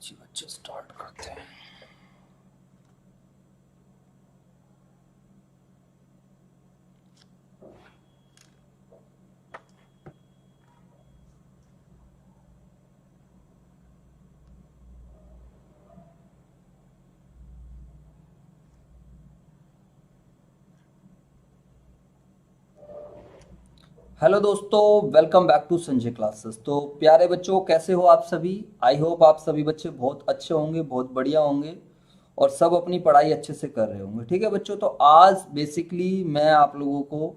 जी बच्चे स्टार्ट करते हैं। हेलो दोस्तों, welcome back to Sanjay classes. तो प्यारे बच्चों, कैसे हो आप सभी? आई होप आप सभी बच्चे बहुत अच्छे होंगे, बहुत बढ़िया होंगे और सब अपनी पढ़ाई अच्छे से कर रहे होंगे। ठीक है बच्चों, तो आज बेसिकली मैं आप लोगों को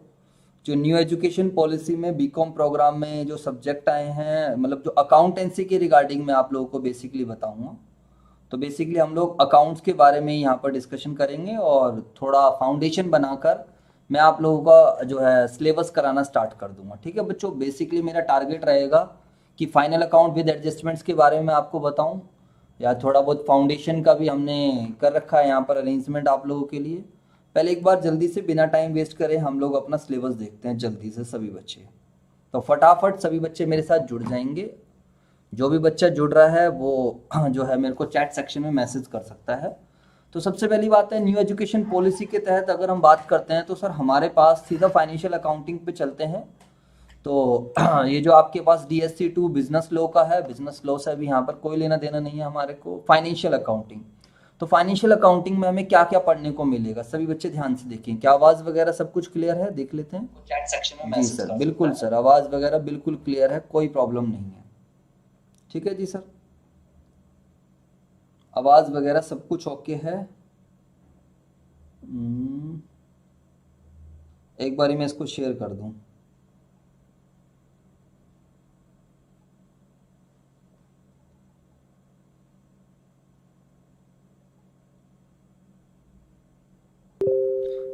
जो न्यू एजुकेशन पॉलिसी में बीकॉम प्रोग्राम में जो सब्जेक्ट आए हैं, मतलब जो अकाउंटेंसी के रिगार्डिंग मैं आप लोगों को बेसिकली बताऊंगा। तो बेसिकली हम लोग अकाउंट्स के बारे में यहाँ पर डिस्कशन करेंगे और थोड़ा फाउंडेशन बनाकर मैं आप लोगों का जो है सिलेबस कराना स्टार्ट कर दूंगा। ठीक है बच्चों, बेसिकली मेरा टारगेट रहेगा कि फाइनल अकाउंट विद एडजस्टमेंट्स के बारे में आपको बताऊं, या थोड़ा बहुत फाउंडेशन का भी हमने कर रखा है यहाँ पर अरेंजमेंट आप लोगों के लिए। पहले एक बार जल्दी से बिना टाइम वेस्ट करे हम लोग अपना सिलेबस देखते हैं जल्दी से सभी बच्चे। तो फटाफट सभी बच्चे मेरे साथ जुड़ जाएंगे। जो भी बच्चा जुड़ रहा है वो जो है मेरे को चैट सेक्शन में मैसेज कर सकता है। तो सबसे पहली बात है, न्यू एजुकेशन पॉलिसी के तहत अगर हम बात करते हैं तो सर हमारे पास सीधा फाइनेंशियल अकाउंटिंग पे चलते हैं। तो ये जो आपके पास DSC 2 बिजनेस लॉ का है, बिजनेस लॉ से अभी यहाँ पर कोई लेना देना नहीं है हमारे को। फाइनेंशियल अकाउंटिंग, तो फाइनेंशियल अकाउंटिंग में हमें क्या क्या पढ़ने को मिलेगा सभी बच्चे ध्यान से देखें। क्या आवाज़ वगैरह सब कुछ क्लियर है? देख लेते हैं चैट सेक्शन में। जी सर, बिल्कुल सर, आवाज़ वगैरह बिल्कुल क्लियर है, कोई प्रॉब्लम नहीं है। ठीक है जी सर, आवाज़ वगैरह सब कुछ ओके है। एक बारी मैं इसको शेयर कर दूं।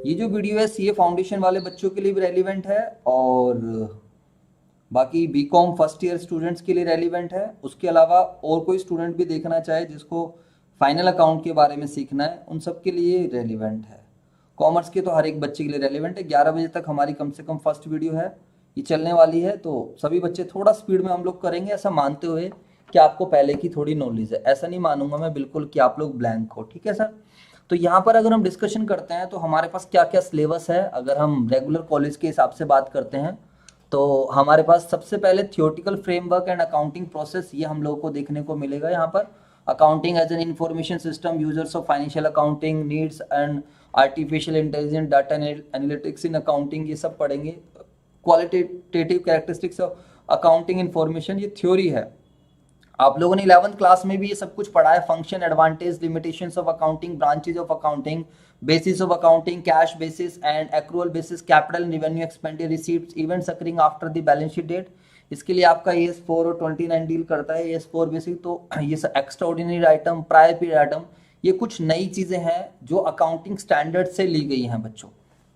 ये जो वीडियो है CA फाउंडेशन वाले बच्चों के लिए भी रेलिवेंट है और बाकी बीकॉम फर्स्ट ईयर स्टूडेंट्स के लिए रेलिवेंट है। उसके अलावा और कोई स्टूडेंट भी देखना चाहे जिसको फाइनल अकाउंट के बारे में सीखना है, उन सब के लिए रेलिवेंट है। कॉमर्स के तो हर एक बच्चे के लिए रेलिवेंट है। 11 बजे तक हमारी कम से कम फर्स्ट वीडियो है, ये चलने वाली है। तो सभी बच्चे थोड़ा स्पीड में हम लोग करेंगे, ऐसा मानते हुए कि आपको पहले की थोड़ी नॉलेज है। ऐसा नहीं मानूंगा मैं बिल्कुल कि आप लोग ब्लैंक हो। ठीक है सर, तो यहाँ पर अगर हम डिस्कशन करते हैं तो हमारे पास क्या क्या सिलेबस है, अगर हम रेगुलर कॉलेज के हिसाब से बात करते हैं तो हमारे पास सबसे पहले theoretical framework and accounting process, ये हम लोगों को देखने को मिलेगा यहाँ पर। Accounting as an information system, users of financial accounting, needs and artificial intelligence, data analytics in accounting, ये सब पढ़ेंगे। Qualitative characteristics of accounting information, ये थ्योरी है। आप लोगों ने 11th क्लास में भी ये सब कुछ पढ़ा है। Function, advantage, limitations of accounting, branches of accounting, basis of accounting, cash basis and accrual basis, capital and revenue, expenditure, receipts, events occurring after the balance sheet date. इसके लिए आपका AS4 और 29 डील करता है। AS4 बेसिक, तो ये सब extra ordinary item, prior period item, ये कुछ नई चीज़ें हैं जो अकाउंटिंग स्टैंडर्ड से ली गई हैं बच्चों।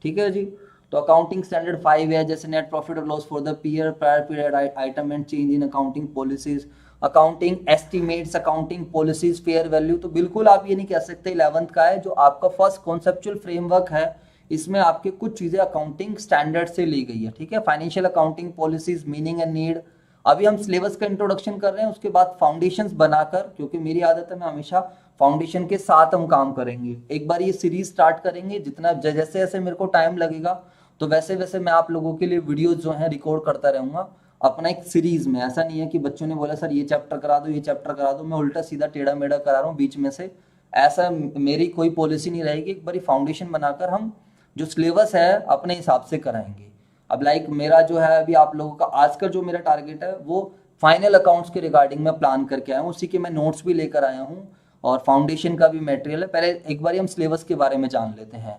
ठीक है जी, तो अकाउंटिंग स्टैंडर्ड 5 है, जैसे नेट प्रॉफिट और loss for the period, prior period item and change in accounting policies, accounting estimates, accounting policies, fair value. तो बिल्कुल आप ये नहीं कह सकते 11th का है। जो आपका फर्स्ट कॉन्सेप्चुअल फ्रेमवर्क है, इसमें आपके कुछ चीज़ें अकाउंटिंग स्टैंडर्ड से ली गई है। ठीक है, financial accounting policies, meaning and need. अभी हम सिलेबस का इंट्रोडक्शन कर रहे हैं, उसके बाद फाउंडेशंस बनाकर, क्योंकि मेरी आदत है मैं हमेशा फाउंडेशन के साथ हम काम करेंगे। एक बार ये सीरीज स्टार्ट करेंगे, जितना जैसे जैसे मेरे को टाइम लगेगा तो वैसे वैसे मैं आप लोगों के लिए वीडियोज जो हैं रिकॉर्ड करता रहूँगा अपना एक सीरीज में। ऐसा नहीं है कि बच्चों ने बोला सर ये चैप्टर करा दो, ये चैप्टर करा दो, मैं उल्टा सीधा टेढ़ा मेढ़ा करा रहा हूँ बीच में से। ऐसा मेरी कोई पॉलिसी नहीं रहेगी। एक बारी फाउंडेशन बनाकर हम जो सिलेबस है अपने हिसाब से कराएंगे। अब लाइक मेरा जो है अभी आप लोगों का आज का जो मेरा टारगेट है वो फाइनल अकाउंट्स के रिगार्डिंग मैं प्लान करके आया हूँ, उसी के मैं नोट्स भी लेकर आया हूँ और फाउंडेशन का भी मटेरियल है। पहले एक बार हम सिलेबस के बारे में जान लेते हैं।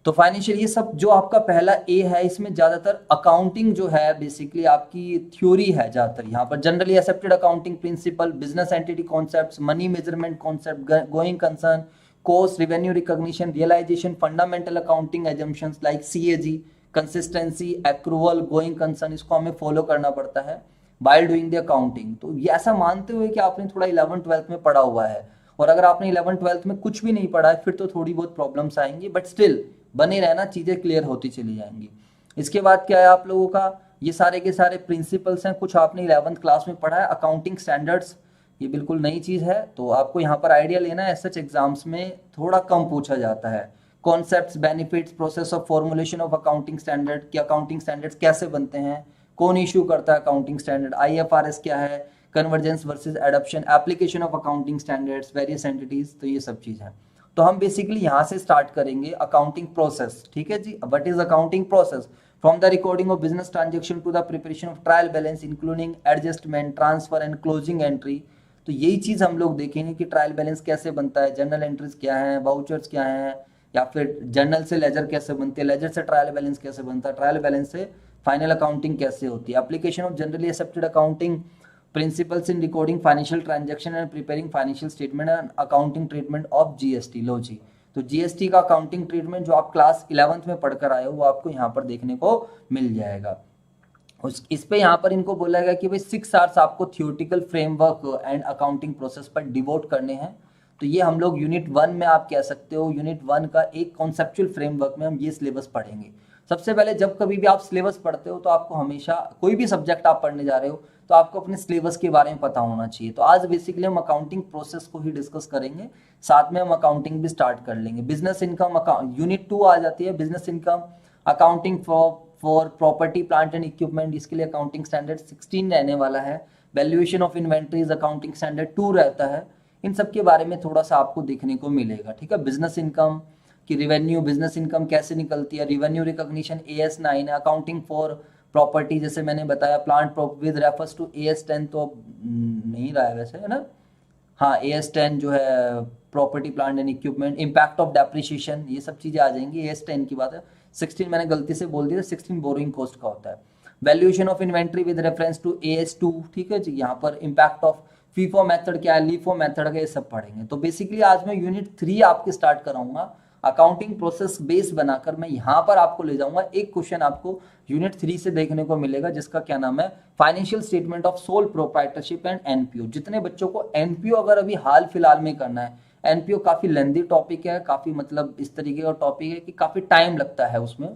तो फाइनेंशियल, ये सब जो आपका पहला ए है, इसमें ज़्यादातर अकाउंटिंग जो है बेसिकली आपकी थ्योरी है ज़्यादातर। यहाँ पर generally accepted accounting principle, business entity concepts, money measurement concept, going concern, cost, revenue recognition, realisation, fundamental accounting assumptions like CAG, consistency, accrual, going concern, इसको हमें फॉलो करना पड़ता है बाय डूइंग द अकाउंटिंग। तो ये ऐसा मानते हुए कि आपने थोड़ा 11th-12th में पढ़ा हुआ है, और अगर आपने 11th-12th में कुछ भी नहीं पढ़ा है फिर तो थोड़ी बहुत प्रॉब्लम्स आएंगी, बट स्टिल बने रहना, चीज़ें क्लियर होती चली जाएंगी। इसके बाद क्या है आप लोगों का, ये सारे के सारे प्रिंसिपल्स हैं, कुछ आपने 11th क्लास में पढ़ा है। अकाउंटिंग स्टैंडर्ड्स, ये बिल्कुल नई चीज़ है, तो आपको यहाँ पर आइडिया लेना है। सच एग्जाम्स में थोड़ा कम पूछा जाता है। Concepts, benefits, process of formulation of accounting standard, कि अकाउंटिंग स्टैंडर्ड्स कैसे बनते हैं, कौन इशू करता है अकाउंटिंग स्टैंडर्ड, IFRS क्या है, convergence versus adoption, application of accounting standards, various entities, तो ये सब चीज़ है। तो हम बेसिकली यहाँ से स्टार्ट करेंगे अकाउंटिंग प्रोसेस, ठीक है जी। What is accounting process? From the recording of business transaction to the preparation of trial balance including adjustment, transfer and closing entry. तो यही चीज़ हम लोग देखेंगे कि ट्रायल बैलेंस कैसे बनता है, जर्नल एंट्रीज क्या है, वाउचर्स क्या है, या फिर जर्नल से लेजर कैसे बनते हैं, लेजर से ट्रायल बैलेंस कैसे बनता है, ट्रायल बैलेंस से फाइनल अकाउंटिंग कैसे होती है, application of generally accepted accounting principles in recording financial transaction and preparing financial statement and accounting treatment of GST। लो जी, तो GST का अकाउंटिंग ट्रीटमेंट जो आप क्लास 11th में पढ़कर आए हो वो आपको यहाँ पर देखने को मिल जाएगा। इस पे यहाँ पर इनको बोला गया कि भाई 6 आवर्स आपको theoretical framework and accounting process पर डिवोट करने हैं। तो ये हम लोग यूनिट 1 में आप कह सकते हो, यूनिट 1 का एक कॉन्सेप्चुअल फ्रेमवर्क में हम ये सिलेबस पढ़ेंगे। सबसे पहले जब कभी भी आप सिलेबस पढ़ते हो तो आपको हमेशा, कोई भी सब्जेक्ट आप पढ़ने जा रहे हो तो आपको अपने सिलेबस के बारे में पता होना चाहिए। तो आज बेसिकली हम अकाउंटिंग प्रोसेस को ही डिस्कस करेंगे, साथ में हम अकाउंटिंग भी स्टार्ट कर लेंगे। बिजनेस इनकम यूनिट 2 आ जाती है, business income, accounting for property plant and equipment, इसके लिए अकाउंटिंग स्टैंडर्ड 16 रहने वाला है। Valuation of inventories accounting standard 2 रहता है। इन सब के बारे में थोड़ा सा आपको देखने को मिलेगा, ठीक है। बिजनेस इनकम की रिवेन्यू, बिजनेस इनकम कैसे निकलती है, रिवेन्यू रिकॉग्निशन AS 9 है। अकाउंटिंग फॉर प्रॉपर्टी जैसे मैंने बताया, plant with refers to AS 10 तो नहीं रहा है वैसे, है ना, हाँ AS 10 जो है property plant and equipment, impact of depreciation, ये सब चीज़ें आ जाएंगी। AS 10 की बात है, 16 मैंने गलती से बोल दिया, 16 बोरिंग कॉस्ट का होता है। Valuation of inventory with reference to AS 2, ठीक है जी। यहाँ पर इम्पैक्ट ऑफ फीफो मेथड क्या है, लीफो मेथड का, ये सब पढ़ेंगे। तो बेसिकली आज मैं यूनिट 3 आपके स्टार्ट कराऊंगा, अकाउंटिंग प्रोसेस बेस बनाकर मैं यहाँ पर आपको ले जाऊंगा। एक क्वेश्चन आपको यूनिट 3 से देखने को मिलेगा जिसका क्या नाम है, financial statement of sole proprietorship and NPO। जितने बच्चों को NPO अगर अभी हाल फिलहाल में करना है, NPO काफी लेंदी टॉपिक है, काफी मतलब इस तरीके का टॉपिक है कि काफी टाइम लगता है उसमें।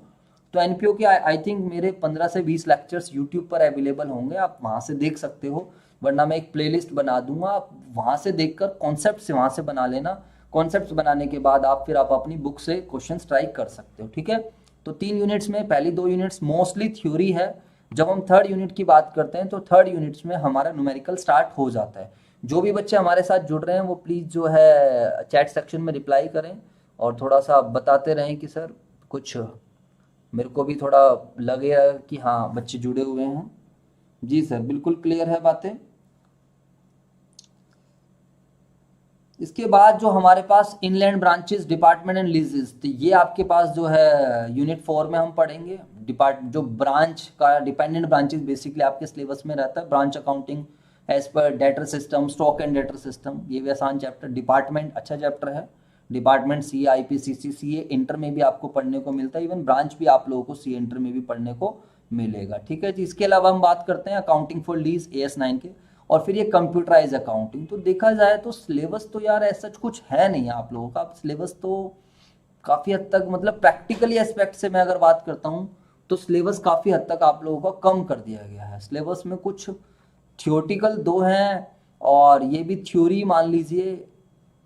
तो NPO के आई थिंक मेरे 15 से 20 लेक्चर्स यूट्यूब पर अवेलेबल होंगे, आप वहां से देख सकते हो, वरना मैं एक प्लेलिस्ट बना दूंगा, आप वहां से देखकर कॉन्सेप्ट से वहां से बना लेना। कॉन्सेप्ट्स बनाने के बाद फिर आप अपनी बुक से क्वेश्चंस ट्राई कर सकते हो, ठीक है। तो 3 यूनिट्स में पहली 2 यूनिट्स मोस्टली थ्योरी है। जब हम 3rd यूनिट की बात करते हैं तो 3rd यूनिट्स में हमारा न्यूमेरिकल स्टार्ट हो जाता है। जो भी बच्चे हमारे साथ जुड़ रहे हैं वो प्लीज़ जो है चैट सेक्शन में रिप्लाई करें और थोड़ा सा बताते रहें कि सर कुछ मेरे को भी थोड़ा लगेगा कि हाँ बच्चे जुड़े हुए हैं। जी सर, बिल्कुल क्लियर है बातें। इसके बाद जो हमारे पास inland branches, department and leases, तो ये आपके पास जो है यूनिट 4 में हम पढ़ेंगे। जो ब्रांच का डिपेंडेंट ब्रांचेस बेसिकली आपके सिलेबस में रहता है। Branch accounting as per debtor system, stock and debtor system, ये भी आसान चैप्टर। डिपार्टमेंट अच्छा चैप्टर है, department CA, IPCC, CA inter में भी आपको पढ़ने को मिलता है। इवन ब्रांच भी आप लोगों को CA इंटर में भी पढ़ने को मिलेगा, ठीक है जी। इसके अलावा हम बात करते हैं अकाउंटिंग फॉर लीज AS 9 के, और फिर ये कंप्यूटराइज अकाउंटिंग। तो देखा जाए तो सिलेबस तो यार ऐसा कुछ है नहीं आप लोगों का। सिलेबस तो काफ़ी हद तक मतलब प्रैक्टिकली एस्पेक्ट से मैं अगर बात करता हूँ तो सिलेबस काफ़ी हद तक आप लोगों का कम कर दिया गया है। सिलेबस में कुछ थियोरटिकल 2 हैं और ये भी थ्योरी मान लीजिए,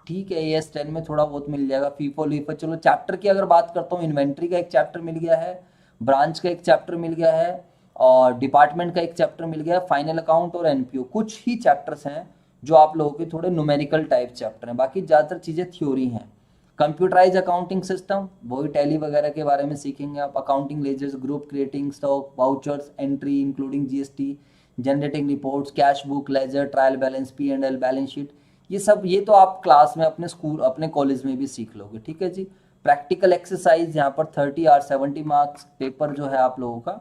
ठीक है। AS 10 में थोड़ा बहुत मिल जाएगा, फीफो लीफो। चलो चैप्टर की अगर बात करता हूँ, इन्वेंट्री का एक चैप्टर मिल गया है, ब्रांच का एक चैप्टर मिल गया है, और डिपार्टमेंट का एक चैप्टर मिल गया है, फाइनल अकाउंट और NPO। कुछ ही चैप्टर्स हैं जो आप लोगों के थोड़े न्यूमेरिकल टाइप चैप्टर हैं, बाकी ज़्यादातर चीज़ें थ्योरी हैं। कंप्यूटराइज अकाउंटिंग सिस्टम, वही टैली वगैरह के बारे में सीखेंगे आप। Accounting ledgers, group creating, stock, vouchers, entry including GST, generating reports, cash book, ledger, trial balance, P&L, balance sheet, ये सब ये तो आप क्लास में अपने स्कूल अपने कॉलेज में भी सीख लोगे, ठीक है जी। प्रैक्टिकल एक्सरसाइज यहाँ पर 30 और 70 मार्क्स पेपर जो है आप लोगों का।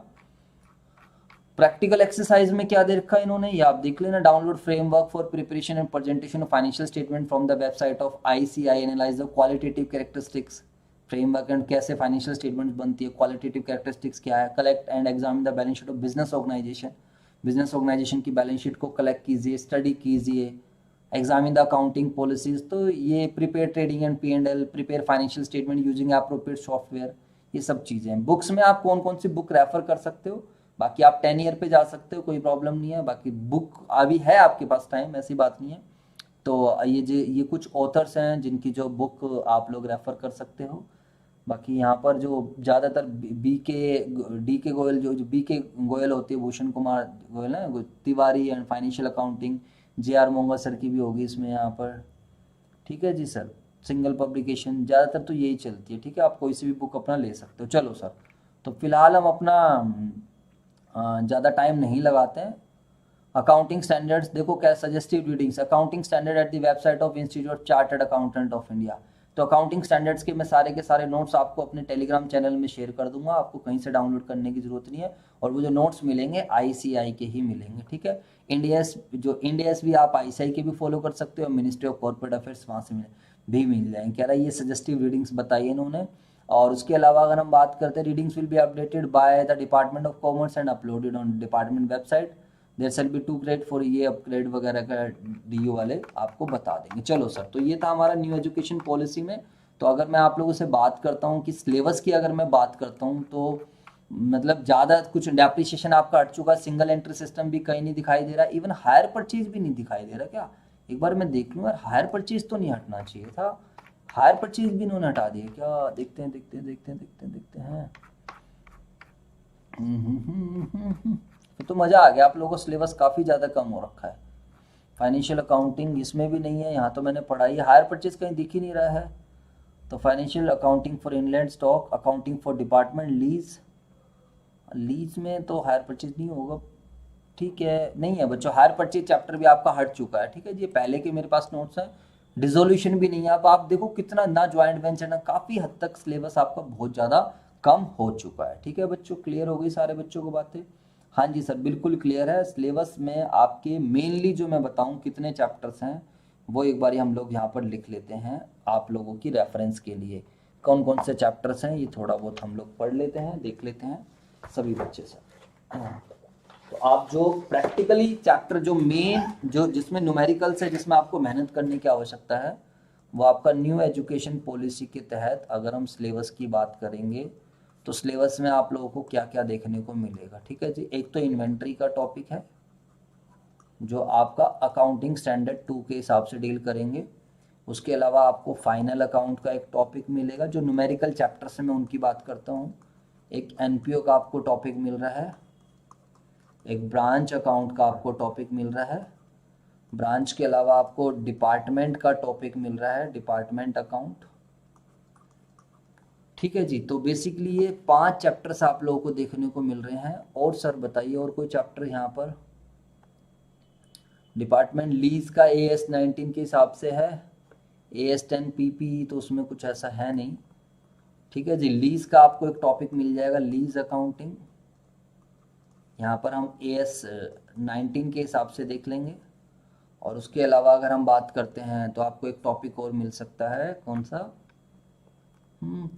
प्रैक्टिकल एक्सरसाइज में क्या दे रखा है इन्होंने, ये आप देख लेना। Download framework for preparation and presentation of financial statement from the website of ICI, analyse the qualitative characteristics framework and कैसे फाइनेंशियल स्टेटमेंट बनती है, क्वालिटेटिव कैरेक्टरिस्टिक्स क्या है। Collect and examine the balance sheet of business organisation, business organisation की balance sheet को collect कीजिए, study कीजिए। Examine the accounting policies, तो ये prepare trading and P&L, prepare financial statement using appropriate software, ये सब चीज़ें हैं। बुक्स में आप कौन कौन सी बुक रेफर कर सकते हो, बाकी आप 10 ईयर पे जा सकते हो, कोई प्रॉब्लम नहीं है। बाकी बुक अभी है आपके पास टाइम, ऐसी बात नहीं है। तो ये कुछ ऑथर्स हैं जिनकी जो बुक आप लोग रेफर कर सकते हो। बाकी यहाँ पर जो ज़्यादातर बी के डी के गोयल, जो बी के गोयल होती है, भूषण कुमार गोयल है, Tiwari and financial accounting, J are Monga sir की भी होगी इसमें यहाँ पर। ठीक है जी सर, सिंगल पब्लिकेशन ज़्यादातर तो यही चलती है। ठीक है, आप कोई सी भी बुक अपना ले सकते हो। चलो सर, तो फिलहाल हम अपना ज़्यादा टाइम नहीं लगाते हैं। अकाउंटिंग स्टैंडर्ड्स देखो क्या, suggestive readings, accounting standard at the website of institute chartered accountant of India. तो अकाउंटिंग स्टैंडर्ड्स के मैं सारे के सारे नोट्स आपको अपने टेलीग्राम चैनल में शेयर कर दूंगा, आपको कहीं से डाउनलोड करने की जरूरत नहीं है। और वो जो नोट्स मिलेंगे आईसीआई के ही मिलेंगे। ठीक है, इंडियास भी आप आईसीआई के भी फॉलो कर सकते हो, मिनिस्ट्री ऑफ कॉर्पोरेट अफेयर्स वहाँ से भी मिल जाएंगे। कह रहा है ये सजेस्टिव रीडिंग्स बताई इन्होंने। और उसके अलावा अगर हम बात करते हैं, readings will be updated by the department of commerce and uploaded on department website. There shall be 2 grade for ये अपग्रेड वगैरह का डीयू वाले आपको बता देंगे। चलो सर, तो ये था हमारा न्यू एजुकेशन पॉलिसी में। तो अगर मैं आप लोगों से बात करता हूँ कि सिलेबस की अगर मैं बात करता हूँ, तो मतलब ज़्यादा कुछ डेप्रिसिएशन आपका हट चुका, सिंगल एंट्री सिस्टम भी कहीं नहीं दिखाई दे रहा, इवन हायर परचेज भी नहीं दिखाई दे रहा। क्या एक बार मैं देख लूँ यार, हायर परचेज तो नहीं हटना चाहिए था, हायर परचेज भी इन्होंने हटा दिया क्या? देखते हैं। तो मज़ा आ गया, आप लोगों को सिलेबस काफ़ी ज़्यादा कम हो रखा है। फाइनेंशियल अकाउंटिंग इसमें भी नहीं है, यहाँ तो मैंने पढ़ाई, हायर परचेज कहीं दिख ही नहीं रहा है। तो financial accounting for inland stock, accounting for department lease में तो हायर परचेज नहीं होगा। ठीक है, नहीं है बच्चों, हायर परचेज चैप्टर भी आपका हट चुका है। ठीक है जी, पहले के मेरे पास नोट्स हैं, डिसोल्यूशन भी नहीं है। आप देखो कितना ना ज्वाइंट वेंचर ना, काफ़ी हद तक सिलेबस आपका बहुत ज़्यादा कम हो चुका है। ठीक है बच्चों, क्लियर हो गई सारे बच्चों को बातें? हाँ जी सर, बिल्कुल क्लियर है। सिलेबस में आपके मेनली जो मैं बताऊं कितने चैप्टर्स हैं, वो एक बार हम लोग यहाँ पर लिख लेते हैं आप लोगों की रेफरेंस के लिए। कौन कौन से चैप्टर्स हैं ये थोड़ा बहुत हम लोग पढ़ लेते हैं, देख लेते हैं सभी बच्चे सर। तो आप जो प्रैक्टिकली चैप्टर जो मेन जो जिसमें न्यूमेरिकल्स है, जिसमें आपको मेहनत करने की आवश्यकता है, वो आपका न्यू एजुकेशन पॉलिसी के तहत अगर हम सिलेबस की बात करेंगे तो सिलेबस में आप लोगों को क्या क्या देखने को मिलेगा। ठीक है जी, एक तो इन्वेंट्री का टॉपिक है जो आपका अकाउंटिंग स्टैंडर्ड 2 के हिसाब से डील करेंगे। उसके अलावा आपको फाइनल अकाउंट का एक टॉपिक मिलेगा, जो न्यूमेरिकल चैप्टर से मैं उनकी बात करता हूँ। एक एनपीओ का आपको टॉपिक मिल रहा है, एक ब्रांच अकाउंट का आपको टॉपिक मिल रहा है। ब्रांच के अलावा आपको डिपार्टमेंट का टॉपिक मिल रहा है, डिपार्टमेंट अकाउंट। ठीक है जी, तो बेसिकली ये 5 चैप्टर्स आप लोगों को देखने को मिल रहे हैं। और सर बताइए और कोई चैप्टर यहाँ पर? डिपार्टमेंट लीज का AS 19 के हिसाब से है, AS 10 PP तो उसमें कुछ ऐसा है नहीं। ठीक है जी, लीज का आपको एक टॉपिक मिल जाएगा, लीज अकाउंटिंग। यहाँ पर हम AS 19 के हिसाब से देख लेंगे। और उसके अलावा अगर हम बात करते हैं तो आपको एक टॉपिक और मिल सकता है, कौन सा?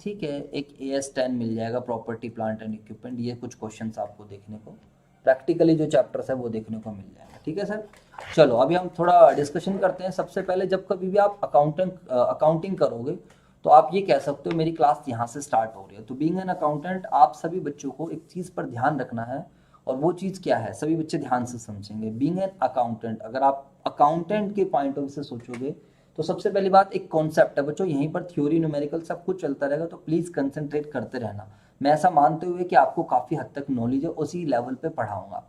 ठीक है, एक AS 10 मिल जाएगा, प्रॉपर्टी प्लांट एंड इक्विपमेंट। ये कुछ क्वेश्चंस आपको देखने को प्रैक्टिकली जो चैप्टर्स है वो देखने को मिल जाएगा। ठीक है सर, चलो अभी हम थोड़ा डिस्कशन करते हैं। सबसे पहले जब कभी भी आप अकाउंटिंग करोगे तो आप ये कह सकते हो मेरी क्लास यहाँ से स्टार्ट हो रही है। तो बीइंग एन अकाउंटेंट आप सभी बच्चों को एक चीज़ पर ध्यान रखना है, और वो चीज़ क्या है सभी बच्चे ध्यान से समझेंगे। बीइंग एन अकाउंटेंट, अगर आप अकाउंटेंट के पॉइंट ऑफ व्यू से सोचोगे तो सबसे पहली बात एक कॉन्सेप्ट है बच्चों, यहीं पर थ्योरी न्यूमेरिकल सब कुछ चलता रहेगा, तो प्लीज़ कंसंट्रेट करते रहना। मैं ऐसा मानते हुए कि आपको काफ़ी हद तक नॉलेज है, उसी लेवल पे पढ़ाऊंगा।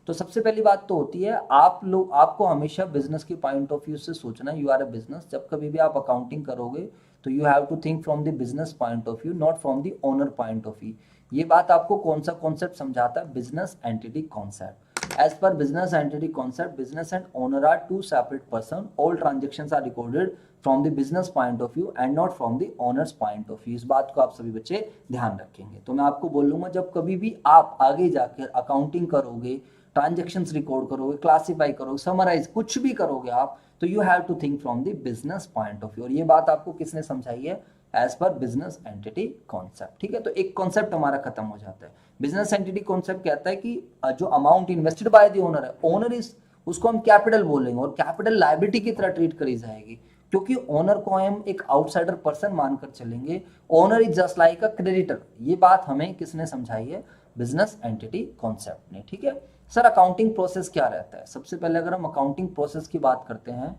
तो सबसे पहली बात तो होती है आपको हमेशा बिजनेस के पॉइंट ऑफ व्यू से सोचना। यू आर अ बिजनेस, जब कभी भी आप अकाउंटिंग करोगे तो you have to think from the business point of view, not from the owner point of view. ये बात आपको कौन सा कॉन्सेप्ट समझाता है? Business entity concept. As per business entity concept, business and owner are two separate person. All transactions are recorded from the business point of view and not from the owner's point of view. इस बात को आप सभी बच्चे ध्यान रखेंगे। तो मैं आपको बोल लूँगा जब कभी भी आप आगे जाकर अकाउंटिंग करोगे, ट्रांजेक्शंस रिकॉर्ड करोगे, क्लासीफाई करोगे, समराइज कुछ भी करोगे आप, तो you have to think from the business point of view. और ये बात आपको किसने समझाई है? As per business entity concept. ठीक है, तो एक कॉन्सेप्ट हमारा खत्म हो जाता है। बिजनेस एंटिटी कॉन्सेप्ट कहता है कि जो amount invested bye the owner है, ओनर इज उसको हम कैपिटल बोलेंगे और कैपिटल लायबिलिटी की तरह ट्रीट करी जाएगी। क्योंकि ओनर को हम एक आउटसाइडर पर्सन मानकर चलेंगे। Owner is just like a creditor, ये बात हमें किसने समझाई है? बिजनेस एंटिटी कॉन्सेप्ट ने। ठीक है सर, अकाउंटिंग प्रोसेस क्या रहता है? सबसे पहले अगर हम अकाउंटिंग प्रोसेस की बात करते हैं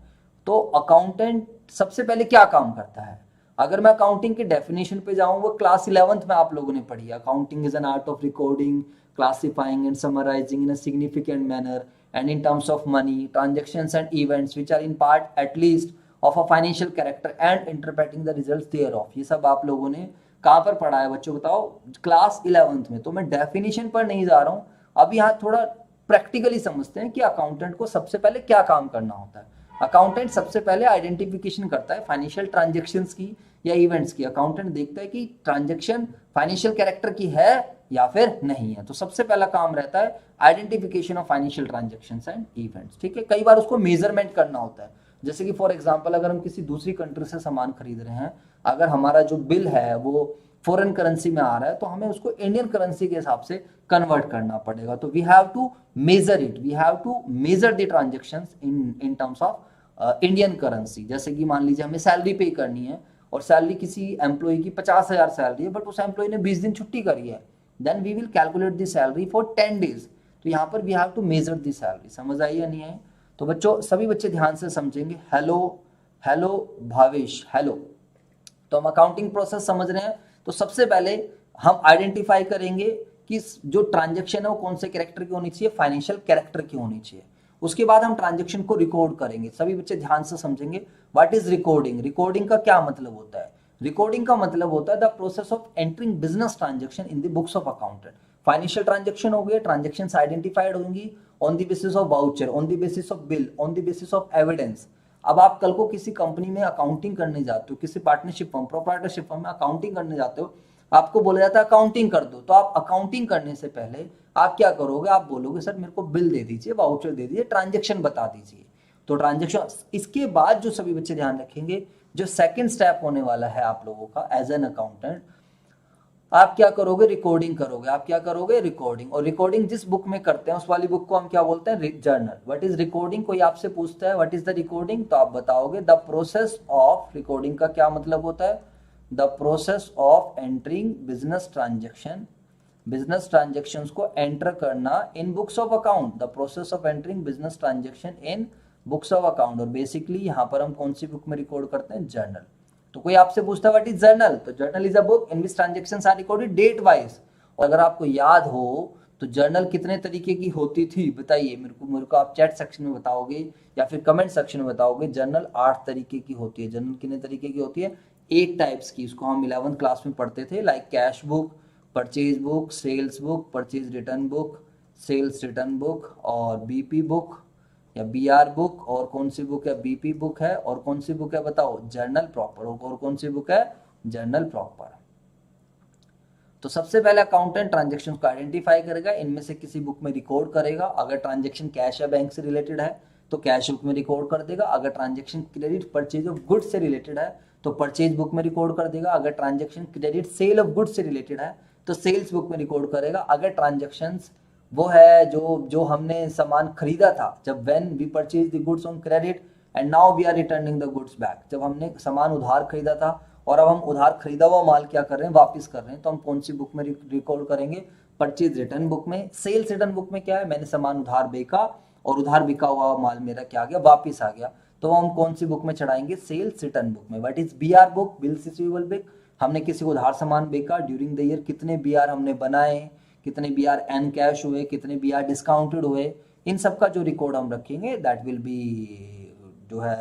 तो अकाउंटेंट सबसे पहले क्या काम करता है? अगर मैं अकाउंटिंग की डेफिनेशन पे जाऊं, वो क्लास 11th में आप लोगों ने पढ़ी है। Accounting is an art of recording, classifying and summarising in a significant manner and in terms of money, transactions and events which are in part at least of a financial character and interpreting the results thereof। ये सब आप लोगों ने कहाँ पर पढ़ा है बच्चों बताओ? क्लास 11th में। तो मैं डेफिनेशन पर नहीं जा रहा हूँ, अब यहाँ थोड़ा प्रैक्टिकली समझते हैं कि अकाउंटेंट को सबसे पहले क्या काम करना होता है। अकाउंटेंट सबसे पहले आइडेंटिफिकेशन करता है फाइनेंशियल ट्रांजेक्शन्स की या इवेंट्स की। अकाउंटेंट देखता है कि ट्रांजेक्शन फाइनेंशियल कैरेक्टर की है या फिर नहीं है। तो सबसे पहला काम रहता है identification of financial transactions and events. ठीक है, कई बार उसको मेजरमेंट करना होता है। जैसे कि फॉर एग्जांपल अगर हम किसी दूसरी कंट्री से सामान खरीद रहे हैं, अगर हमारा जो बिल है वो फॉरेन करेंसी में आ रहा है, तो हमें उसको इंडियन करेंसी के हिसाब से कन्वर्ट करना पड़ेगा। तो we have to measure it, we have to measure the transactions in terms of Indian currency. जैसे कि मान लीजिए हमें सैलरी पे करनी है और सैलरी किसी एम्प्लॉय की 50,000 सैलरी है, बट उस एम्प्लॉय ने 20 दिन छुट्टी करी है, then we will calculate the salary for 10 days. तो यहाँ पर we have to measure the salary. समझ आई या नहीं आई? तो बच्चों सभी बच्चे ध्यान से समझेंगे। Hello hello Bhavesh, hello. तो हम अकाउंटिंग प्रोसेस समझ रहे हैं। तो सबसे पहले हम आइडेंटिफाई करेंगे कि जो ट्रांजेक्शन है वो कौन से कैरेक्टर की होनी चाहिए? फाइनेंशियल कैरेक्टर की होनी चाहिए। उसके बाद हम ट्रांजेक्शन को रिकॉर्ड करेंगे। सभी बच्चे ध्यान से समझेंगे। What is recording? रिकॉर्डिंग का क्या मतलब होता है? रिकॉर्डिंग का मतलब होता है the process of entering business transaction in the books of accountant. Financial transaction हो गए, ट्रांजेक्शंस आइडेंटिफाइड होंगी on the basis of voucher, on the basis of bill, on the basis of evidence. अब आप कल को किसी कंपनी में accounting करने जाते हो, किसी पार्टनरशिप फर्म, प्रोप्राइटरशिप फर्म में अकाउंटिंग करने जाते हो, आपको बोला जाता है अकाउंटिंग कर दो। तो आप अकाउंटिंग करने से पहले आप क्या करोगे? आप बोलोगे सर मेरे को बिल दे दीजिए, वाउचर दे दीजिए, ट्रांजेक्शन बता दीजिए। तो ट्रांजेक्शन, इसके बाद जो सभी बच्चे ध्यान रखेंगे, जो सेकंड स्टेप होने वाला है आप लोगों का एज एन अकाउंटेंट, आप क्या करोगे? रिकॉर्डिंग करोगे। आप क्या करोगे? रिकॉर्डिंग। और रिकॉर्डिंग जिस बुक में करते हैं उस वाली बुक को हम क्या बोलते हैं? जर्नल। What is recording? कोई आपसे पूछता है व्हाट इज द रिकॉर्डिंग, तो आप बताओगे द प्रोसेस ऑफ रिकॉर्डिंग। का क्या मतलब होता है? The process of entering business transaction, business transactions को एंटर करना in books of account. The process of entering business transaction in books of account. और बेसिकली यहाँ पर हम कौन सी बुक में रिकॉर्ड करते हैं? जर्नल। तो कोई आपसे पूछता है व्हाट इज जर्नल, तो journal is a book in which transactions are recorded date wise. और अगर आपको याद हो तो जर्नल कितने तरीके की होती थी बताइए मेरे को आप चैट सेक्शन में बताओगे या फिर कमेंट सेक्शन में बताओगे। जर्नल 8 तरीके की होती है। जर्नल कितने तरीके की होती है? 8 टाइप्स की। इसको हम 11th क्लास में पढ़ते थे, like cash book, purchase book, sales book, purchase return book, sales return book, और बीपी बुक या बीआर बुक। और कौन सी बुक है? बीपी बुक है। और कौन सी बुक है बताओ? Journal proper. और कौन सी बुक है? Journal proper. तो सबसे पहले अकाउंटेंट ट्रांजेक्शन को आइडेंटिफाई करेगा, इनमें से किसी बुक में रिकॉर्ड करेगा। अगर ट्रांजेक्शन कैश या बैंक से रिलेटेड है तो कैश बुक में रिकॉर्ड कर देगा। अगर transaction credit purchase of goods से रिलेटेड है तो परचेज बुक में रिकॉर्ड कर देगा। अगर transaction credit sale of goods से रिलेटेड है तो सेल्स बुक में रिकॉर्ड करेगा। अगर ट्रांजेक्शंस वो है जो हमने सामान खरीदा था, जब when we purchase the goods on credit and now we are returning the goods back, जब हमने सामान उधार खरीदा था और अब हम उधार खरीदा हुआ माल क्या कर रहे हैं? वापस कर रहे हैं। तो हम कौन सी बुक में रिकॉर्ड करेंगे? परचेज रिटर्न बुक में। सेल्स रिटर्न बुक में क्या है? मैंने सामान उधार बेचा और उधार बिका हुआ माल मेरा क्या आ गया? वापिस आ गया। तो हम कौन सी बुक में चढ़ाएंगे? सेल्स रिटर्न बुक में। What is BR book? Bills receivable book. हमने किसी को उधार सामान बेचा ड्यूरिंग द ईयर, कितने बीआर हमने बनाए, कितने बीआर एन कैश हुए, कितने बीआर डिस्काउंटेड हुए, इन सब का जो रिकॉर्ड हम रखेंगे दैट विल बी जो है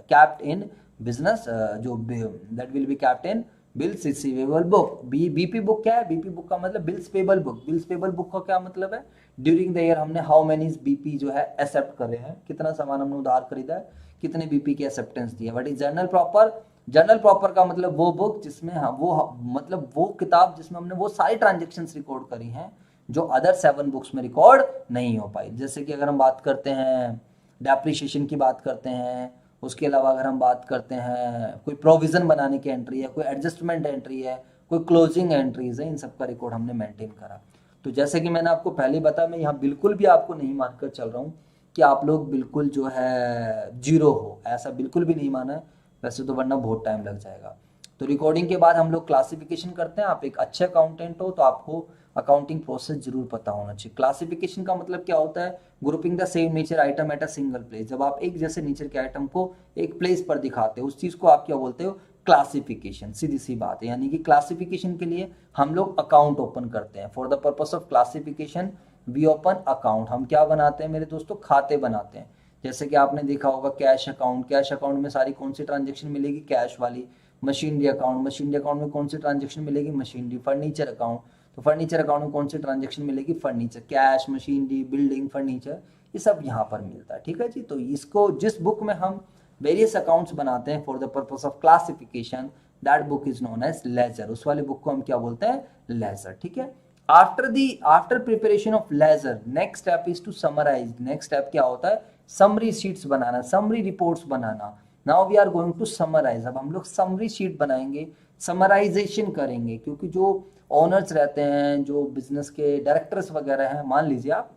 कैप्ट इन बिजनेस, जो that will be kept in bills receivable book. BP book क्या है? बीपी बुक का मतलब bills payable book. Bills payable book का क्या मतलब है? ड्यूरिंग द ईयर हमने हाउ मेनी बीपी जो है एक्सेप्ट करे हैं, कितना सामान हमने उधार खरीदा है, कितने बीपी की एक्सेप्टेंस दी है। What is journal proper? Journal proper का मतलब वो बुक जिसमें मतलब वो किताब जिसमें हमने वो सारी ट्रांजेक्शन्स रिकॉर्ड करी हैं जो अदर 7 बुक्स में रिकॉर्ड नहीं हो पाई। जैसे कि अगर हम बात करते हैं डेप्रिसिएशन की बात करते हैं, उसके अलावा अगर हम बात करते हैं कोई प्रोविजन बनाने की एंट्री है, कोई एडजस्टमेंट एंट्री है, कोई क्लोजिंग एंट्रीज है, इन सब का रिकॉर्ड हमने मेंटेन करा। तो जैसे कि मैंने आपको पहले बताया, मैं यहाँ बिल्कुल भी आपको नहीं मानकर चल रहा हूँ कि आप लोग बिल्कुल जो है जीरो हो, ऐसा बिल्कुल भी नहीं माना है। वैसे तो वरना बहुत टाइम लग जाएगा। तो रिकॉर्डिंग के बाद हम लोग क्लासिफिकेशन करते हैं। आप एक अच्छे अकाउंटेंट हो तो आपको अकाउंटिंग प्रोसेस जरूर पता होना चाहिए। क्लासिफिकेशन का मतलब क्या होता है? Grouping the same nature item at a single place. जब आप एक जैसे नेचर के आइटम को एक प्लेस पर दिखाते हो, उस चीज को आप क्या बोलते हो? क्लासिफिकेशन। सीधी सी बात है, यानी कि क्लासिफिकेशन के लिए हम लोग अकाउंट ओपन करते हैं। For the purpose of classification we open account. हम क्या बनाते हैं मेरे दोस्तों? खाते बनाते हैं। जैसे कि आपने देखा होगा कैश अकाउंट। कैश अकाउंट में सारी कौन सी ट्रांजेक्शन मिलेगी? कैश वाली। Machinery account. मशीनरी अकाउंट में कौन सी ट्रांजेक्शन मिलेगी? मशीनरी। Furniture account. तो फर्नीचर अकाउंट में कौन सी ट्रांजेक्शन मिलेगी? Furniture. Cash, machinery, building, furniture, ये सब यहाँ पर मिलता है। ठीक है जी। तो इसको जिस बुक में हम वेरियस अकाउंट्स बनाते हैं for the purpose of classification, that book is known as ledger. उस वाले बुक को हम क्या बोलते हैं? लेजर। ठीक है। After preparation of ledger, next step is to summarise. Next step क्या होता है? समरी शीट्स बनाना, समरी रिपोर्ट्स बनाना। Now we are going to summarise. अब हम लोग समरी शीट बनाएंगे, समराइजेशन करेंगे, क्योंकि जो ओनर्स रहते हैं, जो बिजनेस के डायरेक्टर्स वगैरह हैं, मान लीजिए आप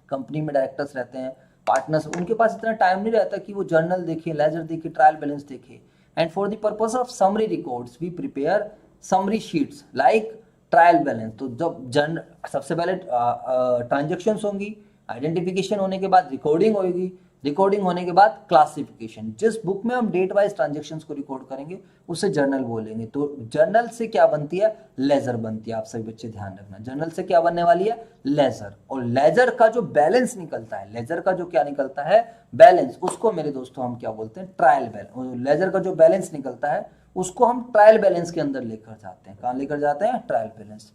कंपनी में डायरेक्टर्स रहते हैं, पार्टनर्स, उनके पास इतना टाइम नहीं रहता कि वो जर्नल देखे, लेजर देखे, ट्रायल बैलेंस देखे। And for the purpose of summary records we prepare summary sheets like trial balance. तो जब सबसे पहले ट्रांजेक्शन्स होंगी, आइडेंटिफिकेशन होने के बाद रिकॉर्डिंग होगी, रिकॉर्डिंग होने के बाद क्लासिफिकेशन। जिस बुक में हम डेट वाइज ट्रांजेक्शन्स को रिकॉर्ड करेंगे उसे जर्नल बोलेंगे। तो जर्नल से क्या बनती है? लेजर बनती है। आप सभी बच्चे ध्यान रखना, जर्नल से क्या बनने वाली है? लेजर। और लेजर का जो बैलेंस निकलता है, लेजर का जो क्या निकलता है? बैलेंस, उसको मेरे दोस्तों हम क्या बोलते हैं? Trial balance. लेजर का जो बैलेंस निकलता है उसको हम ट्रायल बैलेंस के अंदर लेकर जाते हैं। कहाँ लेकर जाते हैं? Trial balance.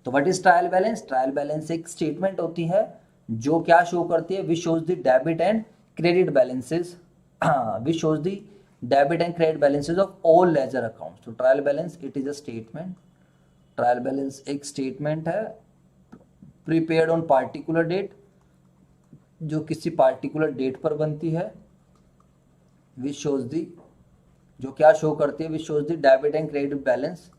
तो what is trial balance? Trial balance एक स्टेटमेंट होती है जो क्या शो करती है? Which shows the debit and credit balances, which shows the debit and credit balances of all ledger accounts. तो trial balance it is a statement. Trial balance एक statement है प्रिपेयर्ड ऑन पार्टिकुलर डेट, जो किसी particular date पर बनती है। Which shows the, जो क्या शो करती है? Which shows the debit and credit balance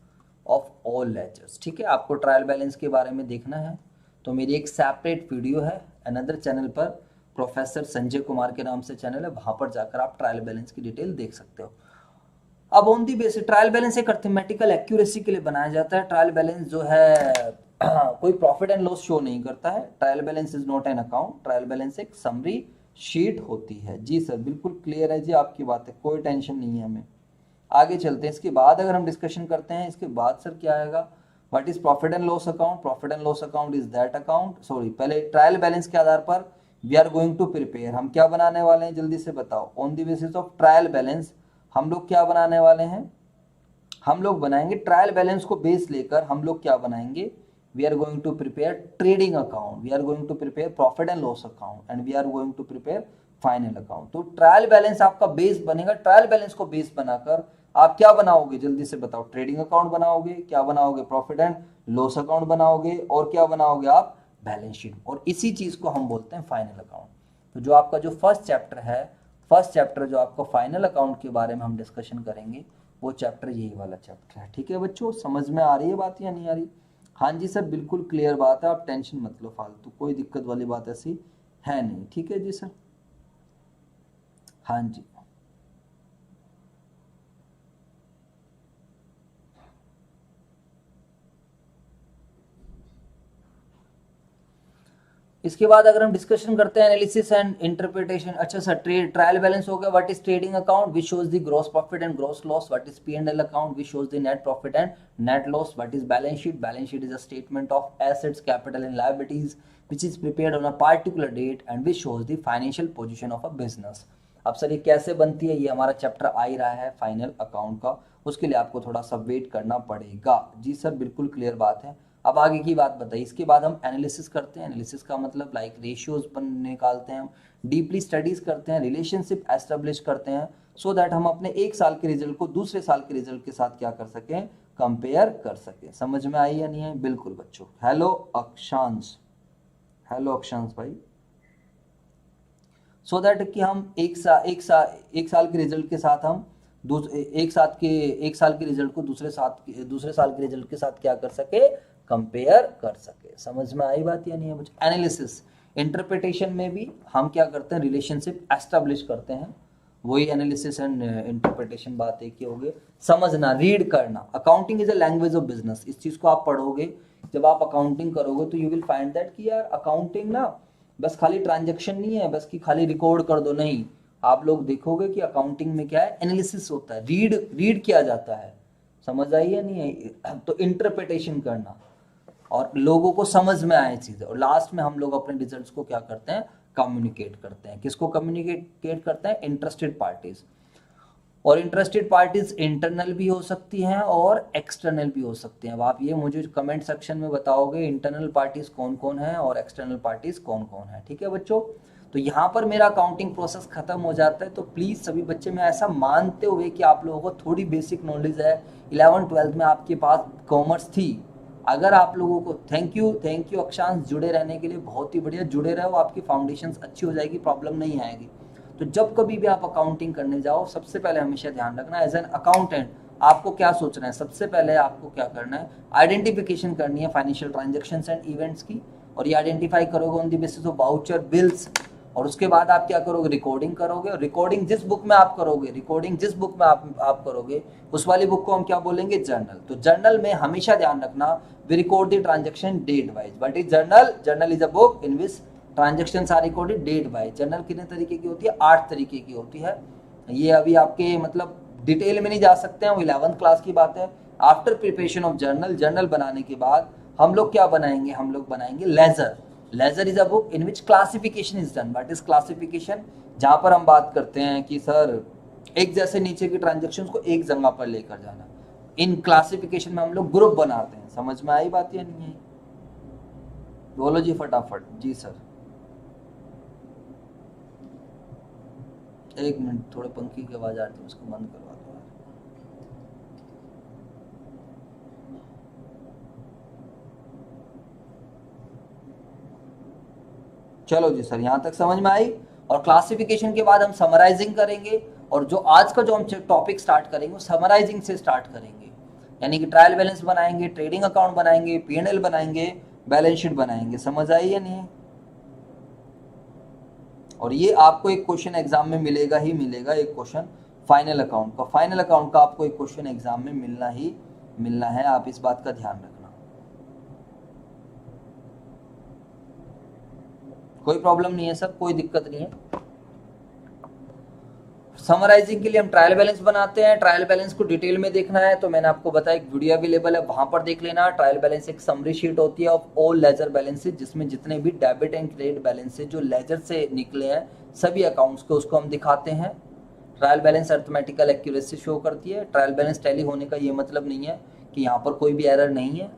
of all ledgers. ठीक है। आपको ट्रायल बैलेंस के बारे में देखना है तो मेरी एक सेपरेट वीडियो है अनदर चैनल पर, प्रोफेसर संजय कुमार के नाम से चैनल है, वहां पर जाकर आप ट्रायल बैलेंस की डिटेल देख सकते हो। अब on the basis, trial balance एक अर्थमेटिकल एक्यूरेसी के लिए बनाया जाता है। ट्रायल बैलेंस जो है कोई प्रॉफिट एंड लॉस शो नहीं करता है। Trial balance is not an account. Trial balance एक समरी शीट होती है। जी सर, बिल्कुल क्लियर है जी आपकी बात है, कोई टेंशन नहीं है हमें। आगे चलते हैं। इसके बाद अगर हम डिस्कशन करते हैं, इसके बाद सर क्या आएगा? What is profit and loss account? Profit and loss account is that account, sorry, पहले ट्रायल बैलेंस के आधार पर we are going to prepare. हम क्या बनाने वाले हैं? जल्दी से बताओ। On the basis of trial balance हम लोग क्या बनाने वाले हैं? हम लोग बनाएंगे ट्रायल बैलेंस को बेस लेकर हम लोग क्या बनाएंगे? We are going to prepare trading account, we are going to prepare profit and loss account, and we are going to prepare final account. तो ट्रायल बैलेंस आपका बेस बनेगा। ट्रायल बैलेंस को बेस बनाकर आप क्या बनाओगे? जल्दी से बताओ। ट्रेडिंग अकाउंट बनाओगे, क्या बनाओगे? प्रॉफिट एंड लॉस अकाउंट बनाओगे, और क्या बनाओगे आप? Balance sheet. और इसी चीज को हम बोलते हैं फाइनल अकाउंट। तो जो आपका जो फर्स्ट चैप्टर है, फर्स्ट चैप्टर जो आपका फाइनल अकाउंट के बारे में हम डिस्कशन करेंगे, वो चैप्टर यही वाला चैप्टर है। ठीक है बच्चों, समझ में आ रही है बात या नहीं आ रही? हाँ जी सर, बिल्कुल क्लियर बात है, आप टेंशन मत लो फालतू, कोई दिक्कत वाली बात ऐसी है नहीं। ठीक है जी सर। हाँ जी, इसके बाद अगर हम डिस्कशन करते हैं एनालिसिस एंड इंटरप्रिटेशन। अच्छा सर, ट्रायल बैलेंस हो गया। What is trading account? Which shows the gross profit and gross loss. What is P&L account? Which shows the net profit and net loss. What is balance sheet? Balance sheet is a statement of assets, capital and liabilities which is prepared on a particular date and which shows the financial position of a business। अब sir ये कैसे बनती है? ये हमारा chapter आ ही रहा है final account का, उसके लिए आपको थोड़ा सा वेट करना पड़ेगा। जी सर, बिल्कुल क्लियर बात है। अब आगे की बात बताइए। इसके बाद हम एनालिसिस करते हैं। एनालिसिस का मतलब लाइक रेशियोज निकालते हैं, डीपली स्टडीज करते हैं, रिलेशनशिप एस्टेब्लिश करते हैं, सो दैट हम अपने एक साल के रिजल्ट को दूसरे साल के रिजल्ट के साथ क्या कर सकें? कंपेयर कर सकें। समझ में आई या नहीं है? बिल्कुल बच्चों। हेलो अक्षांश, हेलो अक्षांश भाई। सो दैट कि हम एक साल के रिजल्ट के साथ हम एक साल के रिजल्ट को दूसरे साल के रिजल्ट के साथ क्या कर सके? कंपेयर कर सके। समझ में आई बात या नहीं है बच्चों? एनालिसिस इंटरप्रिटेशन में भी हम क्या करते हैं? रिलेशनशिप एस्टेब्लिश करते हैं। वही एनालिसिस एंड इंटरप्रिटेशन बात एक ही होगी। समझना, रीड करना, accounting is a language of business. इस चीज को आप पढ़ोगे, जब आप अकाउंटिंग करोगे तो यू विल फाइंड दैट कि यार अकाउंटिंग ना बस खाली ट्रांजेक्शन नहीं है, बस कि खाली रिकॉर्ड कर दो, नहीं। आप लोग देखोगे कि अकाउंटिंग में क्या है, एनालिसिस होता है, रीड किया जाता है। समझ आई या नहीं आई? तो इंटरप्रिटेशन करना और लोगों को समझ में आए चीजें, और लास्ट में हम लोग अपने रिजल्ट्स को क्या करते हैं, कम्युनिकेट करते हैं। किसको कम्युनिकेट करते हैं? Interested parties. और इंटरेस्टेड पार्टीज इंटरनल भी हो सकती हैं और एक्सटर्नल भी हो सकती हैं। अब आप ये मुझे कमेंट सेक्शन में बताओगे इंटरनल पार्टीज कौन कौन है और एक्सटर्नल पार्टीज कौन कौन है। ठीक है बच्चों, तो यहाँ पर मेरा अकाउंटिंग प्रोसेस खत्म हो जाता है। तो प्लीज़ सभी बच्चे, मैं ऐसा मानते हुए कि आप लोगों को थोड़ी बेसिक नॉलेज है, 11th-12th में आपके पास कॉमर्स थी, अगर आप लोगों को, थैंक यू अक्षांश जुड़े रहने के लिए, बहुत ही बढ़िया, जुड़े रहो, आपकी फाउंडेशंस अच्छी हो जाएगी, प्रॉब्लम नहीं आएगी। तो जब कभी भी आप अकाउंटिंग करने जाओ, सबसे पहले हमेशा ध्यान रखना, एज एन अकाउंटेंट आपको क्या सोचना है, सबसे पहले आपको क्या करना है, आइडेंटिफिकेशन करनी है फाइनेंशियल ट्रांजेक्शन्स एंड इवेंट्स की, और ये आइडेंटिफाई करोगे on the basis of voucher, bills, और उसके बाद आप क्या करोगे, रिकॉर्डिंग करोगे। और रिकॉर्डिंग जिस बुक में आप करोगे उस वाली बुक को हम क्या बोलेंगे, जर्नल। तो जर्नल में हमेशा ध्यान रखना, we record the transaction date wise. What is journal? Journal is a book in which transactions are recorded date wise. Journal कितने तरीके की होती है? 8 तरीके की होती है। ये अभी आपके मतलब डिटेल में नहीं जा सकते हैं, वो 11th क्लास की बात है। आफ्टर प्रिपरेशन ऑफ जर्नल बनाने के बाद हम लोग क्या बनाएंगे, हम लोग बनाएंगे ledger. Ledger is a book in which classification is done. What is classification? जहां पर हम बात करते हैं कि सर एक जैसे नीचे की ट्रांजेक्शन्स को एक जगह पर लेकर जाना। इन क्लासिफिकेशन में हम लोग ग्रुप बनाते हैं। समझ में आई बात या नहीं है? बोलो जी फटाफट। जी सर, एक मिनट, थोड़े पंखी की आवाज आ रही है, उसको बंद करवा दो। चलो जी सर, यहाँ तक समझ में आई। और क्लासिफिकेशन के बाद हम समराइजिंग करेंगे, और जो आज का जो हम टॉपिक स्टार्ट करेंगे वो समराइजिंग से स्टार्ट करेंगे। यानी कि ट्रायल बैलेंस बनाएंगे, ट्रेडिंग अकाउंट बनाएंगे, P&L बनाएंगे, बैलेंस शीट बनाएंगे। समझ आई या नहीं? और ये आपको एक क्वेश्चन एग्जाम में मिलेगा ही मिलेगा, एक क्वेश्चन फाइनल अकाउंट का आपको एक क्वेश्चन एग्जाम में मिलना है। आप इस बात का ध्यान रखना। कोई प्रॉब्लम नहीं है सर, कोई दिक्कत नहीं है। समराइजिंग के लिए हम ट्रायल बैलेंस बनाते हैं। ट्रायल बैलेंस को डिटेल में देखना है तो मैंने आपको बताया, एक वीडियो अवेलेबल है, वहां पर देख लेना। ट्रायल बैलेंस एक समरी शीट होती है ऑफ ऑल लेजर बैलेंसेज, जिसमें जितने भी डेबिट एंड क्रेडिट बैलेंसेज जो लेजर से निकले हैं सभी अकाउंट्स को, उसको हम दिखाते हैं। Trial balance arithmetical accuracy show करती है। ट्रायल बैलेंस टैली होने का ये मतलब नहीं है कि यहाँ पर कोई भी एरर नहीं है।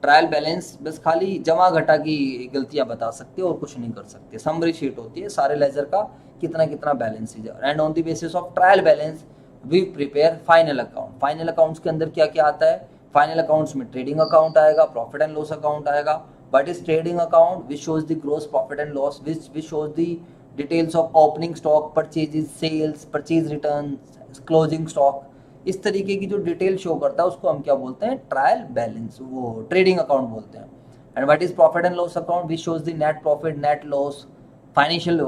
ट्रायल बैलेंस बस खाली जमा घटा की गलतियां बता सकते हो और कुछ नहीं कर सकते। समरी शीट होती है सारे लेजर का, कितना कितना बैलेंस है, and on the basis of trial balance we prepare final account. Final accounts के अंदर क्या क्या आता है? फाइनल अकाउंट्स में ट्रेडिंग अकाउंट आएगा, प्रॉफिट एंड लॉस अकाउंट आएगा। But is trading account which shows the gross profit and loss, which shows the details of opening stock, purchases, sales, purchase return, closing stock, इस तरीके की जो detail show करता है उसको हम क्या बोलते हैं? ट्रायल बैलेंस, वो ट्रेडिंग अकाउंट बोलते हैं। And what is profit and loss account? Which shows the net profit, net loss, financial,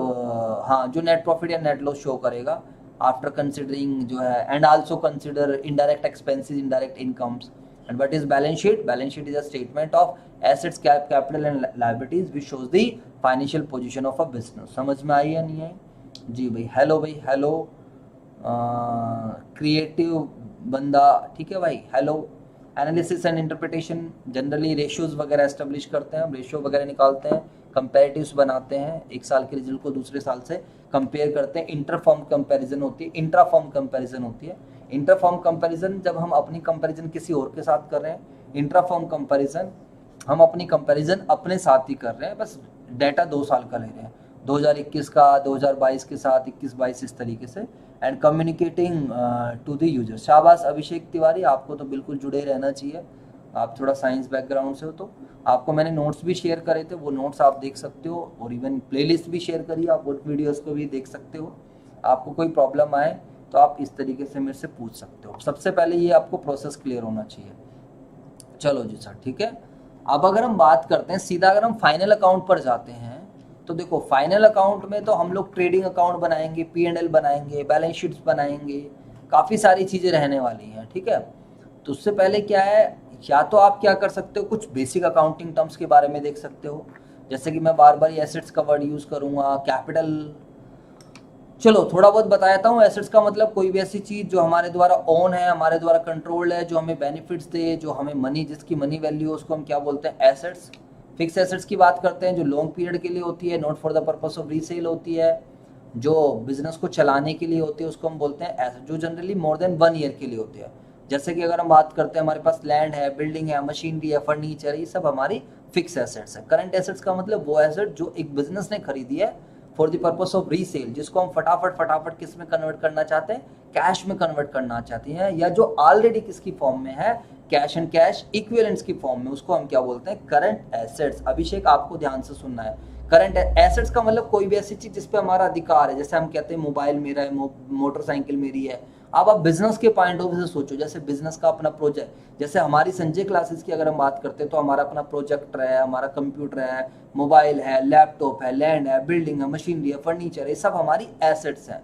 हाँ, जो नेट प्रॉफिट या नेट लॉस शो करेगा आफ्टर कंसिडरिंग जो है, and also consider indirect expenses, indirect incomes. And what is balance sheet? Balance sheet is a statement of assets, capital and liabilities which shows the financial position of a business. समझ में आई या नहीं आई? जी भाई, hello creative बंदा, ठीक है भाई, hello. Analysis and interpretation, generally ratios वगैरह एस्टेब्लिश करते हैं, हम रेशियो वगैरह निकालते हैं, कंपेरेटिव्स बनाते हैं, एक साल के रिजल्ट को दूसरे साल से कंपेयर करते हैं। इंटरफॉर्म कंपैरिजन होती है, इंट्राफॉर्म कंपैरिजन होती है। इंटरफॉर्म कंपैरिजन जब हम अपनी कंपैरिजन किसी और के साथ कर रहे हैं, इंट्राफॉर्म कंपैरिजन हम अपनी कंपैरिजन अपने साथ ही कर रहे हैं, बस डाटा 2 साल का ले रहे हैं, 2021 का 2022 के साथ, 21-22 इस तरीके से। And communicating to the user. शाबाश अभिषेक तिवारी, आपको तो बिल्कुल जुड़े रहना चाहिए, आप थोड़ा साइंस बैकग्राउंड से हो। तो आपको मैंने नोट्स भी शेयर करे थे, वो नोट्स आप देख सकते हो, और इवन प्लेलिस्ट भी शेयर करी, आप उन वीडियोस को भी देख सकते हो। आपको कोई प्रॉब्लम आए तो आप इस तरीके से मेरे से पूछ सकते हो। सबसे पहले ये आपको प्रोसेस क्लियर होना चाहिए। चलो जी सर, ठीक है। अब अगर हम बात करते हैं सीधा, अगर हम फाइनल अकाउंट पर जाते हैं तो देखो फाइनल अकाउंट में तो हम लोग ट्रेडिंग अकाउंट बनाएंगे, P&L बनाएंगे, बैलेंस शीट्स बनाएंगे, काफ़ी सारी चीज़ें रहने वाली हैं, ठीक है। तो उससे पहले क्या है, या तो आप क्या कर सकते हो, कुछ बेसिक अकाउंटिंग टर्म्स के बारे में देख सकते हो, जैसे कि मैं बार बार एसेट्स का वर्ड यूज़ करूँगा, कैपिटल। चलो थोड़ा बहुत बताता हूँ। एसेट्स का मतलब कोई भी ऐसी चीज़ जो हमारे द्वारा ओन है, हमारे द्वारा कंट्रोल्ड है, जो हमें बेनिफिट्स दे, जो हमें मनी, जिसकी मनी वैल्यू है, उसको हम क्या बोलते हैं, एसेट्स। फिक्स एसेट्स की बात करते हैं जो लॉन्ग पीरियड के लिए होती है, not for the purpose of resale होती है, जो बिजनेस को चलाने के लिए होती है, उसको हम बोलते हैं एसेट, जो जनरली मोर देन 1 ईयर के लिए होती है। जैसे कि अगर हम बात करते हैं, हमारे पास लैंड है, बिल्डिंग है, मशीनरी है, फर्नीचर, ये सब हमारी फिक्स एसेट्स है। करंट एसेट्स का मतलब वो एसेट जो एक बिजनेस ने खरीदी है for the purpose of resale, जिसको हम फटाफट फटाफट किस में कन्वर्ट करना चाहते हैं, कैश में कन्वर्ट करना चाहते हैं, या जो ऑलरेडी किसकी फॉर्म में है, कैश एंड कैश इक्विवेलेंट्स की फॉर्म में, उसको हम क्या बोलते हैं, करंट एसेट्स। अभिषेक आपको ध्यान से सुनना है। करंट एसेट्स का मतलब कोई भी ऐसी चीज जिसपे हमारा अधिकार है, जैसे हम कहते हैं मोबाइल मेरा है, मोटरसाइकिल मेरी है। अब आप बिजनेस के पॉइंट ऑफ व्यू से सोचो, जैसे बिजनेस का अपना प्रोजेक्ट, जैसे हमारी संजय क्लासेस की अगर हम बात करते हैं तो हमारा अपना प्रोजेक्टर है, हमारा कंप्यूटर है, मोबाइल है, लैपटॉप है, लैंड है, बिल्डिंग है, मशीनरी है, फर्नीचर है, ये सब हमारी एसेट्स हैं।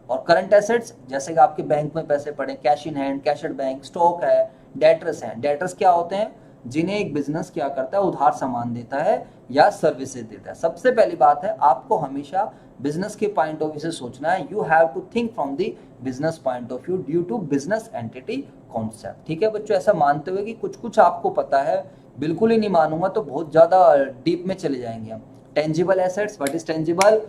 और करंट एसेट्स जैसे कि आपके बैंक में पैसे पड़े, cash in hand, cash at bank, stock है, डेटर्स हैं। डेटर्स क्या होते हैं, जिन्हें एक बिजनेस क्या करता है, उधार सामान देता है या सर्विसेज देता है। सबसे पहली बात है, आपको हमेशा बिजनेस के पॉइंट ऑफ व्यू से सोचना है। You have to think from the business point of view due to business entity concept, ठीक है बच्चों। ऐसा मानते हुए कि कुछ कुछ आपको पता है, बिल्कुल ही नहीं मानूंगा तो बहुत ज्यादा डीप में चले जाएंगे हम। Tangible assets, what is tangible,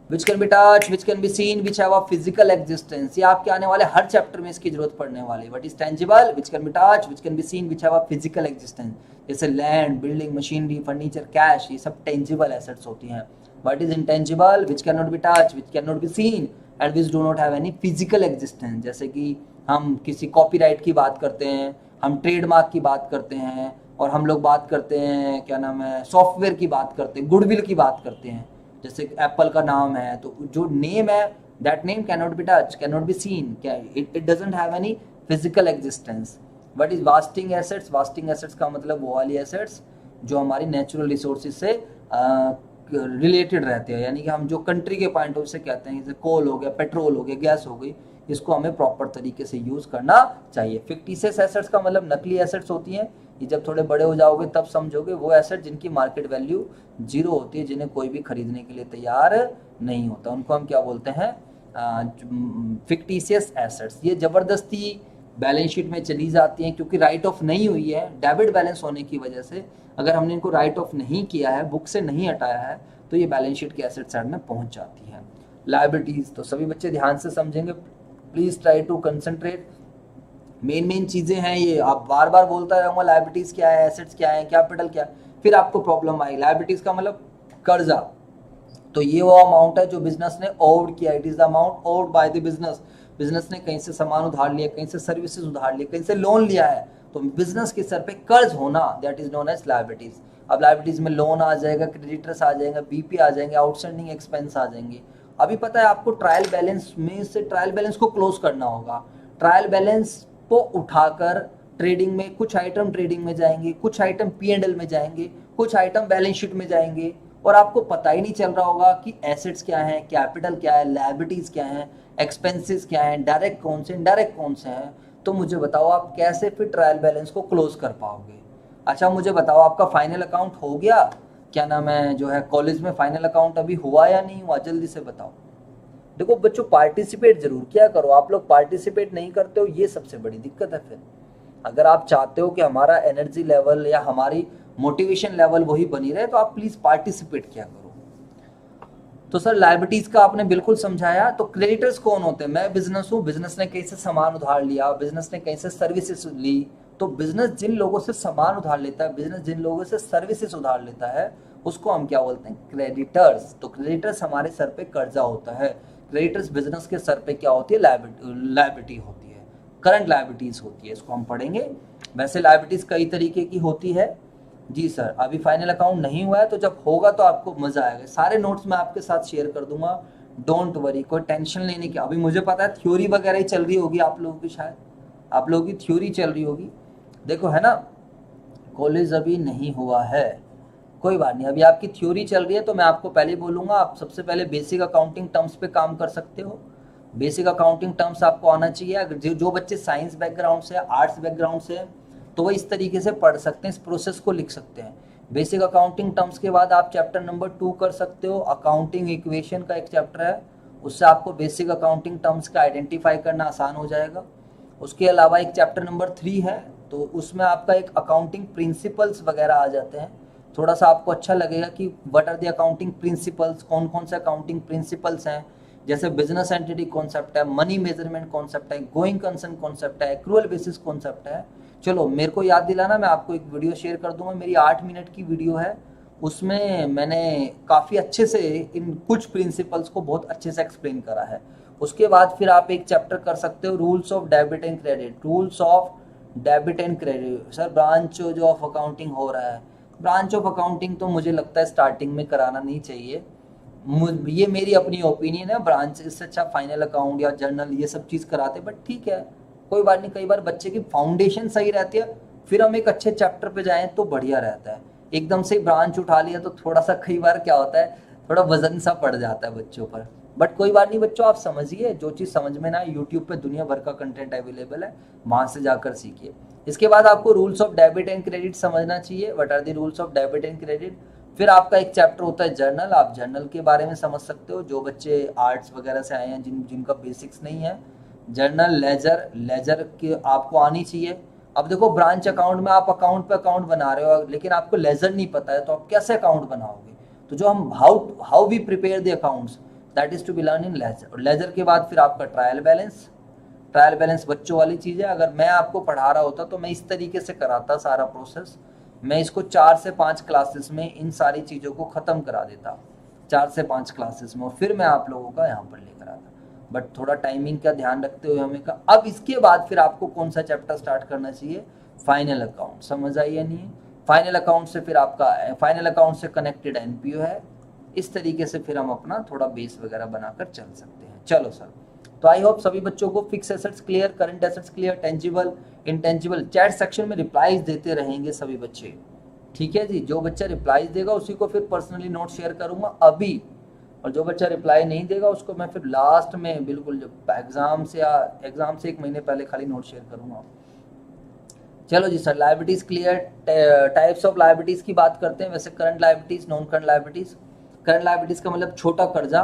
which can be touched, which can be seen, which have a physical existence। ये आपके आने वाले हर चैप्टर में इसकी जरूरत पड़ने वाली है। What is tangible, which can be touched, which can be seen, which have a physical existence। जैसे land, building, machinery, furniture, cash, ये सब टेंजिबल एसेट्स होती हैं। What is intangible, which cannot be touched, which cannot be seen and which do not have any physical existence। जैसे कि हम किसी copyright की बात करते हैं, हम ट्रेडमार्क की बात करते हैं, और हम लोग बात करते हैं क्या नाम है, सॉफ्टवेयर की बात करते हैं, गुडविल की बात करते हैं। जैसे एप्पल का नाम है, तो जो नेम है, that name can not be touch, can not be seen, it doesn't have any physical existence. What is wasting assets, wasting assets का मतलब वो वाली एसेट्स जो हमारी नेचुरल रिसोर्सेज से रिलेटेड रहते हैं, यानी कि हम जो कंट्री के पॉइंट ऑफ से कहते हैं, जैसे कोल हो गया, पेट्रोल हो गया, गैस हो गई, इसको हमें प्रॉपर तरीके से यूज करना चाहिए। फिक्टिशियस एसेट्स का मतलब नकली एसेट्स होती हैं, ये जब थोड़े बड़े हो जाओगे तब समझोगे। वो एसेट जिनकी मार्केट वैल्यू 0 होती है, जिन्हें कोई भी खरीदने के लिए तैयार नहीं होता, उनको हम क्या बोलते हैं, फिक्टिशियस एसेट्स। ये जबरदस्ती बैलेंस शीट में चली जाती हैं क्योंकि राइट ऑफ नहीं हुई है, डेबिट बैलेंस होने की वजह से। अगर हमने इनको राइट ऑफ नहीं किया है, बुक से नहीं हटाया है, तो ये बैलेंस शीट के एसेट साइड में पहुंच जाती है। लायबिलिटीज तो सभी बच्चे ध्यान से समझेंगे, please try to concentrate. Main चीजें हैं ये, आप बार बार बोलता रहूंगा लायबिलिटीज क्या है, एसेट्स क्या है, कैपिटल क्या है, फिर आपको प्रॉब्लम आएगी। लायबिलिटीज का मतलब कर्जा, तो ये वो अमाउंट है जो बिजनेस ने ओव्ड किया, it is the amount owed by the business. Business ने कहीं से सामान उधार लिया, कहीं से सर्विसेज उधार लिया, कहीं से लोन लिया है, तो बिजनेस के सर पे कर्ज होना, that is known as liabilities. अब लायबिलिटीज में लोन आ जाएगा, क्रेडिटर्स आ जाएगा, बीपी आ जाएंगे, आउटस्टैंडिंग एक्सपेंस आ जाएंगे। अभी पता है आपको ट्रायल बैलेंस में से ट्रायल बैलेंस को क्लोज करना होगा। ट्रायल बैलेंस को उठाकर ट्रेडिंग में, कुछ आइटम ट्रेडिंग में जाएंगे, कुछ आइटम P&L में जाएंगे, कुछ आइटम बैलेंस शीट में जाएंगे, और आपको पता ही नहीं चल रहा होगा कि एसेट्स क्या है, कैपिटल क्या है, लायबिलिटीज क्या है, एक्सपेंसेस क्या है, डायरेक्ट कौन से, इनडायरेक्ट कौन से हैं। तो मुझे बताओ आप कैसे फिर ट्रायल बैलेंस को क्लोज कर पाओगे। अच्छा मुझे बताओ, आपका फाइनल अकाउंट हो गया, क्या नाम है जो है, कॉलेज में फाइनल अकाउंट अभी हुआ या नहीं हुआ, जल्दी से बताओ। देखो बच्चों, पार्टिसिपेट जरूर किया करो। आप लोग पार्टिसिपेट नहीं करते हो, ये सबसे बड़ी दिक्कत है। फिर अगर आप चाहते हो कि हमारा एनर्जी लेवल या हमारी मोटिवेशन लेवल वही बनी रहे, तो आप प्लीज पार्टिसिपेट किया करो। तो सर लायबिलिटीज का आपने बिल्कुल समझाया। तो क्रेडिटर्स कौन होते हैं, मैं बिजनेस हूँ, बिजनेस ने कहीं से सामान उधार लिया, बिजनेस ने कहीं से सर्विसेज ली। तो बिजनेस जिन लोगों से सामान उधार लेता है, बिजनेस जिन लोगों से सर्विसेज उधार लेता है, उसको हम क्या बोलते हैं, क्रेडिटर्स। तो क्रेडिटर्स हमारे सर पे कर्जा होता है, क्रेडिटर्स बिजनेस के सर पे क्या होती है, लायबिलिटी होती है, करंट लायबिलिटीज होती है, इसको हम पढ़ेंगे। वैसे लायबिलिटीज कई तरीके की होती है। जी सर, अभी फाइनल अकाउंट नहीं हुआ है, तो जब होगा तो आपको मजा आएगा। सारे नोट्स मैं आपके साथ शेयर कर दूंगा, डोंट वरी, कोई टेंशन लेने की। अभी मुझे पता है थ्योरी वगैरह ही चल रही होगी आप लोगों की, शायद आप लोगों की थ्योरी चल रही होगी। देखो है ना, कॉलेज अभी नहीं हुआ है, कोई बात नहीं, अभी आपकी थ्योरी चल रही है तो मैं आपको पहले ही बोलूँगा, आप सबसे पहले बेसिक अकाउंटिंग टर्म्स पे काम कर सकते हो। बेसिक अकाउंटिंग टर्म्स आपको आना चाहिए। अगर जो बच्चे साइंस बैकग्राउंड से, आर्ट्स बैकग्राउंड से, तो वो इस तरीके से पढ़ सकते हैं, इस प्रोसेस को लिख सकते हैं। बेसिक अकाउंटिंग टर्म्स के बाद आप चैप्टर नंबर 2 कर सकते हो। अकाउंटिंग इक्वेशन का एक चैप्टर है, उससे आपको बेसिक अकाउंटिंग टर्म्स का आइडेंटिफाई करना आसान हो जाएगा। उसके अलावा एक चैप्टर नंबर 3 है, तो उसमें आपका एक अकाउंटिंग प्रिंसिपल्स वगैरह आ जाते हैं। थोड़ा सा आपको अच्छा लगेगा कि what are the accounting principles, कौन कौन से अकाउंटिंग प्रिंसिपल्स हैं, जैसे बिजनेस एंटिटी कॉन्सेप्ट है, मनी मेजरमेंट कॉन्सेप्ट है, गोइंग कंसर्न कॉन्सेप्ट है, एक्रूअल बेसिस कॉन्सेप्ट है। चलो मेरे को याद दिलाना, मैं आपको एक वीडियो शेयर कर दूंगा, मेरी 8 मिनट की वीडियो है, उसमें मैंने काफ़ी अच्छे से इन कुछ प्रिंसिपल्स को बहुत अच्छे से एक्सप्लेन करा है। उसके बाद फिर आप एक चैप्टर कर सकते हो, rules of debit and credit. Rules of debit and credit, sir branch जो ऑफ अकाउंटिंग हो रहा है, ब्रांच ऑफ अकाउंटिंग तो मुझे लगता है स्टार्टिंग में कराना नहीं चाहिए, ये मेरी अपनी ओपिनियन है। ब्रांच इससे अच्छा फाइनल अकाउंट या जर्नल ये सब चीज़ कराते, बट ठीक है कोई बात नहीं। कई बार बच्चे की फाउंडेशन सही रहती है, फिर हम एक अच्छे चैप्टर पे जाएं तो बढ़िया रहता है। एकदम से ब्रांच उठा लिया तो थोड़ा सा कई बार क्या होता है, थोड़ा वजन सा पड़ जाता है बच्चों पर। बट कोई बात नहीं बच्चों, आप समझिए, जो चीज़ समझ में ना आए, यूट्यूब पे दुनिया भर का कंटेंट अवेलेबल है, वहाँ से जाकर सीखिए। इसके बाद आपको rules of debit and credit समझना चाहिए, what are the rules of debit and credit. फिर आपका एक चैप्टर होता है जर्नल, आप जर्नल के बारे में समझ सकते हो। जो बच्चे आर्ट्स वगैरह से आए हैं, जिनका बेसिक्स नहीं है, जर्नल, लेजर, लेजर की आपको आनी चाहिए। अब देखो ब्रांच अकाउंट में आप अकाउंट पे अकाउंट बना रहे हो, लेकिन आपको लेजर नहीं पता है, तो आप कैसे अकाउंट बनाओगे? तो जो हम how we prepare the accounts, that is to be learn in ledger. Ledger के बाद फिर आपका ट्रायल बैलेंस। ट्रायल बैलेंस बच्चों वाली चीज़ है, अगर मैं आपको पढ़ा रहा होता तो मैं इस तरीके से कराता सारा प्रोसेस। मैं इसको 4 से 5 क्लासेस में इन सारी चीज़ों को ख़त्म करा देता, 4 से 5 क्लासेस में, और फिर मैं आप लोगों का यहाँ पर लेकर आता। बट थोड़ा टाइमिंग का ध्यान रखते हुए हमें का। अब इसके बाद फिर आपको कौन सा चैप्टर स्टार्ट करना चाहिए? Final account. समझ आई या नहीं? फाइनल अकाउंट से फिर आपका फाइनल अकाउंट से कनेक्टेड एनपीओ है। इस तरीके से फिर हम अपना थोड़ा बेस वगैरह बनाकर चल सकते हैं। चलो सर, तो आई होप सभी बच्चों को fix assets clear, current assets clear, tangible, intangible. Chat section में रिप्लाईज देते रहेंगे सभी बच्चे, ठीक है जी। जो बच्चा रिप्लाईज देगा उसी को फिर पर्सनली नोट शेयर करूंगा अभी, और जो बच्चा रिप्लाई नहीं देगा उसको मैं फिर लास्ट में, बिल्कुल जब एग्जाम से 1 महीने पहले खाली नोट शेयर करूंगा। चलो जी sir, liabilities clear. Types of liabilities की बात करते हैं। वैसे current liabilities, non current liabilities. Current liabilities का मतलब छोटा कर्जा,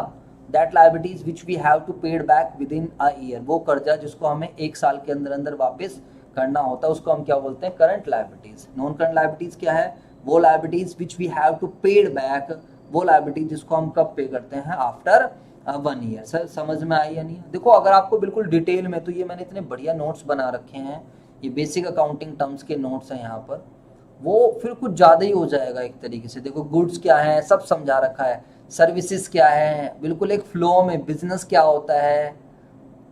that liabilities which we have to paid back within a year. वो कर्जा जिसको हमें 1 साल के अंदर अंदर वापस करना होता है, उसको हम क्या बोलते हैं? Current liabilities. Non current liabilities क्या है? वो liabilities which we have to paid back, वो लायबिलिटीज जिसको हम कब पे करते हैं? After 1 year. सर समझ में आई या नहीं? देखो अगर आपको बिल्कुल डिटेल में, तो ये मैंने इतने बढ़िया नोट्स बना रखे हैं, ये बेसिक अकाउंटिंग टर्म्स के नोट्स हैं यहाँ पर, वो फिर कुछ ज़्यादा ही हो जाएगा एक तरीके से। देखो गुड्स क्या है सब समझा रखा है, सर्विसेज क्या है, बिल्कुल एक फ्लो में, बिजनेस क्या होता है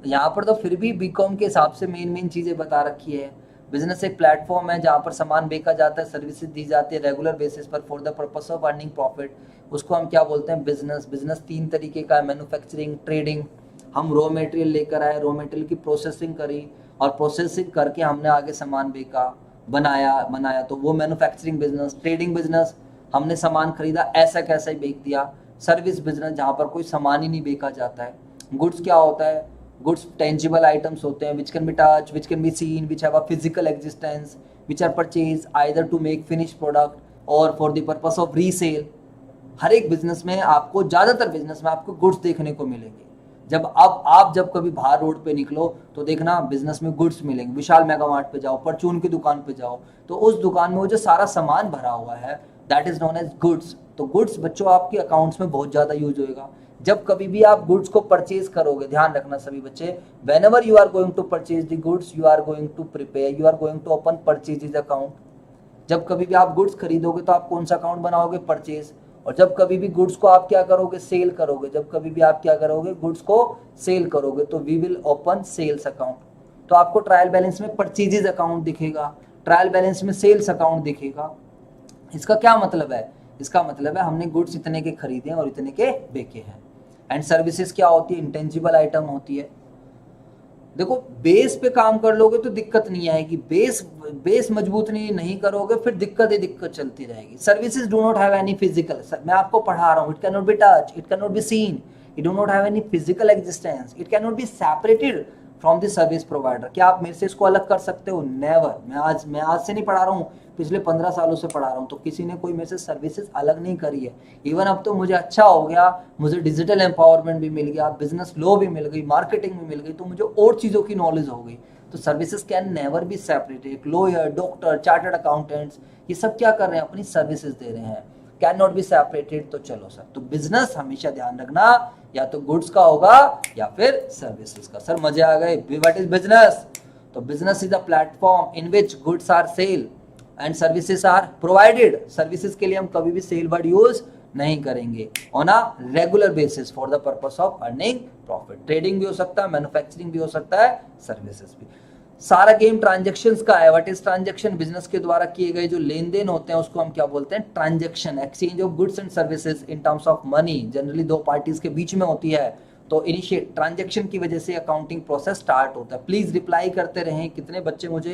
यहाँ पर, तो फिर भी बीकॉम के हिसाब से मेन चीज़ें बता रखी है। बिजनेस एक प्लेटफॉर्म है जहाँ पर सामान बेचा जाता है, सर्विसेज दी जाती है रेगुलर बेसिस पर for the purpose of earning profit, उसको हम क्या बोलते हैं? बिजनेस। बिजनेस 3 तरीके का है, मैन्युफैक्चरिंग, ट्रेडिंग। हम रॉ मटेरियल लेकर आए, रॉ मटेरियल की प्रोसेसिंग करी, और प्रोसेसिंग करके हमने आगे सामान बेचा, बनाया तो वो मैन्युफैक्चरिंग बिजनेस। ट्रेडिंग बिजनेस, हमने सामान खरीदा ऐसा कैसा ही बेच दिया। सर्विस बिजनेस, जहाँ पर कोई सामान ही नहीं बेचा जाता है। गुड्स क्या होता है? गुड्स टेंजिबल आइटम्स होते हैं, which can be touch, which can be seen, which have a physical existence, which are purchase either to make finish product और for the purpose of resale. हर एक बिजनेस में आपको, ज़्यादातर बिजनेस में आपको गुड्स देखने को मिलेंगे। जब आप जब कभी बाहर रोड पे निकलो तो देखना बिजनेस में गुड्स मिलेंगे। विशाल मेगा मार्ट पे जाओ, परचून की दुकान पे जाओ, तो उस दुकान में वो जो सारा सामान भरा हुआ है, that is known as goods. तो गुड्स बच्चों आपके अकाउंट्स में बहुत ज़्यादा यूज होएगा। जब कभी भी आप गुड्स को परचेज करोगे, ध्यान रखना सभी बच्चे, whenever you are going to purchase the goods, you are going to prepare, you are going to open purchase account. जब कभी भी आप गुड्स खरीदोगे तो आप कौन सा अकाउंट बनाओगे? परचेज। और जब कभी भी गुड्स को आप क्या करोगे? सेल करोगे। जब कभी भी आप क्या करोगे? गुड्स को सेल करोगे, तो we will open sales account. तो आपको ट्रायल बैलेंस में परचेजेज अकाउंट दिखेगा, ट्रायल बैलेंस में सेल्स अकाउंट दिखेगा। इसका क्या मतलब है? इसका मतलब है हमने गुड्स इतने के खरीदे और इतने के बेचे हैं। एंड सर्विसेज क्या होती है? इंटेंजिबल आइटम होती है। देखो बेस पे काम कर लोगे तो दिक्कत नहीं आएगी, बेस मजबूत नहीं करोगे फिर दिक्कत ही दिक्कत चलती रहेगी। Services do not have any physical, मैं आपको पढ़ा रहा हूँ, it can not be touch, it can not be seen, it do not have any physical existence, it can not be separated from the service provider. क्या आप मेरे से इसको अलग कर सकते हो? नेवर। मैं आज से नहीं पढ़ा रहा हूँ, पिछले 15 सालों से पढ़ा रहा हूँ, तो किसी ने कोई मेरे से सर्विसेज अलग नहीं करी है। इवन अब तो मुझे अच्छा हो गया, मुझे डिजिटल एम्पावरमेंट भी मिल गया, बिजनेस लॉ भी मिल गई, मार्केटिंग भी मिल गई, तो मुझे और चीज़ों की नॉलेज हो गई। तो services can never be separated. एक लॉयर, डॉक्टर, चार्टर्ड अकाउंटेंट्स, ये सब क्या कर रहे हैं? अपनी सर्विसेज दे रहे हैं, कैन नॉट बी सेपरेटेड। तो चलो सर, तो बिजनेस हमेशा ध्यान रखना, या तो गुड्स का होगा या फिर सर्विसेज का। सर मजे आ गए। What is business? तो business is a platform in which goods are sell and services are provided. Services के लिए हम कभी भी सेल वर्ड यूज नहीं करेंगे, on a regular basis for the purpose of earning profit. Trading भी हो सकता है, मैन्युफैक्चरिंग भी हो सकता है, सर्विसेज भी। सारा गेम ट्रांजेक्शंस का है। What is transaction? बिजनेस के द्वारा किए गए जो लेन देन होते हैं उसको हम क्या बोलते हैं? Transaction. Exchange of goods and services in terms of money, generally दो पार्टीज के बीच में होती है। तो इनिशिएट ट्रांजेक्शन की वजह से अकाउंटिंग प्रोसेस स्टार्ट होता है। प्लीज रिप्लाई करते रहें, कितने बच्चे मुझे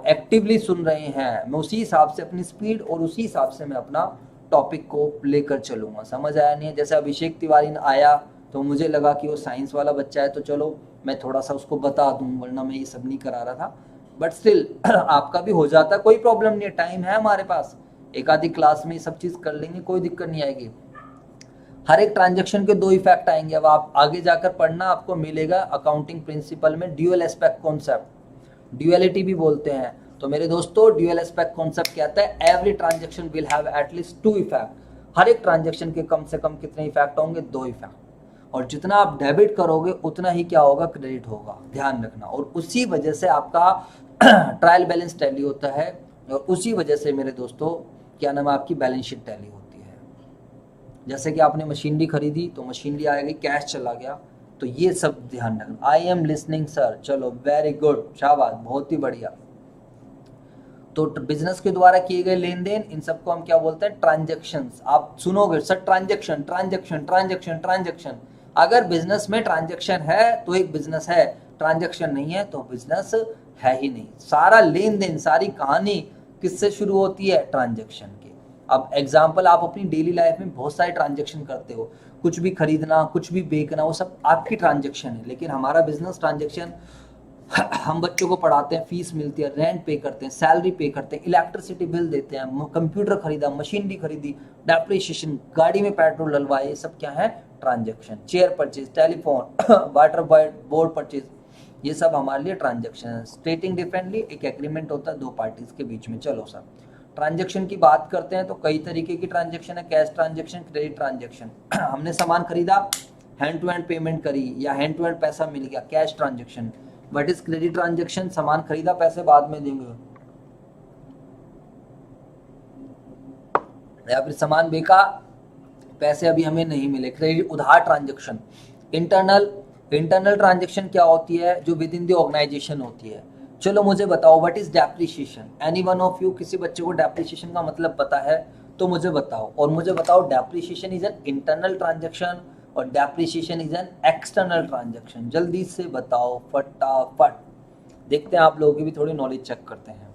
एक्टिवली सुन रहे हैं, मैं उसी हिसाब से अपनी स्पीड और उसी हिसाब से मैं अपना टॉपिक को लेकर चलूंगा। समझ आया नहीं है? जैसे अभिषेक तिवारी आया तो मुझे लगा कि वो साइंस वाला बच्चा है, तो चलो मैं थोड़ा सा उसको बता दूं, वरना मैं ये सब नहीं करा रहा था। बट स्टिल आपका भी हो जाता, कोई प्रॉब्लम नहीं है, टाइम है हमारे पास, एक आधी क्लास में ये सब चीज़ कर लेंगे, कोई दिक्कत नहीं आएगी। हर एक ट्रांजेक्शन के दो इफेक्ट आएंगे। अब आप आगे जाकर पढ़ना, आपको मिलेगा अकाउंटिंग प्रिंसिपल में ड्यूअल एस्पेक्ट कॉन्सेप्ट, ड्यूअलिटी भी बोलते हैं। तो मेरे दोस्तों, ड्यूअल एस्पेक्ट कॉन्सेप्ट कहता है every transaction will have at least 2 effect. हर एक ट्रांजेक्शन के कम से कम कितने इफेक्ट होंगे? 2 इफेक्ट। और जितना आप डेबिट करोगे उतना ही क्या होगा? क्रेडिट होगा, ध्यान रखना। और उसी वजह से आपका ट्रायल बैलेंस टैली होता है, और उसी वजह से मेरे दोस्तों क्या नाम है, आपकी बैलेंस शीट टैली होती है। जैसे कि आपने मशीनरी खरीदी तो मशीनरी आ गई, कैश चला गया, तो ये सब ध्यान रखना। आई एम लिसनिंग सर, चलो वेरी गुड, शाबाश, बहुत ही बढ़िया। तो बिजनेस के द्वारा किए गए लेन देन, इन सबको हम क्या बोलते हैं? ट्रांजेक्शंस। आप सुनोगे sir transaction transaction transaction transaction, अगर बिजनेस में ट्रांजेक्शन है तो एक बिजनेस है, ट्रांजेक्शन नहीं है तो बिजनेस है ही नहीं। सारा लेन देन, सारी कहानी किससे शुरू होती है? ट्रांजेक्शन के। अब एग्जाम्पल, आप अपनी डेली लाइफ में बहुत सारे ट्रांजेक्शन करते हो, कुछ भी खरीदना, कुछ भी बेचना, वो सब आपकी ट्रांजेक्शन है। लेकिन हमारा बिजनेस ट्रांजेक्शन, हम बच्चों को पढ़ाते हैं, फीस मिलती है, रेंट पे करते हैं, सैलरी पे करते हैं, इलेक्ट्रिसिटी बिल देते हैं, कंप्यूटर खरीदा, मशीनरी खरीदी, डेप्रिसिएशन, गाड़ी में पेट्रोल डलवाए, ये सब क्या है? Transaction. Chair purchase, telephone, water board purchase, ये सब हमारे लिए ट्रांजेक्शन है। स्टेटिंग डिफरेंटली, एक एग्रीमेंट होता है दो पार्टीज के बीच में। चलो सर, ट्रांजेक्शन की बात करते हैं तो कई तरीके की ट्रांजेक्शन है। Cash transaction, credit transaction. हमने सामान खरीदा, हैंड टू हैंड पेमेंट करी, या हैंड टू हैंड पैसा मिल गया, cash transaction. What is credit transaction? सामान खरीदा, पैसे बाद में देंगे, या फिर सामान बेचा, पैसे अभी हमें नहीं मिले, क्रेडिट। उधार ट्रांजेक्शन। इंटरनल ट्रांजेक्शन क्या होती है? जो विद इन द ऑर्गेनाइजेशन होती है। चलो मुझे बताओ, what is depreciation? Any one of you, किसी बच्चे को डेप्रिसिएशन का मतलब पता है तो मुझे बताओ। और मुझे बताओ, depreciation is an internal transaction और depreciation is an external transaction. जल्दी से बताओ फटाफट, देखते हैं आप लोगों की भी थोड़ी नॉलेज चेक करते हैं।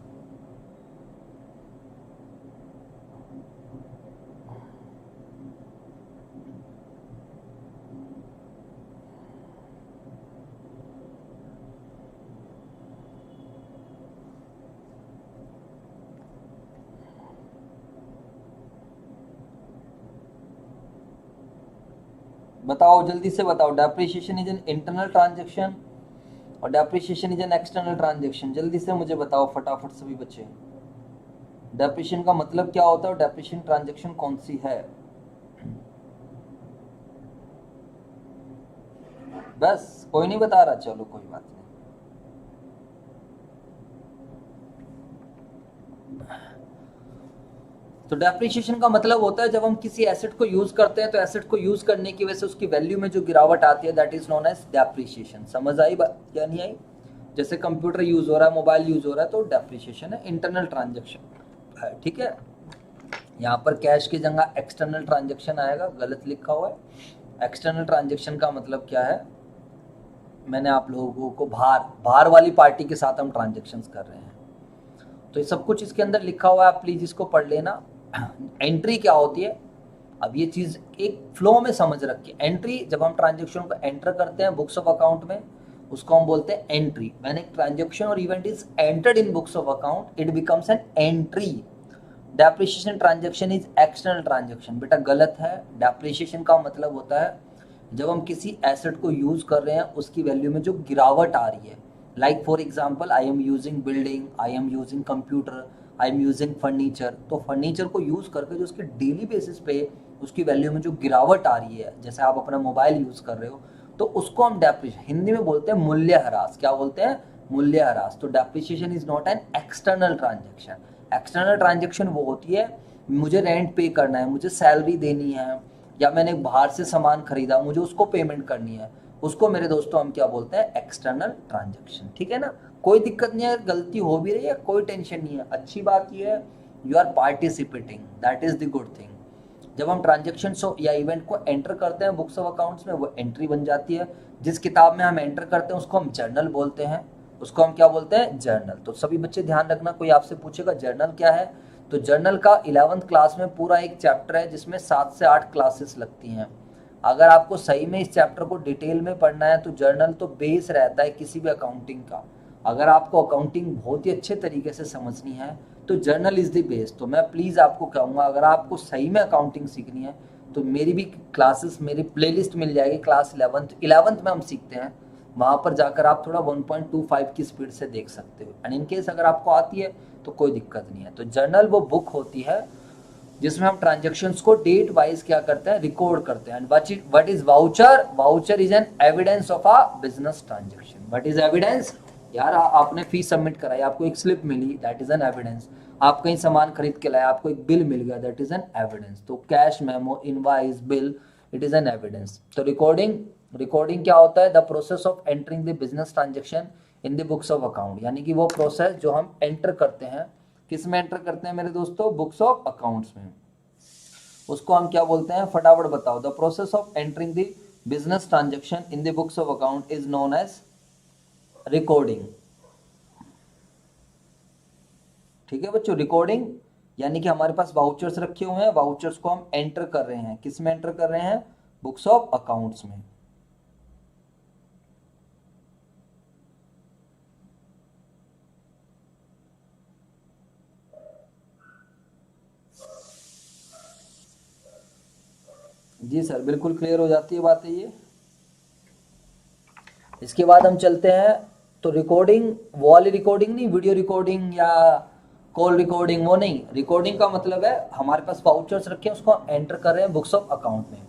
बताओ, जल्दी से बताओ। Depreciation is an internal transaction और depreciation is an external transaction. जल्दी से मुझे बताओ फटाफट सभी बच्चे, डेप्रिसिएशन का मतलब क्या होता है और डेप्रिसिएशन ट्रांजेक्शन कौन सी है? बस कोई नहीं बता रहा, चलो कोई बात नहीं। तो डेप्रिसिएशन का मतलब होता है जब हम किसी एसेट को यूज करते हैं तो एसेट को यूज करने की वजह से उसकी वैल्यू में जो गिरावट आती है, that is known as depreciation. समझ आई बात या नहीं आई? जैसे कंप्यूटर यूज हो रहा है, मोबाइल यूज हो रहा है, तो डेप्रिसिएशन है, इंटरनल ट्रांजेक्शन है, ठीक है। यहाँ पर कैश की जगह एक्सटर्नल ट्रांजेक्शन आएगा, गलत लिखा हुआ है। एक्सटर्नल ट्रांजेक्शन का मतलब क्या है? मैंने आप लोगों को बाहर वाली पार्टी के साथ हम ट्रांजेक्शन्स कर रहे हैं। तो ये सब कुछ इसके अंदर लिखा हुआ है, आप प्लीज इसको पढ़ लेना। एंट्री क्या होती है, अब ये चीज एक फ्लो में समझ रखिए। एंट्री, जब हम ट्रांजेक्शन को एंटर करते हैं बुक्स ऑफ अकाउंट में, उसको हम बोलते हैं एंट्री। व्हेन एक ट्रांजेक्शन और event is entered in books of account, it becomes an entry. Depreciation transaction is external transaction. बेटा गलत है। डेप्रिसिएशन का मतलब होता है जब हम किसी एसेट को यूज कर रहे हैं उसकी वैल्यू में जो गिरावट आ रही है। Like for example, I am using building, I am using computer, I am using furniture. तो फर्नीचर को यूज करके जो उसके डेली बेसिस पे उसकी वैल्यू में जो गिरावट आ रही है, जैसे आप अपना मोबाइल यूज कर रहे हो, तो उसको हम डेप्रिसिएशन, हिंदी में बोलते हैं मूल्यह्रास। क्या बोलते हैं? मूल्यह्रास। तो depreciation is not an external transaction. External transaction वो होती है, मुझे रेंट पे करना है, मुझे सैलरी देनी है, या मैंने बाहर से सामान खरीदा, मुझे उसको पेमेंट करनी है, उसको मेरे दोस्तों हम क्या बोलते हैं? External transaction. ठीक है ना? कोई दिक्कत नहीं है, गलती हो भी रही है कोई टेंशन नहीं है। अच्छी बात यह है you are participating, that is the good thing. जब हम ट्रांजेक्शन या इवेंट को एंटर करते हैं बुक्स ऑफ अकाउंट्स में, वो एंट्री बन जाती है। जिस किताब में हम एंटर करते हैं उसको हम जर्नल बोलते हैं। उसको हम क्या बोलते हैं? जर्नल। तो सभी बच्चे ध्यान रखना, कोई आपसे पूछेगा जर्नल क्या है, तो जर्नल का 11th क्लास में पूरा एक चैप्टर है जिसमें 7 से 8 क्लासेस लगती हैं। अगर आपको सही में इस चैप्टर को डिटेल में पढ़ना है तो जर्नल तो बेस रहता है किसी भी अकाउंटिंग का। अगर आपको अकाउंटिंग बहुत ही अच्छे तरीके से समझनी है तो जर्नल इज द बेस। तो मैं प्लीज़ आपको कहूँगा, अगर आपको सही में अकाउंटिंग सीखनी है तो मेरी भी क्लासेस, मेरी प्लेलिस्ट मिल जाएगी। क्लास 11th में हम सीखते हैं, वहाँ पर जाकर आप थोड़ा 1.25 की स्पीड से देख सकते हो। एंड इन केस अगर आपको आती है तो कोई दिक्कत नहीं है। तो जर्नल वो बुक होती है जिसमें हम ट्रांजेक्शन्स को डेट वाइज क्या करते हैं? रिकॉर्ड करते हैं। What is voucher? Voucher is an evidence of a business transaction. What is evidence? यार आपने फीस सबमिट कराई, आपको एक स्लिप मिली, दैट इज एन एविडेंस। आप कहीं सामान खरीद के लाए, आपको एक बिल मिल गया, दैट इज एन एविडेंस। तो cash memo, invoice, bill, it is an evidence. तो रिकॉर्डिंग क्या होता है? The process of entering the business transaction in the books of account, यानी कि वो प्रोसेस जो हम एंटर करते हैं, किस में एंटर करते हैं मेरे दोस्तों? बुक्स ऑफ अकाउंट्स में। उसको हम क्या बोलते हैं? फटाफट बताओ। The process of entering the business transaction in the books of account is known as recording. ठीक है बच्चों, रिकॉर्डिंग यानी कि हमारे पास वाउचर्स रखे हुए हैं, वाउचर्स को हम एंटर कर रहे हैं। किस में एंटर कर रहे हैं? बुक्स ऑफ अकाउंट्स में। जी सर, बिल्कुल क्लियर हो जाती है बात है ये। इसके बाद हम चलते हैं, तो रिकॉर्डिंग वो वाली रिकॉर्डिंग नहीं, वीडियो रिकॉर्डिंग या कॉल रिकॉर्डिंग, वो नहीं। रिकॉर्डिंग का मतलब है हमारे पास वाउचर्स रखे हैं, उसको एंटर कर रहे हैं बुक्स ऑफ अकाउंट में।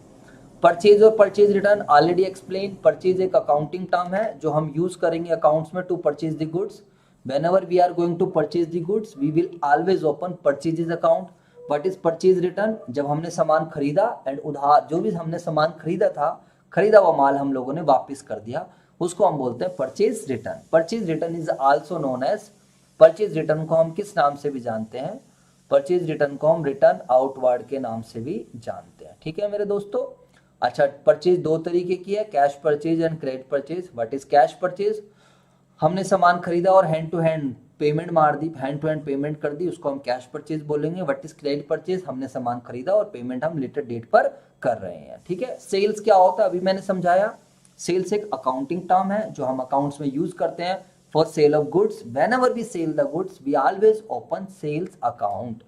परचेज और purchase return already explain. Purchase एक अकाउंटिंग टर्म है जो हम यूज करेंगे अकाउंट्स में to purchase the goods. whenever we are going to purchase the goods we will always open purchases account. what is purchase return? जब हमने सामान खरीदा एंड उधार, जो भी हमने सामान खरीदा था, खरीदा हुआ माल हम लोगों ने वापस कर दिया, उसको हम बोलते हैं purchase return. Purchase return is also known as, purchase return को हम किस नाम से भी जानते हैं? परचेज रिटर्न को हम रिटर्न आउटवर्ड के नाम से भी जानते हैं। ठीक है मेरे दोस्तों। अच्छा, परचेज दो तरीके की है, cash purchase and credit purchase. What is cash purchase? हमने सामान खरीदा और हैंड टू हैंड पेमेंट मार दी, हैंड टू हैंड पेमेंट कर दी, उसको हम कैश परचेज बोलेंगे। What is credit purchase? हमने सामान खरीदा और पेमेंट हम लेटर डेट पर कर रहे हैं। ठीक है। सेल्स क्या होता है? अभी मैंने समझाया। सेल्स एक अकाउंटिंग टर्म है जो हम अकाउंट्स में यूज करते हैं for sale of goods. Whenever we sale the goods we always open sales account.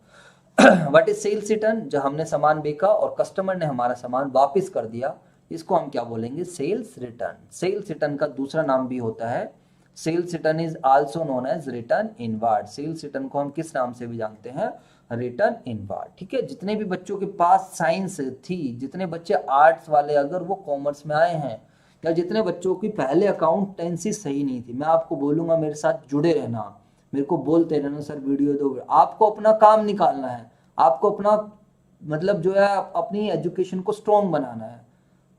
What is sales return? जब हमने सामान बेचा और कस्टमर ने हमारा सामान वापस कर दिया, इसको हम क्या बोलेंगे? Sales return. सेल्स रिटर्न का दूसरा नाम भी होता है, sales return is also known as return inward. Sales return को हम किस नाम से भी जानते हैं? Return inward. ठीक है। जितने भी बच्चों के पास साइंस थी, जितने बच्चे आर्ट्स वाले अगर वो कॉमर्स में आए हैं, या जितने बच्चों की पहले अकाउंटेंसी सही नहीं थी, मैं आपको बोलूंगा मेरे साथ जुड़े रहना, मेरे को बोलते रहना सर वीडियो दो। आपको अपना काम निकालना है, आपको अपना मतलब जो है अपनी एजुकेशन को स्ट्रॉन्ग बनाना है।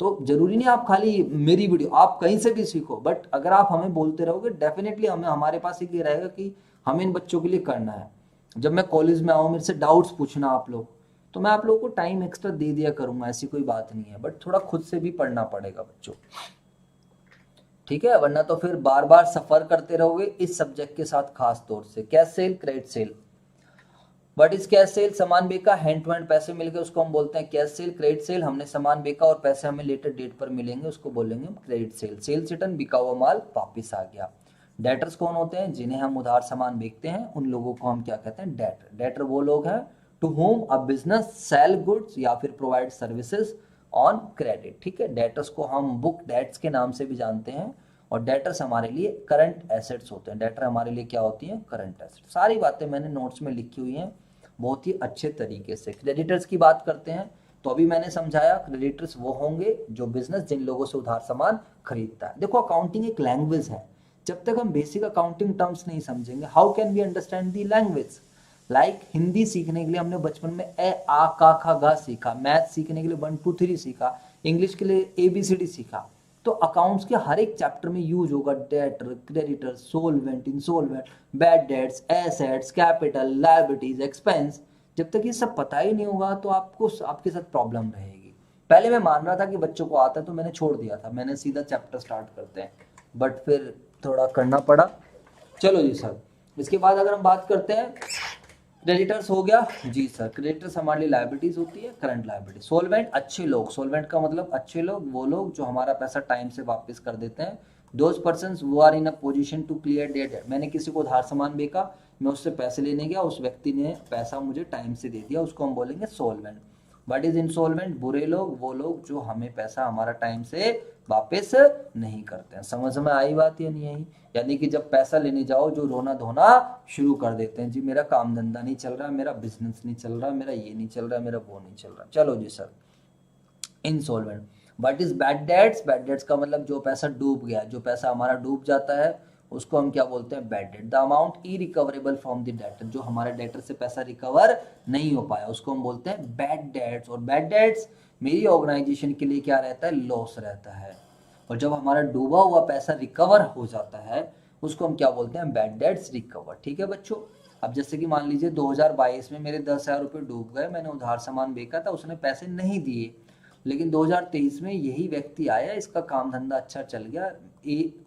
तो जरूरी नहीं आप खाली मेरी वीडियो, आप कहीं से भी सीखो, बट अगर आप हमें बोलते रहोगे डेफिनेटली हमें, हमारे पास एक ये रहेगा कि हमें इन बच्चों के लिए करना है। जब मैं कॉलेज में आऊँ, मेरे से डाउट्स पूछना आप लोग, तो मैं आप लोगों को टाइम एक्स्ट्रा दे दिया करूंगा, ऐसी कोई बात नहीं है, बट थोड़ा खुद से भी पढ़ना पड़ेगा बच्चों। ठीक है, वरना तो फिर बार बार सफर करते रहोगे इस सब्जेक्ट के साथ। खास तौर से cash cell, credit sale. What is cash cell? सामान बेचा, हैंड टू हैंड पैसे मिल गए, उसको हम बोलते हैं कैश सेल। क्रेडिट सेल, हमने सामान बेचा और पैसे हमें लेटर डेट पर मिलेंगे, उसको बोलेंगे हम क्रेडिट सेल। सेल्स रिटर्न, बिका हुआ माल वापिस आ गया। डेटर्स कौन होते हैं? जिन्हें हम उधार सामान बेचते हैं, उन लोगों को हम क्या कहते हैं? डेटर। डेटर वो लोग हैं to whom a business sell goods या फिर प्रोवाइड सर्विसेज ऑन क्रेडिट। ठीक है, डेटर्स को हम बुक डेट्स के नाम से भी जानते हैं, और डेटर्स हमारे लिए करंट एसेट्स होते हैं। डेटर हमारे लिए क्या होती हैं? Current assets. सारी बातें मैंने नोट्स में लिखी हुई हैं बहुत ही अच्छे तरीके से। क्रेडिटर्स की बात करते हैं तो अभी मैंने समझाया, क्रेडिटर्स वो होंगे जो बिजनेस जिन लोगों से उधार सामान खरीदता है। देखो, अकाउंटिंग एक लैंग्वेज है, जब तक हम बेसिक अकाउंटिंग टर्म्स नहीं समझेंगे, how can we understand the language. Like Hindi सीखने के लिए हमने बचपन में ए आ का खा गा सीखा, मैथ सीखने के लिए 1 2 3 सीखा, इंग्लिश के लिए ABCD सीखा। तो अकाउंट्स के हर एक चैप्टर में यूज होगा debtor, creditor, solvent, insolvent, bad debts, assets, capital, liabilities, expense. जब तक ये सब पता ही नहीं होगा तो आपको आपके साथ प्रॉब्लम रहेगी। पहले मैं मान रहा था कि बच्चों को आता है तो मैंने छोड़ दिया था, मैंने सीधा चैप्टर स्टार्ट करते हैं, बट फिर थोड़ा करना पड़ा। चलो जी सर, इसके बाद अगर हम बात करते हैं, क्रेडिटर्स हो गया जी सर। क्रेडिटर्स हमारे लिए लायबिलिटीज होती है, करंट लायबिलिटी। सोलवेंट, अच्छे लोग। सोलवेंट का मतलब अच्छे लोग, वो लोग जो हमारा पैसा टाइम से वापस कर देते हैं। दोज पर्सन्स वो are in a position to clear debt. मैंने किसी को उधार सामान बेचा, मैं उससे पैसे लेने गया, उस व्यक्ति ने पैसा मुझे टाइम से दे दिया, उसको हम बोलेंगे सोलवेंट। What is insolvent? बुरे लोग, वो लोग जो हमें पैसा हमारा टाइम से वापस नहीं करते हैं। समझ में आई बात या नहीं आई? यानी कि जब पैसा लेने जाओ जो रोना धोना शुरू कर देते हैं, जी मेरा काम धंधा नहीं चल रहा, मेरा बिजनेस नहीं चल रहा, मेरा ये नहीं चल रहा, मेरा वो नहीं चल रहा। चलो जी sir, insolvent. What is bad debts? Bad debts का मतलब जो पैसा डूब गया, जो पैसा हमारा डूब जाता है, उसको हम क्या बोलते हैं? Bad debt. The amount irrecoverable from the debtor, जो हमारे डेटर से पैसा रिकवर नहीं हो पाया, उसको हम बोलते हैं बैड डेट्स। और बैड डेट्स मेरी ऑर्गेनाइजेशन के लिए क्या रहता है? लॉस रहता है। और जब हमारा डूबा हुआ पैसा रिकवर हो जाता है, उसको हम क्या बोलते हैं? Bad debts recover. ठीक है बच्चों, अब जैसे कि मान लीजिए 2022 में मेरे 10,000 रुपये डूब गए, मैंने उधार सामान बेचा था, उसने पैसे नहीं दिए, लेकिन 2023 में यही व्यक्ति आया, इसका काम धंधा अच्छा चल गया,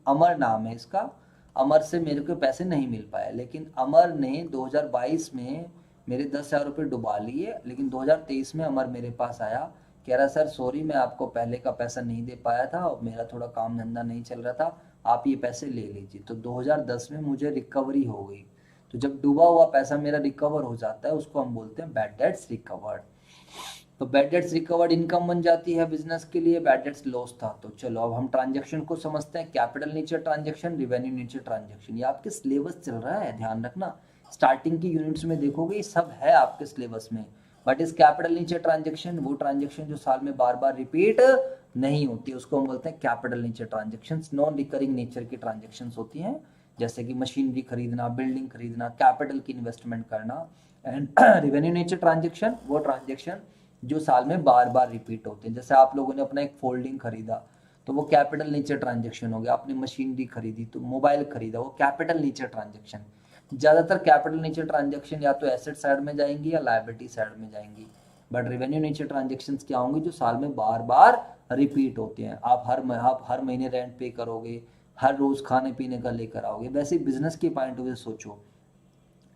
अमर नाम है इसका। अमर से मेरे को पैसे नहीं मिल पाए, लेकिन अमर ने 2022 में मेरे 10,000 रुपये डुबा लिए, लेकिन 2023 में अमर मेरे पास आया, कह रहा सर सॉरी, मैं आपको पहले का पैसा नहीं दे पाया था और मेरा थोड़ा काम धंधा नहीं चल रहा था, आप ये पैसे ले लीजिए। तो 2010 में मुझे रिकवरी हो गई। तो जब डूबा हुआ पैसा मेरा रिकवर हो जाता है, उसको हम बोलते हैं बैड डेट्स रिकवर्ड। तो बैड डेट्स रिकवर्ड इनकम बन जाती है बिजनेस के लिए, बैड डेट्स लॉस था। तो चलो अब हम ट्रांजैक्शन को समझते हैं। Capital nature transaction, revenue nature transaction, ये आपके सिलेबस चल रहा है, ध्यान रखना। स्टार्टिंग की यूनिट्स में देखोगे ये सब है आपके सिलेबस में। बट इस कैपिटल नेचर ट्रांजैक्शन, वो ट्रांजैक्शन जो साल में बार बार रिपीट नहीं होती, उसको हम बोलते हैं capital nature transaction. Non recurring nature की ट्रांजैक्शन होती हैं, जैसे कि मशीनरी खरीदना, बिल्डिंग खरीदना, कैपिटल की इन्वेस्टमेंट करना। एंड रिवेन्यू नेचर ट्रांजैक्शन, वो ट्रांजैक्शन जो साल में बार बार रिपीट होते हैं। जैसे आप लोगों ने अपना एक फोल्डिंग खरीदा तो वो कैपिटल नेचर ट्रांजैक्शन हो गया। आपने मशीनरी खरीदी तो मोबाइल खरीदा, वो कैपिटल नेचर ट्रांजैक्शन। ज्यादातर कैपिटल नेचर ट्रांजैक्शन या तो एसेट साइड में जाएंगी या लायबिलिटी साइड में जाएंगी। बट रेवेन्यू नेचर ट्रांजैक्शन क्या होंगे? जो साल में बार बार रिपीट होते हैं। आप हर महीने रेंट पे करोगे, हर रोज खाने पीने का लेकर आओगे। वैसे बिजनेस के पॉइंट ऑफ व्यू सोचो,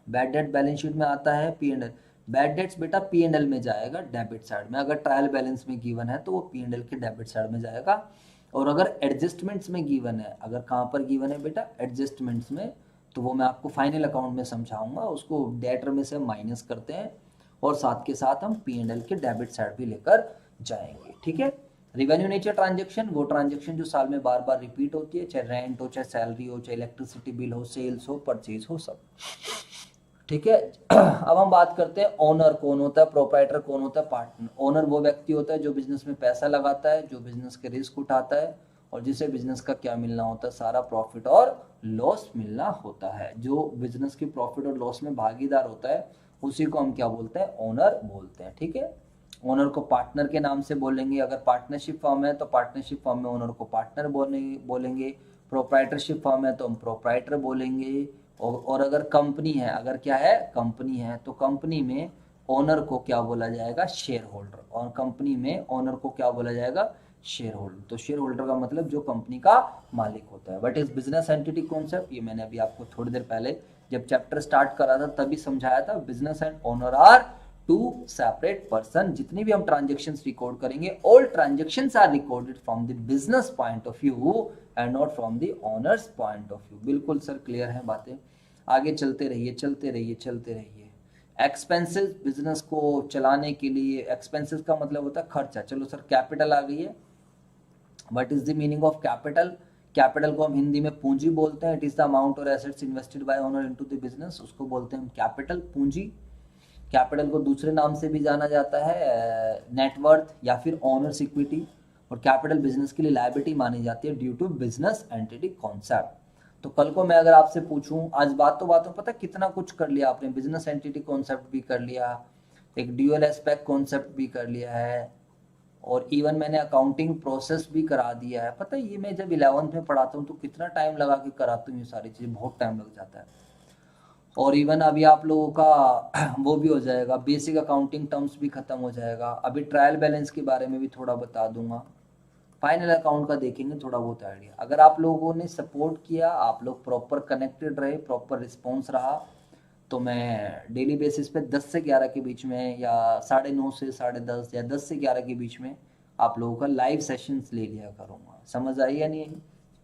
बैड डेट बैलेंस शीट में आता है P&L। बैड डेट्स बेटा P&L में जाएगा डेबिट साइड में। अगर ट्रायल बैलेंस में गिवन है तो वो P&L के डेबिट साइड में जाएगा। और अगर एडजस्टमेंट्स में गिवन है, अगर कहाँ पर गिवन है बेटा? एडजस्टमेंट्स में, तो वो मैं आपको फाइनल अकाउंट में समझाऊंगा। उसको डेटर में से माइनस करते हैं और साथ के साथ हम P&L के डेबिट साइड भी लेकर जाएंगे। ठीक है, रिवेन्यू नेचर ट्रांजैक्शन, वो ट्रांजैक्शन जो साल में बार बार रिपीट होती है, चाहे रेंट हो, चाहे सैलरी हो, चाहे इलेक्ट्रिसिटी बिल हो, सेल्स हो, परचेज हो, सब। ठीक है, अब हम बात करते हैं ओनर कौन होता है, प्रोप्राइटर कौन होता है, पार्टनर। ओनर वो व्यक्ति होता है जो बिजनेस में पैसा लगाता है, जो बिजनेस के रिस्क उठाता है और जिसे बिजनेस का क्या मिलना होता है? सारा प्रॉफिट और लॉस मिलना होता है। जो बिजनेस के प्रॉफिट और लॉस में भागीदार होता है उसी को हम क्या बोलते हैं? ओनर बोलते हैं। ठीक है, ओनर को पार्टनर के नाम से बोलेंगे। अगर पार्टनरशिप फर्म है तो पार्टनरशिप फर्म में ओनर को पार्टनर बोलेंगे। प्रोप्राइटरशिप फर्म है तो हम प्रोप्राइटर बोलेंगे। और अगर कंपनी है, अगर क्या है? कंपनी है, तो कंपनी में ओनर को क्या बोला जाएगा? Share holder. और कंपनी में ओनर को क्या बोला जाएगा? Share holder. तो शेयर होल्डर का मतलब जो कंपनी का मालिक होता है। What is business entity concept, ये मैंने अभी आपको थोड़ी देर पहले जब चैप्टर स्टार्ट करा था तभी समझाया था। Business and owner are two separate person. जितनी भी हम ट्रांजेक्शन्स रिकॉर्ड करेंगे, all transactions are recorded from the business point of view and not from the owner's point of view. बिल्कुल सर, क्लियर है बातें? आगे चलते रहिए, चलते रहिए, चलते रहिए। एक्सपेंसेस, बिजनेस को चलाने के लिए एक्सपेंसेस का मतलब होता है खर्चा। चलो सर, कैपिटल आ गई है। What is the meaning of capital? Capital को हम हिंदी में पूंजी बोलते हैं। इट इज द अमाउंट और assets invested bye owner into the business, उसको बोलते हैं हम कैपिटल, पूंजी। कैपिटल को दूसरे नाम से भी जाना जाता है नेटवर्थ या फिर ओनर्स इक्विटी। और कैपिटल बिजनेस के लिए लायबिलिटी मानी जाती है due to business entity concept. तो कल को मैं अगर आपसे पूछूं, आज बातों बातों पता कितना कुछ कर लिया आपने। बिजनेस एंटिटी कॉन्सेप्ट भी कर लिया, एक ड्यूअल एस्पेक्ट कॉन्सेप्ट भी कर लिया है, और इवन मैंने अकाउंटिंग प्रोसेस भी करा दिया है। पता है, ये मैं जब 11th में पढ़ाता हूँ तो कितना टाइम लगा के कराता हूँ, ये सारी चीज़ें बहुत टाइम लग जाता है। और इवन अभी आप लोगों का वो भी हो जाएगा, बेसिक अकाउंटिंग टर्म्स भी खत्म हो जाएगा। अभी ट्रायल बैलेंस के बारे में भी थोड़ा बता दूंगा। फाइनल अकाउंट का देखेंगे थोड़ा बहुत आइडिया। अगर आप लोगों ने सपोर्ट किया, आप लोग प्रॉपर कनेक्टेड रहे, प्रॉपर रिस्पॉन्स रहा, तो मैं डेली बेसिस पे 10 से 11 के बीच में, या 9:30 से 10:30, या 10 से 11 के बीच में आप लोगों का लाइव सेशंस ले लिया करूँगा। समझ आई या नहीं?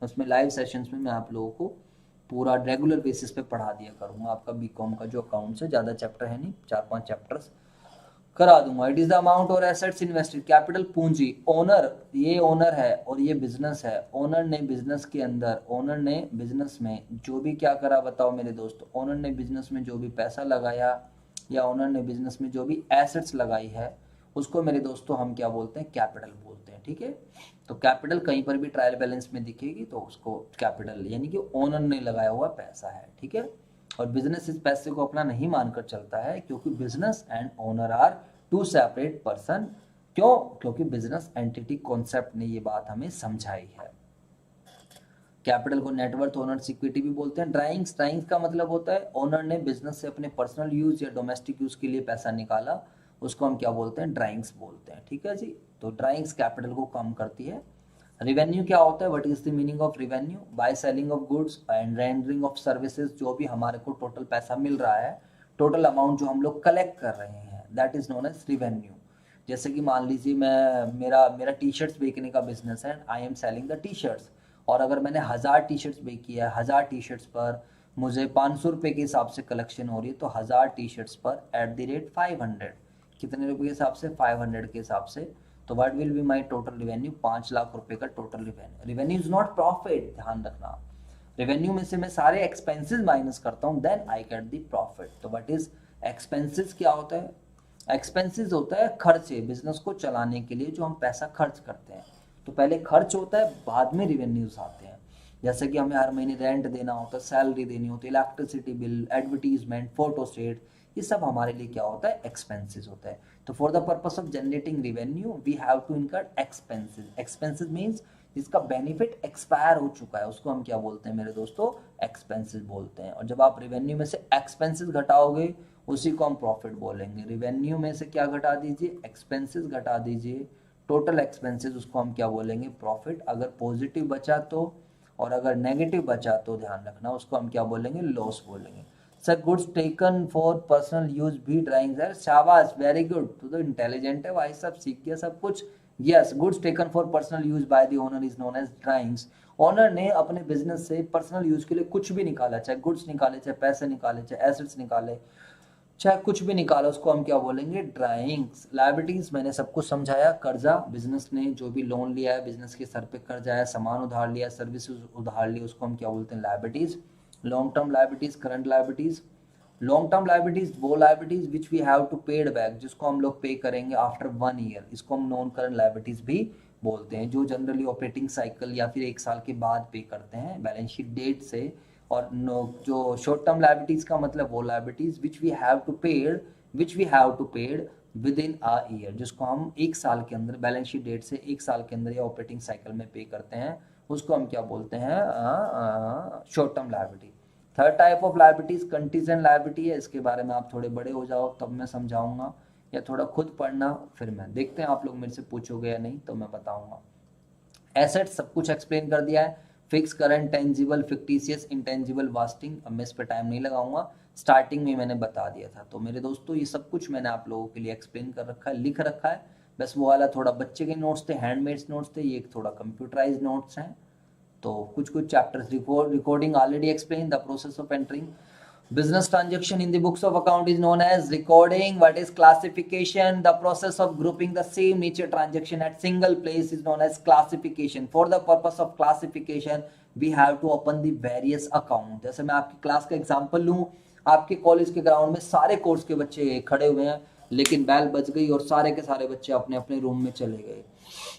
उसमें लाइव सेशंस में मैं आप लोगों को पूरा रेगुलर बेसिस पे पढ़ा दिया करूँगा। आपका बीकॉम का जो अकाउंट्स है, ज़्यादा चैप्टर है नहीं, 4-5 चैप्टर्स करा दूंगा। इट इज द अमाउंट और एसेट्स इन्वेस्टेड। कैपिटल पूंजी, ओनर, ये ओनर है और ये बिजनेस है। ओनर ने बिजनेस के अंदर, ओनर ने बिजनेस में जो भी क्या करा बताओ मेरे दोस्त, ओनर ने बिजनेस में जो भी पैसा लगाया या ओनर ने बिजनेस में जो भी एसेट्स लगाई है, उसको मेरे दोस्तों हम क्या बोलते हैं? कैपिटल बोलते हैं। ठीक है, तो कैपिटल कहीं पर भी ट्रायल बैलेंस में दिखेगी तो उसको कैपिटल, यानी कि ओनर ने लगाया हुआ पैसा है। ठीक है, और बिजनेस इस पैसे को अपना नहीं मानकर चलता है, क्योंकि business and owner are two separate person. क्यों? क्योंकि बिजनेस एंटिटी कॉन्सेप्ट ने ये बात हमें समझाई है। कैपिटल को नेटवर्थ, ओनर्स इक्विटी भी बोलते हैं। ड्राइंग्स, ड्राइंग्स का मतलब होता है ओनर ने बिजनेस से अपने पर्सनल यूज या डोमेस्टिक यूज के लिए पैसा निकाला, उसको हम क्या बोलते हैं? ड्राइंग्स बोलते हैं। ठीक है जी, तो ड्राइंग्स कैपिटल को कम करती है। रेवेन्यू क्या होता है? What is the meaning of revenue? By selling of goods and rendering of services. जो भी हमारे को टोटल पैसा मिल रहा है, टोटल अमाउंट जो हम लोग कलेक्ट कर रहे हैं, that is known as revenue. जैसे कि मान लीजिए मैं, मेरा मेरा टी शर्ट्स बेचने का बिजनेस है, I am selling the T shirts, और अगर मैंने 1000 टी शर्ट्स बेच किया है, 1000 टी शर्ट्स पर मुझे 500 रुपये के हिसाब से कलेक्शन हो रही है, तो 1000 टी शर्ट्स पर @ 500, कितने रुपये के हिसाब से? 500 के हिसाब से। तो what will be my total revenue? 5 lakh रुपए का total revenue. Revenue is not profit, ध्यान रखना। रेवेन्यू में से मैं सारे एक्सपेंसेस माइनस करता हूँ, then I get the profit. तो व्हाट इज एक्सपेंसेस? क्या होता है? एक्सपेंसेस होता है खर्चे, बिजनेस को चलाने के लिए जो हम पैसा खर्च करते हैं। तो पहले खर्च होता है, बाद में रिवेन्यूज आते हैं। जैसे कि हमें हर महीने रेंट देना होता है, सैलरी देनी होती है, electricity bill, advertisement, photo state, ये सब हमारे लिए क्या होता है? एक्सपेंसेस होता है। तो for the purpose of generating revenue we have to incur expenses. Expenses means जिसका बेनिफिट एक्सपायर हो चुका है, उसको हम क्या बोलते हैं मेरे दोस्तों? एक्सपेंसेस बोलते हैं। और जब आप रेवेन्यू में से एक्सपेंसेस घटाओगे, उसी को हम प्रॉफिट बोलेंगे। रेवेन्यू में से क्या घटा दीजिए? एक्सपेंसेस घटा दीजिए, टोटल एक्सपेंसेस, उसको हम क्या बोलेंगे? प्रॉफिट। अगर पॉजिटिव बचा तो, और अगर नेगेटिव बचा तो ध्यान रखना, उसको हम क्या बोलेंगे? लॉस बोलेंगे। Sir goods taken for personal use भी ड्राइंग्स है। शाबाश, वेरी गुड, तो इंटेलिजेंट है भाई, सब सीख गया सब कुछ। Yes, goods taken for personal use by the owner is known as drawings. Owner ने अपने बिजनेस से पर्सनल यूज के लिए कुछ भी निकाला, चाहे गुड्स निकाले, चाहे पैसे निकाले, चाहे एसेट्स निकाले, चाहे कुछ भी निकाला, उसको हम क्या बोलेंगे? ड्राइंग्स। लायबिलिटीज मैंने सब कुछ समझाया। कर्जा, बिजनेस ने जो भी लोन लिया है, बिजनेस के सर पे कर्जा है, सामान उधार लिया, सर्विसेज उधार ली, उसको हम क्या बोलते हैं? Liabilities. Long term liabilities, current liabilities. Long term liabilities वो liabilities which we have to paid back, जिसको हम लोग पे करेंगे आफ्टर 1 ईयर, इसको हम नॉन करंट लायबिलिटीज भी बोलते हैं, जो जनरली ऑपरेटिंग साइकिल या फिर 1 साल के बाद पे करते हैं बैलेंस शीट डेट से। और जो शॉर्ट टर्म लायबिलिटीज का मतलब वो liabilities which we have to paid within a year, जिसको हम 1 साल के अंदर, बैलेंस शीट डेट से 1 साल के अंदर या ऑपरेटिंग साइकिल में पे करते हैं, उसको हम क्या बोलते हैं? Short term liability. Third type of liabilities contingent liability है। इसके बारे में आप थोड़े बड़े हो जाओ तब मैं समझाऊंगा, या थोड़ा खुद पढ़ना, फिर मैं देखते हैं आप लोग मेरे से पूछोगे या नहीं तो मैं बताऊंगा। एसेट्स सब कुछ एक्सप्लेन कर दिया है, fix, current, tangible, fictitious, intangible, wasting. अब मैं इस पर टाइम नहीं लगाऊंगा, स्टार्टिंग में मैंने बता दिया था। तो मेरे दोस्तों ये सब कुछ मैंने आप लोगों के लिए एक्सप्लेन कर रखा है, लिख रखा है। बस वो वाला थोड़ा बच्चे के नोट्स थे, हैंडमेड्स नोट्स थे, ये एक थोड़ा कंप्यूटराइज नोट्स हैं। तो कुछ कुछ chapters recording already explain the process of entering business transaction in the books of account is known as recording. What is classification? The process of grouping the same nature transaction at single place is known as classification. For the purpose of classification we have to open the various account. जैसे मैं आपकी class का example लूं, आपके college के ground में सारे course के बच्चे खड़े हुए हैं, लेकिन बेल बज गई और सारे के सारे बच्चे अपने अपने रूम में चले गए।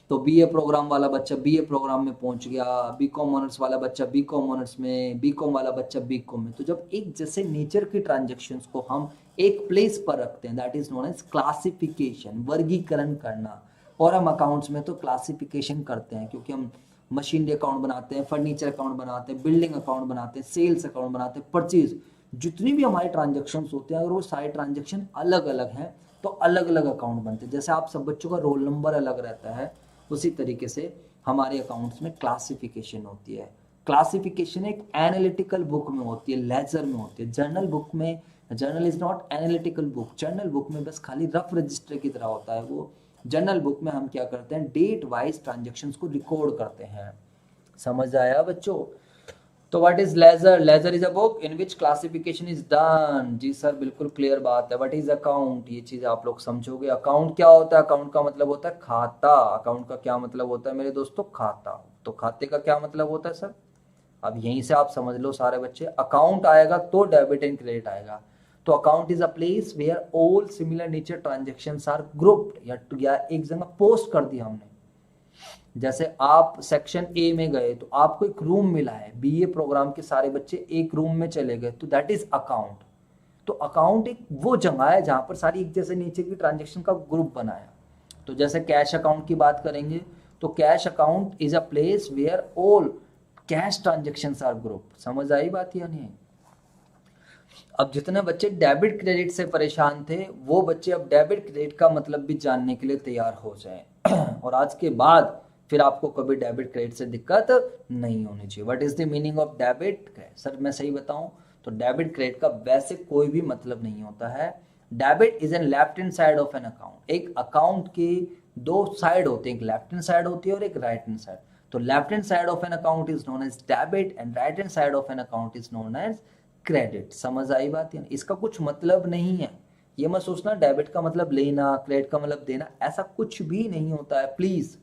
तो बीए प्रोग्राम वाला बच्चा बीए प्रोग्राम में पहुंच गया, बीकॉम ऑनर्स वाला बच्चा बीकॉम ऑनर्स में, बीकॉम वाला बच्चा बीकॉम में। तो जब एक जैसे नेचर की ट्रांजैक्शंस को हम एक प्लेस पर रखते हैं, that is known as classification, वर्गीकरण करना। और हम अकाउंट्स में तो क्लासिफिकेशन करते हैं, क्योंकि हम मशीनरी अकाउंट बनाते हैं, फर्नीचर अकाउंट बनाते हैं, बिल्डिंग अकाउंट बनाते हैं, सेल्स अकाउंट बनाते हैं, परचेज, जितनी भी हमारे ट्रांजेक्शन होते हैं, अगर वो सारे ट्रांजेक्शन अलग अलग हैं तो अलग अलग अकाउंट बनते हैं। जैसे आप सब बच्चों का रोल नंबर अलग रहता है, उसी तरीके से हमारे अकाउंट्स में क्लासिफिकेशन होती है। क्लासिफिकेशन एक एनालिटिकल बुक में होती है, लेजर में होती है। जर्नल बुक में, journal is not analytical book, journal book में बस खाली रफ रजिस्टर की तरह होता है। वो जर्नल बुक में हम क्या करते हैं, डेट वाइज ट्रांजेक्शन्स को रिकॉर्ड करते हैं। समझ आया बच्चों? तो what is ledger? Ledger is a book in which classification is done. जी सर, बिल्कुल क्लियर बात है। What is account? ये चीज आप लोग समझोगे। अकाउंट क्या होता है? अकाउंट का मतलब होता है खाता। अकाउंट का क्या मतलब होता है मेरे दोस्तों? खाता। तो खाते का क्या मतलब होता है सर? अब यहीं से आप समझ लो सारे बच्चे, अकाउंट आएगा तो डेबिट एंड क्रेडिट आएगा। तो account is a place where all similar nature transactions are grouped, या एक जगह पोस्ट कर दिया हमने। जैसे आप सेक्शन ए में गए तो आपको एक रूम मिला है, बीए प्रोग्राम के सारे बच्चे एक रूम में चले गए, तो दैट इज अकाउंट। तो अकाउंट एक वो जगह है जहां पर सारी एक जैसे नीचे की ट्रांजेक्शन का ग्रुप बनाया। तो जैसे कैश अकाउंट की बात करेंगे तो cash account is a place where all cash transactions are group. समझ आई बात या नहीं? अब जितने बच्चे डेबिट क्रेडिट से परेशान थे वो बच्चे अब डेबिट क्रेडिट का मतलब भी जानने के लिए तैयार हो जाएं और आज के बाद फिर आपको कभी डेबिट क्रेडिट से दिक्कत नहीं होनी चाहिए। What is the meaning of debit credit? Sir मैं सही बताऊं तो डेबिट क्रेडिट का वैसे कोई भी मतलब नहीं होता है। Debit is an left hand side of an account. एक अकाउंट की दो साइड होते हैं, एक लेफ्ट हैंड साइड होती है और एक राइट हैंड साइड। तो left hand side of an account is known as debit and right hand side of an account is known as credit. समझ आई बात है? इसका कुछ मतलब नहीं है, ये मत सोचना डेबिट का मतलब लेना, क्रेडिट का मतलब देना, ऐसा कुछ भी नहीं होता है प्लीज।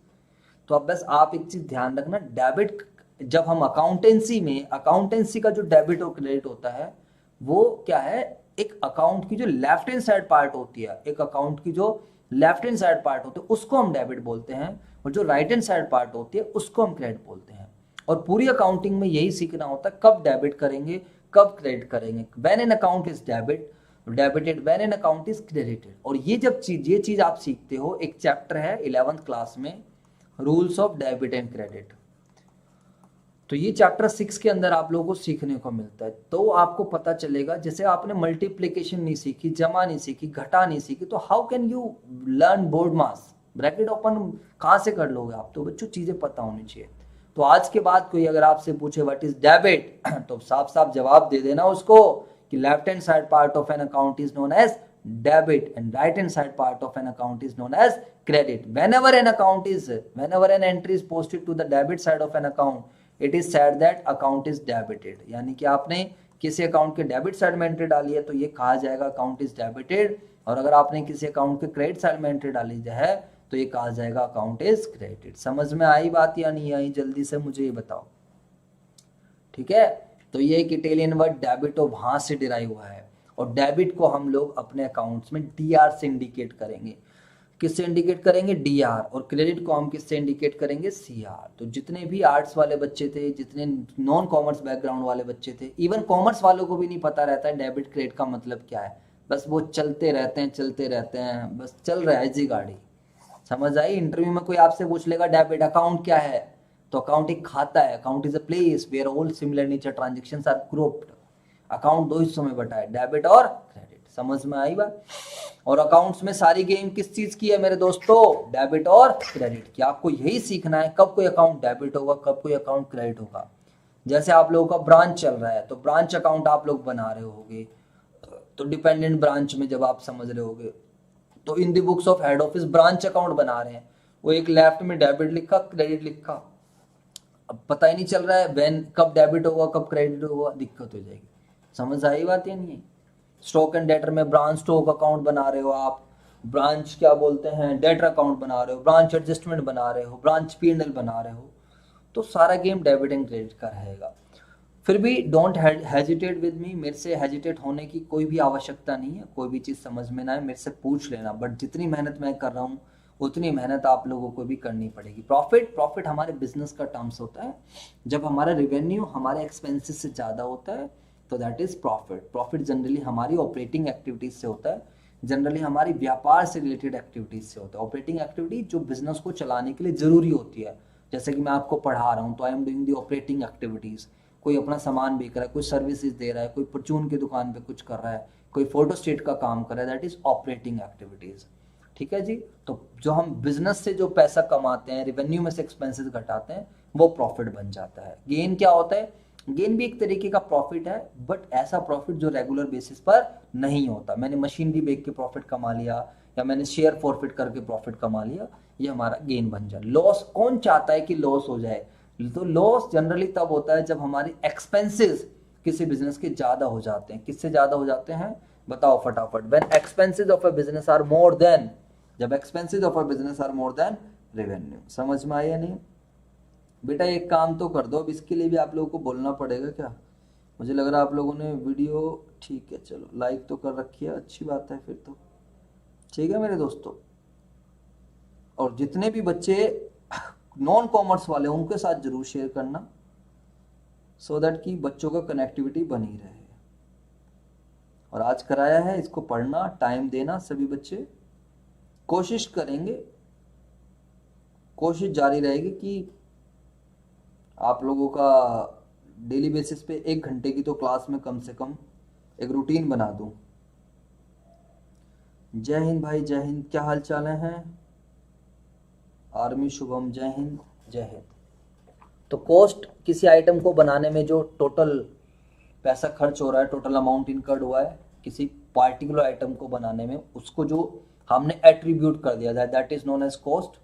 तो अब बस आप एक चीज ध्यान रखना, डेबिट जब हम अकाउंटेंसी में, अकाउंटेंसी का जो डेबिट और क्रेडिट होता है वो क्या है, एक अकाउंट की जो लेफ्ट हैंड साइड पार्ट होती है, एक अकाउंट की जो लेफ्ट हैंड साइड पार्ट होती है उसको हम डेबिट बोलते हैं, और जो राइट हैंड साइड पार्ट होती है उसको हम क्रेडिट बोलते हैं। और पूरी अकाउंटिंग में यही सीखना होता है, कब डेबिट करेंगे कब क्रेडिट करेंगे। When an account is debited, when an account is credited. और ये चीज आप सीखते हो, एक चैप्टर है 11th क्लास में, rules of debit and credit. तो ये चैप्टर 6 के अंदर आप लोगों को सीखने को मिलता है। तो आपको पता चलेगा, जैसे आपने मल्टीप्लिकेशन नहीं सीखी, जमा नहीं सीखी, घटा नहीं सीखी, तो how can you learn board mass? Bracket open कहां से कर लोगे आप? तो बच्चों चीजें पता होनी चाहिए। तो आज के बाद कोई अगर आपसे पूछे व्हाट इज डेबिट, तो साफ साफ जवाब दे देना उसको कि left hand side part of an account is known as debit and right hand side part of an account is known as credit. Whenever an entry is posted to the debit side of an account, it is said that account is debited. यानी कि आपने किसी account के debit side में entry डाली है तो ये कहा जाएगा अकाउंट इज डेबिटेड, और अगर आपने किसी अकाउंट के क्रेडिट साइड में एंट्री डाली है तो ये कहा जाएगा अकाउंट इज क्रेडिटेड। समझ में आई बात या नहीं आई? जल्दी से मुझे ये बताओ, ठीक है? तो ये एक इटालियन वर्ड डेबिटो वहां से डिराइव हुआ है, और डेबिट को हम लोग अपने अकाउंट्स में डीआर से इंडिकेट करेंगे। किससे इंडिकेट करेंगे? डीआर। और क्रेडिट को हम किससे इंडिकेट करेंगे? सीआर। तो जितने भी आर्ट्स वाले बच्चे थे, जितने नॉन कॉमर्स बैकग्राउंड वाले बच्चे थे, इवन कॉमर्स वालों को भी नहीं पता रहता है डेबिट क्रेडिट का मतलब क्या है, बस वो चलते रहते हैं, बस चल रहा है जी गाड़ी। समझ आई? इंटरव्यू में कोई आपसे पूछ लेगा डेबिट अकाउंट क्या है, तो अकाउंट एक खाता है, account is a place where all similar nature transactions are grouped. Account दो हिस्सों में बटा है, डेबिट और क्रेडिट। समझ में आई बात। और अकाउंट्स में सारी गेम किस चीज की है मेरे दोस्तों, डेबिट और क्रेडिट की। आपको यही सीखना है कब कोई अकाउंट डेबिट होगा, कब कोई अकाउंट क्रेडिट होगा। जैसे आप लोगों का ब्रांच चल रहा है तो ब्रांच अकाउंट आप लोग बना रहे होगे, तो डिपेंडेंट ब्रांच में जब आप समझ रहे होगे तो इन the books of head office branch account बना रहे हैं, वो एक लेफ्ट में डेबिट लिखा क्रेडिट लिखा, अब पता ही नहीं चल रहा है व्हेन कब डेबिट होगा कब क्रेडिट होगा, दिक्कत हो जाएगी। समझ आई बात या नहीं। स्टॉक एंड डेटर में ब्रांच स्टॉक अकाउंट बना रहे हो आप, ब्रांच क्या बोलते हैं डेटर अकाउंट बना रहे हो, ब्रांच एडजस्टमेंट बना रहे हो, ब्रांच P&L बना रहे हो, तो सारा गेम डेबिट एंड क्रेडिट का रहेगा। फिर भी डोंट हेजिटेट विद मी, मेरे से हेजिटेट होने की कोई भी आवश्यकता नहीं है। कोई भी चीज़ समझ में ना आए मेरे से पूछ लेना, बट जितनी मेहनत मैं कर रहा हूँ उतनी मेहनत आप लोगों को भी करनी पड़ेगी। प्रॉफिट हमारे बिजनेस का टर्म्स होता है, जब हमारा रेवेन्यू हमारे एक्सपेंसेस से ज़्यादा होता है तो that is profit. Profit generally हमारी ऑपरेटिंग एक्टिविटीज़ से होता है, जनरली हमारी व्यापार से रिलेटेड एक्टिविटीज़ से होता है। ऑपरेटिंग एक्टिविटी जो बिजनेस को चलाने के लिए ज़रूरी होती है, जैसे कि मैं आपको पढ़ा रहा हूँ तो I am doing the operating activities. कोई अपना सामान बेच रहा है, कोई सर्विसेज दे रहा है, कोई परचून की दुकान पे कुछ कर रहा है, कोई फोटो स्टेट का काम कर रहा है, दैट इज ऑपरेटिंग एक्टिविटीज। ठीक है जी। तो जो हम बिजनेस से जो पैसा कमाते हैं, रेवेन्यू में से एक्सपेंसेस घटाते हैं, वो प्रॉफिट बन जाता है। गेन क्या होता है, गेन भी एक तरीके का प्रॉफिट है, बट ऐसा प्रॉफिट जो रेगुलर बेसिस पर नहीं होता। मैंने मशीनरी बेच के प्रॉफिट कमा लिया या मैंने शेयर फॉरफिट करके प्रॉफिट कमा लिया, ये हमारा गेन बन जाए। लॉस कौन चाहता है कि लॉस हो जाए, तो लॉस जनरली तब होता है जब हमारी एक्सपेंसेस किसी बिजनेस के ज्यादा हो जाते हैं। किससे ज्यादा हो जाते हैं बताओ फटाफट। When expenses of a business are more than, जब expenses of a business are more than revenue. समझ में आया नहीं बेटा। एक काम तो कर दो, अब इसके लिए भी आप लोगों को बोलना पड़ेगा क्या। मुझे लग रहा है आप लोगों ने वीडियो, ठीक है चलो लाइक तो कर रखी है, अच्छी बात है फिर तो। ठीक है मेरे दोस्तों, और जितने भी बच्चे नॉन कॉमर्स वाले उनके साथ जरूर शेयर करना, सो दैट कि बच्चों का कनेक्टिविटी बनी रहे। और आज कराया है, इसको पढ़ना, टाइम देना सभी बच्चे, कोशिश करेंगे, कोशिश जारी रहेगी कि आप लोगों का डेली बेसिस पे 1 घंटे की तो क्लास में कम से कम एक रूटीन बना दूं। जय हिंद भाई, जय हिंद। क्या हाल चाल है आर्मी शुभम, जय हिंद जय हिंद। तो कॉस्ट किसी आइटम को बनाने में जो टोटल पैसा खर्च हो रहा है, टोटल अमाउंट इनकर्ड हुआ है किसी पार्टिकुलर आइटम को बनाने में, उसको जो हमने एट्रीब्यूट कर दिया जाए, that is known as cost.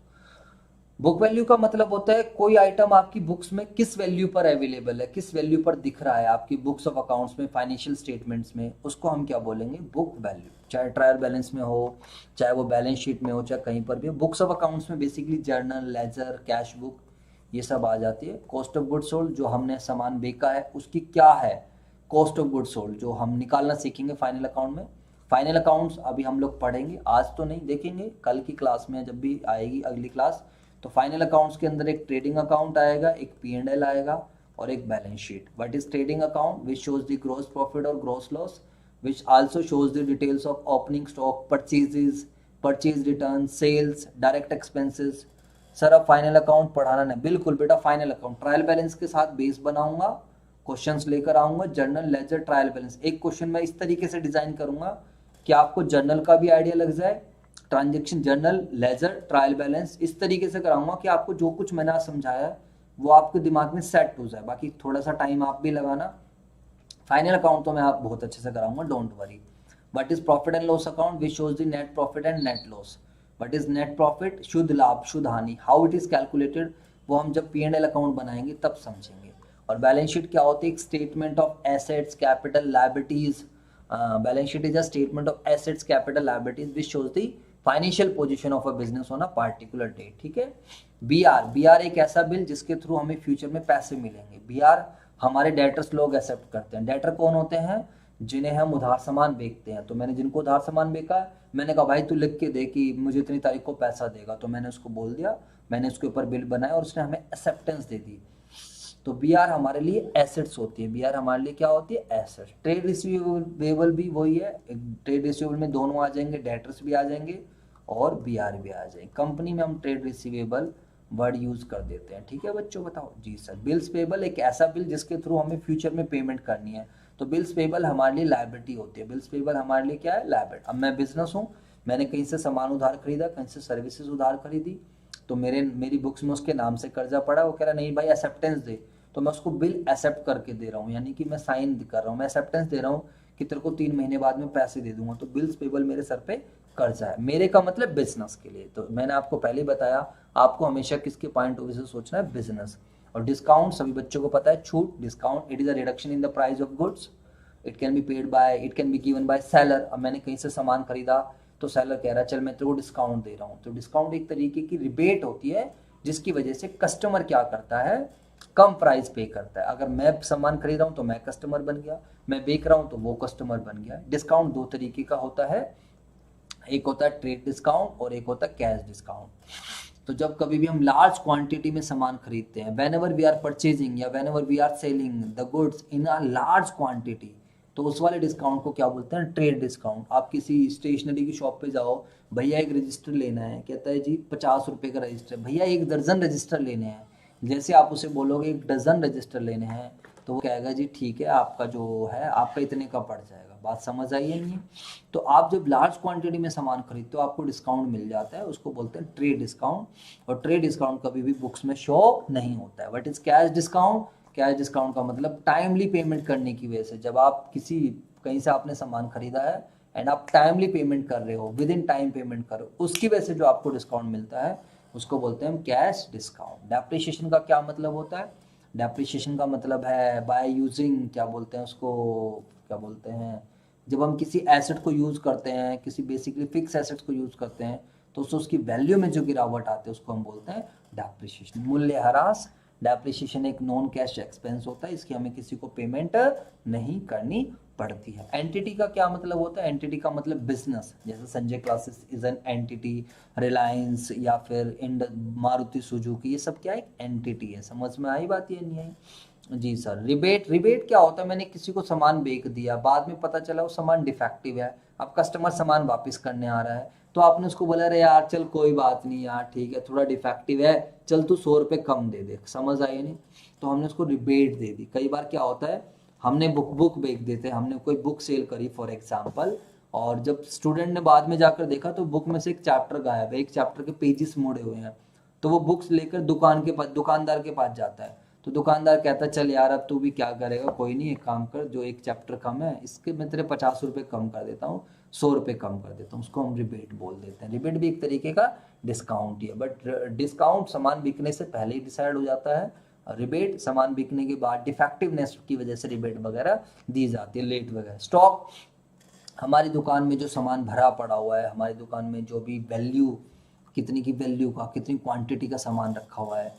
Book value का मतलब होता है कोई आइटम आपकी बुक्स में किस वैल्यू पर अवेलेबल है, किस वैल्यू पर दिख रहा है आपकी बुक्स ऑफ अकाउंट्स में, फाइनेंशियल स्टेटमेंट्स में, उसको हम क्या बोलेंगे, बुक वैल्यू। चाहे ट्रायल बैलेंस में हो, चाहे वो बैलेंस शीट में हो, चाहे कहीं पर भी हो। बुक्स ऑफ अकाउंट्स में basically journal, ledger, cash book, ये सब आ जाती है। कॉस्ट ऑफ गुड सोल्ड, जो हमने सामान बेचा है उसकी क्या है कॉस्ट ऑफ गुड सोल्ड, जो हम निकालना सीखेंगे फाइनल अकाउंट में। फाइनल अकाउंट्स अभी हम लोग पढ़ेंगे, आज तो नहीं, देखेंगे कल की क्लास में जब भी आएगी अगली क्लास। तो फाइनल अकाउंट्स के अंदर एक ट्रेडिंग अकाउंट आएगा, एक P&L आएगा और एक balance sheet. What is trading account, which shows the gross profit और gross loss, which also shows the details of opening stock, purchases, purchase return, sales, direct expenses। Sir अब final account पढ़ाना नहीं, बिल्कुल बेटा final account trial balance के साथ base बनाऊंगा, questions लेकर आऊंगा, जर्नल, लेजर, ट्रायल बैलेंस। एक क्वेश्चन मैं इस तरीके से डिजाइन करूंगा कि आपको जर्नल का भी आइडिया लग जाए, transaction journal, ledger, trial balance इस तरीके से कराऊंगा कि आपको जो कुछ मैंने आज समझाया है वो आपके दिमाग में सेट हो जाए। बाकी थोड़ा सा टाइम आप भी लगाना। फाइनल अकाउंट तो मैं आप बहुत अच्छे से कराऊंगा, don't worry. What is profit and loss account, which shows the net profit and net loss. What is net profit, शुद्ध लाभ शुद्ध हानि, हाउ इट इज कैलकुलेटेड, वो हम जब P&L अकाउंट बनाएंगे तब समझेंगे। और बैलेंस शीट क्या होती है, एक statement of assets, capital, liabilities. Balance sheet is a statement of assets, capital, liabilities which shows the financial position of a business on a particular date. ठीक है। BR एक ऐसा बिल जिसके थ्रू हमें फ्यूचर में पैसे मिलेंगे। BR हमारे डेटर्स लोग एक्सेप्ट करते हैं। डेटर कौन होते हैं, जिन्हें हम उधार सामान बेचते हैं। तो मैंने जिनको उधार सामान बेचा, मैंने कहा भाई तू लिख के दे कि मुझे इतनी तारीख को पैसा देगा, तो मैंने उसको बोल दिया, मैंने उसके ऊपर बिल बनाया और उसने हमें एक्सेप्टेंस दे दी। तो BR हमारे लिए एसेट्स होती है। BR हमारे लिए क्या होती है, एसेट्स। ट्रेड रिसीवेबल भी वही है, ट्रेड रिसीवेबल में दोनों आ जाएंगे, डेटर्स भी आ जाएंगे और BR भी आ जाएंगे। कंपनी में हम ट्रेड रिसीवेबल वर्ड यूज कर देते हैं। ठीक है बच्चों, बताओ जी सर। बिल्स पेबल एक ऐसा बिल जिसके थ्रू हमें फ्यूचर में पेमेंट करनी है। तो बिल्स पेबल हमारे लिए लायबिलिटी होती है। बिल्स पेबल हमारे लिए क्या है? लायबिलिटी। अब मैं बिजनेस हूँ, मैंने कहीं से सामान उधार खरीदा, कहीं से सर्विसेज उधार खरीदी, तो मेरी बुक्स में उसके नाम से कर्जा पड़ा, वो कह रहा नहीं भाई एक्सेप्टेंस दे, तो मैं उसको बिल एक्सेप्ट करके दे रहा हूँ, यानी कि मैं साइन कर रहा हूँ, मैं एक्सेप्टेंस दे रहा हूँ कि तेरे को 3 महीने बाद में पैसे दे दूंगा, तो बिल्स पेबल मेरे सर पे कर्जा है। मेरे का मतलब बिजनेस के लिए। तो मैंने आपको पहले ही बताया, आपको हमेशा किसके पॉइंट ऑफ व्यू से सोचना है? बिजनेस। और डिस्काउंट सभी बच्चों को पता है, छूट, discount, it is a reduction in the price of goods, it can be given by seller. अब मैंने कहीं से सामान खरीदा, तो सेलर कह रहा है चल मैं तेरे को डिस्काउंट दे रहा हूँ। तो डिस्काउंट एक तरीके की रिबेट होती है, जिसकी वजह से कस्टमर क्या करता है? कम प्राइस पे करता है। अगर मैं सामान खरीद रहा हूँ तो मैं कस्टमर बन गया, मैं बेच रहा हूँ तो वो कस्टमर बन गया। डिस्काउंट दो तरीके का होता है, एक होता है ट्रेड डिस्काउंट और एक होता है कैश डिस्काउंट। तो जब कभी भी हम लार्ज क्वांटिटी में सामान खरीदते हैं, whenever we are purchasing या whenever we are selling the goods in a large quantity, तो उस वाले डिस्काउंट को क्या बोलते हैं? Trade discount. आप किसी स्टेशनरी की शॉप पे जाओ, भैया एक रजिस्टर लेना है, कहता है जी 50 रुपये का रजिस्टर, भैया 1 दर्जन रजिस्टर लेने हैं। जैसे आप उसे बोलोगे 1 डजन रजिस्टर लेने हैं, तो वो कहेगा जी ठीक है, आपका जो है आपका इतने का पड़ जाएगा। बात समझ आई है नहीं? तो आप जब लार्ज क्वांटिटी में सामान खरीदते हो, आपको डिस्काउंट मिल जाता है, उसको बोलते हैं ट्रेड डिस्काउंट। और ट्रेड डिस्काउंट कभी भी बुक्स में शो नहीं होता है। What is cash discount? Cash discount का मतलब टाइमली पेमेंट करने की वजह से, जब आप कहीं से आपने सामान खरीदा है एंड आप टाइमली पेमेंट कर रहे हो, विद इन टाइम पेमेंट कर रहे हो, उसकी वजह से जो आपको डिस्काउंट मिलता है, उसको बोलते हैं हम कैश डिस्काउंट। डेप्रिसिएशन का क्या मतलब होता है? डेप्रिसिएशन का मतलब है बाय यूजिंग, क्या बोलते हैं उसको, क्या बोलते हैं, जब हम किसी एसेट को यूज़ करते हैं, किसी बेसिकली फिक्स एसेट्स को यूज़ करते हैं, तो उससे उसकी वैल्यू में जो गिरावट आती है उसको हम बोलते हैं डेप्रिसिएशन। मूल्यह्रास। डेप्रिसिएशन एक नॉन कैश एक्सपेंस होता है, इसकी हमें किसी को पेमेंट नहीं करनी पड़ती है। एंटिटी का क्या मतलब होता है? एंटिटी का मतलब बिजनेस। जैसे Sanjay classes is an entity, Reliance या फिर मारुति सुजुकी, ये सब क्या है? एंटिटी है। समझ में आई बात? ये नहीं आई? जी सर। रिबेट, रिबेट क्या होता है? मैंने किसी को सामान बेच दिया, बाद में पता चला वो सामान डिफेक्टिव है, अब कस्टमर सामान वापस करने आ रहा है, तो आपने उसको बोला अरे यार चल कोई बात नहीं यार, ठीक है थोड़ा डिफेक्टिव है, चल तू 100 रुपये कम दे दे। समझ आई नहीं? तो हमने उसको रिबेट दे दी। कई बार क्या होता है, हमने बुक बेच देते, हमने कोई बुक सेल करी फॉर एग्जाम्पल, और जब स्टूडेंट ने बाद में जाकर देखा तो बुक में से एक चैप्टर गायब है, एक चैप्टर के पेजेस मोड़े हुए हैं, तो वो बुक्स लेकर दुकानदार के पास जाता है, तो दुकानदार कहता है चल यार अब तू भी क्या करेगा, कोई नहीं, एक काम कर, जो एक चैप्टर कम है इसके मैं तेरे 50 रुपये कम कर देता हूँ, 100 रुपये कम कर देता हूँ, उसको हम रिबेट बोल देते हैं। रिबेट भी एक तरीके का डिस्काउंट ही है, बट डिस्काउंट सामान बिकने से पहले ही डिसाइड हो जाता है, रिबेट सामान बिकने के बाद डिफेक्टिवनेस की वजह से रिबेट वगैरह दी जाती है, लेट वगैरह। स्टॉक, हमारी दुकान में जो सामान भरा पड़ा हुआ है, हमारी दुकान में जो भी वैल्यू, कितनी की वैल्यू का, कितनी क्वांटिटी का सामान रखा हुआ है,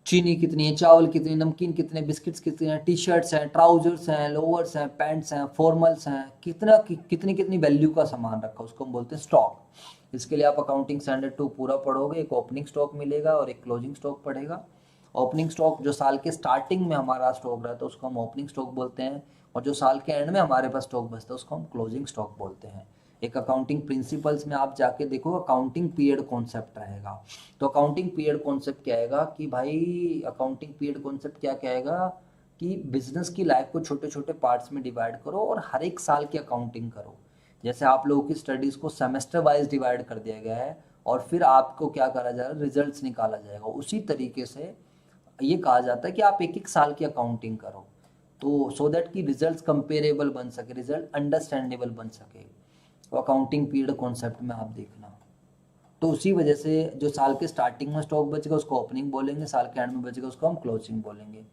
चीनी कितनी है, चावल कितनी, नमकीन कितने, बिस्किट्स कितने हैं, टी शर्ट्स हैं, ट्राउजर्स हैं, लोअर्स हैं, पैंट्स हैं, फॉर्मल्स हैं, कितनी कितनी वैल्यू का सामान रखा, उसको हम बोलते हैं स्टॉक। इसके लिए आप अकाउंटिंग स्टैंडर्ड 2 पूरा पढ़ोगे, एक ओपनिंग स्टॉक मिलेगा और एक क्लोजिंग स्टॉक पड़ेगा। ओपनिंग स्टॉक जो साल के स्टार्टिंग में हमारा स्टॉक रहता है उसको हम ओपनिंग स्टॉक बोलते हैं, और जो साल के एंड में हमारे पास स्टॉक बचता है उसको हम क्लोजिंग स्टॉक बोलते हैं। एक अकाउंटिंग प्रिंसिपल्स में आप जाके देखो, अकाउंटिंग पीरियड कॉन्सेप्ट रहेगा। तो अकाउंटिंग पीरियड कॉन्सेप्ट क्या आएगा कि भाई, अकाउंटिंग पीरियड कॉन्सेप्ट क्या कहेगा कि बिजनेस की लाइफ को छोटे छोटे पार्ट्स में डिवाइड करो और हर एक साल की अकाउंटिंग करो। जैसे आप लोगों की स्टडीज़ को सेमेस्टर वाइज डिवाइड कर दिया गया है और फिर आपको क्या करा जाएगा, रिजल्ट्स निकाला जाएगा, उसी तरीके से ये कहा जाता है कि आप एक एक साल की अकाउंटिंग करो, तो सो दैट कि रिजल्ट्स कंपेरेबल बन सके, रिजल्ट अंडरस्टैंडेबल बन सके। तो अकाउंटिंग पीरियड कॉन्सेप्ट में आप देखना। तो उसी वजह से जो साल के स्टार्टिंग में स्टॉक बचेगा उसको ओपनिंग बोलेंगे, साल के एंड में बचेगा उसको हम क्लोजिंग बोलेंगे।